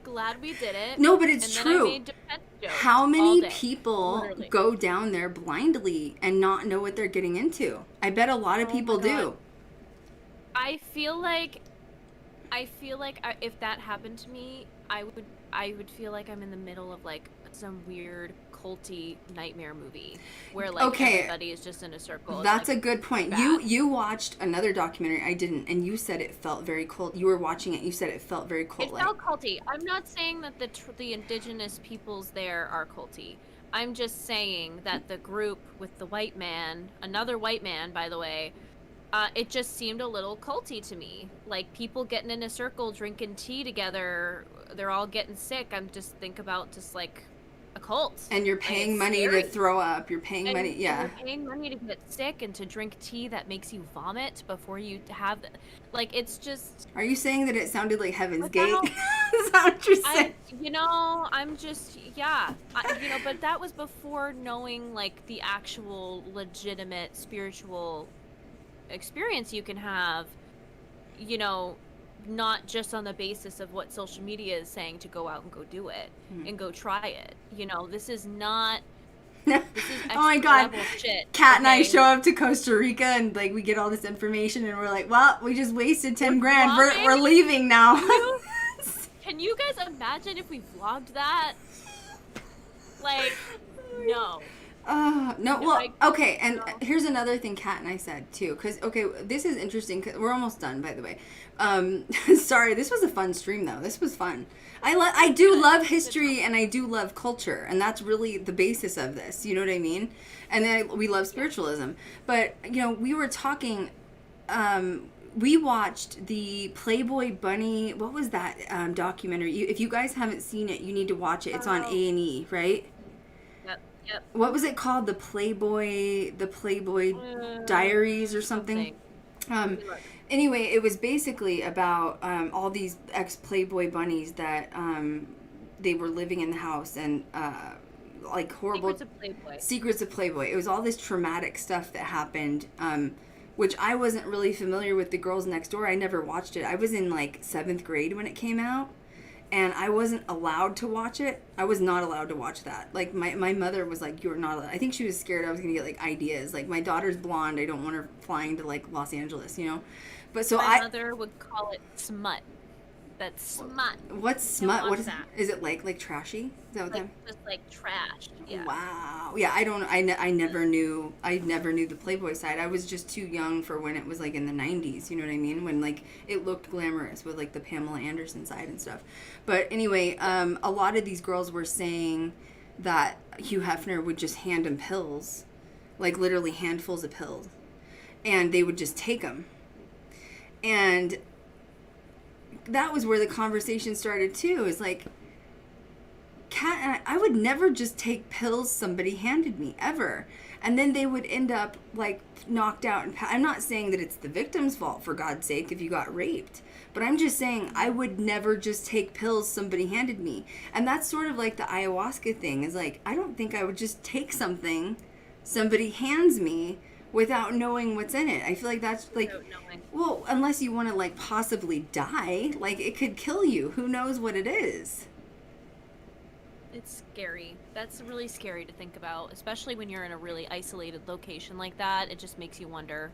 Glad we did it. No, but it's and then true. I made defense jokes How many all day, people literally. go down there blindly and not know what they're getting into? I bet a lot of people do. I feel like if that happened to me, I would feel like I'm in the middle of like some weird culty nightmare movie where like everybody is just in a circle. That's like, a good point. bad. You watched another documentary. I didn't, and you said it felt very cult. You were watching it. You said it felt very cult-like. It felt culty. I'm not saying that the indigenous peoples there are culty. I'm just saying that the group with the white man, another white man, by the way, it just seemed a little culty to me. Like people getting in a circle, drinking tea together. They're all getting sick. I'm just think about just like a cult. And you're paying money scary. to throw up. You're paying money. Yeah. You're paying money to get sick and to drink tea that makes you vomit before you have. Like it's just. Are you saying that it sounded like Heaven's Gate? Well, Is that what you're saying? I'm just but that was before knowing like the actual legitimate spiritual experience you can have, not just on the basis of what social media is saying to go out and go do it and go try it. This is not. This is Oh my god, level shit. Kat and I show up to Costa Rica and like we get all this information and we're like, well, we just wasted 10 grand. We're leaving now. Can you guys imagine if we vlogged that? Like, no. No, well, okay, and here's another thing Kat and I said, too, because, okay, this is interesting, 'cause we're almost done, by the way. Sorry, this was a fun stream, though. This was fun. I do love history, and I do love culture, and that's really the basis of this, you know what I mean? And then we love spiritualism. But, we were talking, we watched the Playboy Bunny, what was that documentary? If you guys haven't seen it, you need to watch it. It's on A&E, right? Yep. What was it called? The Playboy Diaries or something? Anyway, it was basically about all these ex-Playboy bunnies that they were living in the house and like horrible Secrets of Playboy. It was all this traumatic stuff that happened, which I wasn't really familiar with. The Girls Next Door. I never watched it. I was in like 7th grade when it came out. And I wasn't allowed to watch it. I was not allowed to watch that. Like, my mother was like, you're not allowed. I think she was scared I was going to get, like, ideas. Like, my daughter's blonde. I don't want her flying to, like, Los Angeles, But so My mother would call it smut. That's smut. What's smut? What is that? Is it, like trashy? Is that what just, like, trash. Yeah. Wow. Yeah, I never knew the Playboy side. I was just too young for when it was, like, in the 90s, you know what I mean? When, like, it looked glamorous with, like, the Pamela Anderson side and stuff. But anyway, a lot of these girls were saying that Hugh Hefner would just hand them pills, like, literally handfuls of pills, and they would just take them. And that was where the conversation started, too, is, like, Kat and I would never just take pills somebody handed me, ever. And then they would end up, like, knocked out. I'm not saying that it's the victim's fault, for God's sake, if you got raped. But I'm just saying I would never just take pills somebody handed me. And that's sort of like the ayahuasca thing, is like, I don't think I would just take something somebody hands me without knowing what's in it. I feel like that's, like, well, unless you want to, like, possibly die. Like, it could kill you. Who knows what it is? It's scary. That's really scary to think about, especially when you're in a really isolated location like that. It just makes you wonder.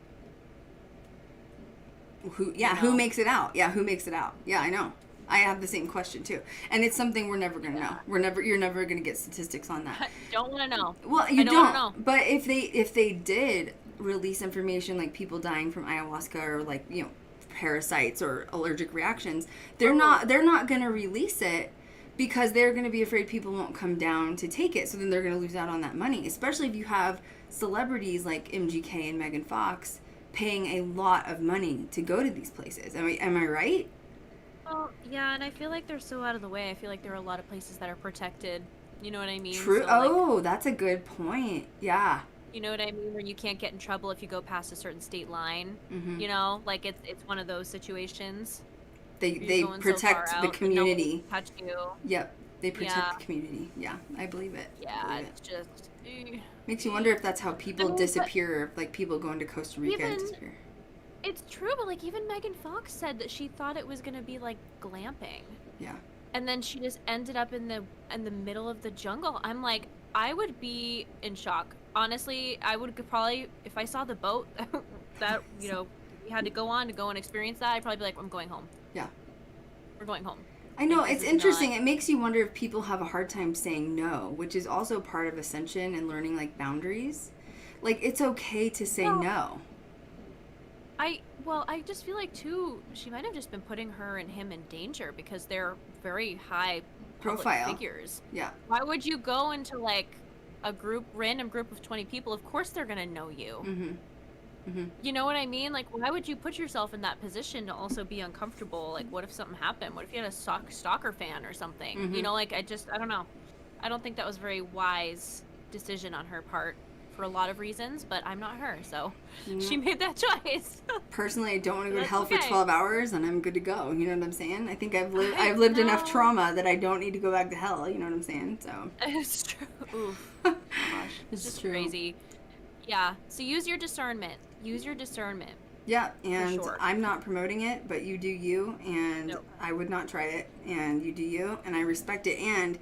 Who know? makes it out? Yeah, who makes it out? Yeah, I know. I have the same question too. And it's something we're never going to know. You're never going to get statistics on that. Don't want to know. Well, you I don't wanna know. But if they did release information like people dying from ayahuasca or like, you know, parasites or allergic reactions, they're not going to release it because they're going to be afraid people won't come down to take it. So then they're going to lose out on that money, especially if you have celebrities like MGK and Megan Fox paying a lot of money to go to these places. Am I right? Well, yeah, and I feel like they're so out of the way. I feel like there are a lot of places that are protected. You know what I mean? True. So, That's a good point. Yeah. you know what I mean? Where you can't get in trouble if you go past a certain state line. Mm-hmm. You know, like it's one of those situations. They You're going so protect far the out, community. no one can touch you. Yep. They protect Yeah. the community. Yeah, I believe it. Yeah, it's just. Makes you wonder if that's how people but- disappear. Like people going to Costa Rica and Even- disappear. It's true, but like even Megan Fox said that she thought it was gonna be like glamping, Yeah. and then she just ended up in the middle of the jungle. I'm like, I would be in shock. Honestly, I would probably, if I saw the boat that you know we had to go and experience that, I'd probably be like, I'm going home. Yeah. We're going home. I know, Because it's it's interesting. not- It makes you wonder if people have a hard time saying no, which is also part of ascension and learning like boundaries. Like it's okay to say Well, no. I just feel like too, she might have just been putting her and him in danger because they're very high public Profile. figures. Yeah. Why would you go into like a random group of 20 people? Of course they're gonna know you. Mm-hmm. You know what I mean? Like, why would you put yourself in that position to also be uncomfortable? Like, what if something happened? What if you had a stalker fan or something? Mhm. You know, like, I don't know. I don't think that was a very wise decision on her part for a lot of reasons, but I'm not her, so she made that choice. Personally, I don't want to go to That's hell for okay. 12 hours and I'm good to go. You know what I'm saying? I think I've lived enough know. trauma that I don't need to go back to hell. You know what I'm saying? So. It's true. Oof. Gosh, it's It's just true. crazy. Yeah. So use your discernment. Use your discernment. Yeah, and sure. I'm not promoting it, but you do you, and Nope. I would not try it, and you do you, and I respect it. And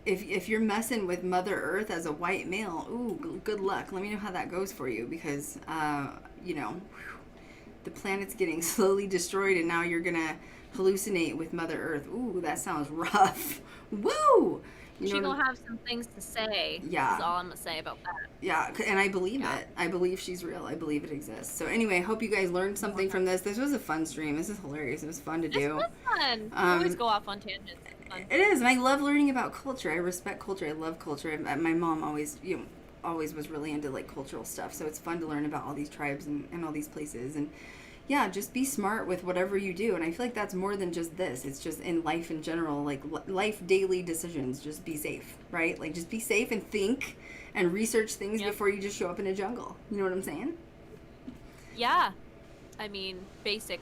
if you're messing with Mother Earth as a white male, ooh, good luck. Let me know how that goes for you, because you know, the planet's getting slowly destroyed, and now you're gonna hallucinate with Mother Earth. Ooh, that sounds rough. Woo! You She know what gonna have some things to say. Yeah. Is all I'm gonna say about that. Yeah, and I believe Yeah. it. I believe she's real. I believe it exists. So anyway, hope you guys learned something from this. This was a fun stream. This is hilarious. It was fun to This do. was fun. We always go off on tangents. It's fun. It is, and I love learning about culture. I respect culture. I love culture. My mom always, always was really into like cultural stuff. So it's fun to learn about all these tribes and all these places. And yeah, just be smart with whatever you do. And I feel like that's more than just this. It's just in life in general, like life daily decisions. Just be safe, right? Like just be safe and think and research things Yep. before you just show up in a jungle. You know what I'm saying? Yeah. I mean, basic.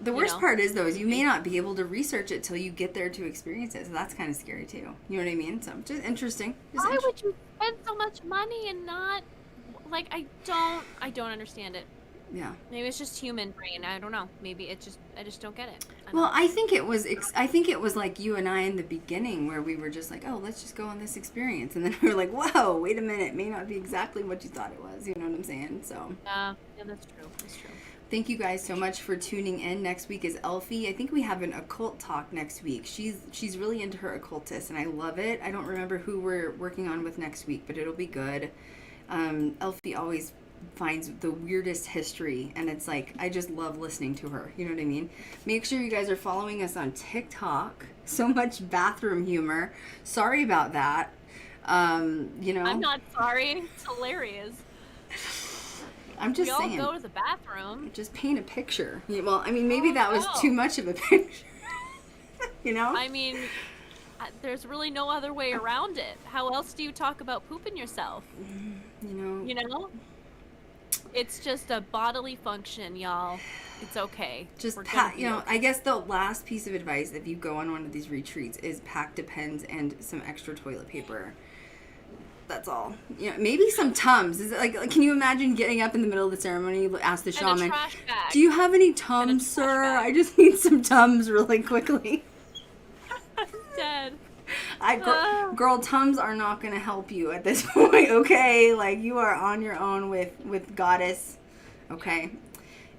The you worst know? part is though, is you may not be able to research it till you get there to experience it. So that's kind of scary too. You know what I mean? So just interesting. Why would you spend so much money and not like I don't understand it. Yeah. Maybe it's just human brain. I don't know. Maybe I just don't get it. Well, I think it was like you and I in the beginning where we were just like, oh, let's just go on this experience. And then we were like, whoa, wait a minute. It may not be exactly what you thought it was. You know what I'm saying? So yeah, that's true. That's true. thank you guys so much for tuning in. Next week is Elfie. I think we have an occult talk next week. She's really into her occultist, and I love it. I don't remember who we're working on with next week, but it'll be good. Elfie always finds the weirdest history, and it's like I just love listening to her. You know what I mean? Make sure you guys are following us on TikTok. So much bathroom humor. Sorry about that. You know, I'm not sorry. It's hilarious. I'm just We all saying. go to the bathroom. Just paint a picture. Well, I mean, maybe Oh, that was no. too much of a picture. You know? I mean, there's really no other way around it. How else do you talk about pooping yourself? You know? You know? It's just a bodily function, y'all. It's okay. Just We're gonna be you know, okay. I guess the last piece of advice if you go on one of these retreats is pack Depends and some extra toilet paper. That's all. You know, maybe some Tums. Is it like can you imagine getting up in the middle of the ceremony, ask the And a shaman, trash bag. "Do you have any And a Tums, trash sir? bag. I just need some Tums really quickly." I'm dead. Girl, Tums are not going to help you at this point, okay? Like, you are on your own with Goddess, okay?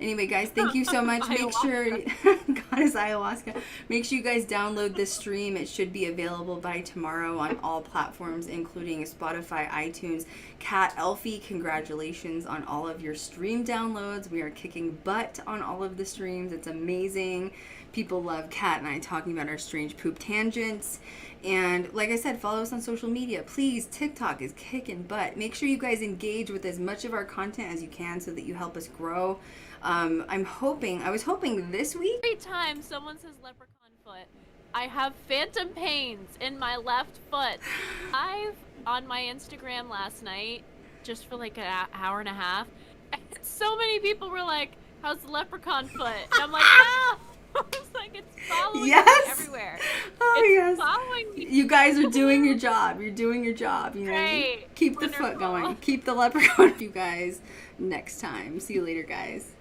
Anyway, guys, thank you so much. Make sure, Goddess Ayahuasca, make sure you guys download this stream. It should be available by tomorrow on all platforms, including Spotify, iTunes. Kat, Elfie, congratulations on all of your stream downloads. We are kicking butt on all of the streams. It's amazing. People love Kat and I talking about our strange poop tangents. And like I said, follow us on social media. Please, TikTok is kicking butt. Make sure you guys engage with as much of our content as you can so that you help us grow. I was hoping this week. Every time someone says leprechaun foot, I have phantom pains in my left foot. I've on my Instagram last night, just for like an hour and a half, and so many people were like, "How's the leprechaun foot?" And I'm like, "Ah!" I was like, "It's following me everywhere. Oh, it's following me." You guys are doing your job. You're doing your job. You know, Great. keep the foot going. Keep the leprechaun. You guys next time. See you later, guys.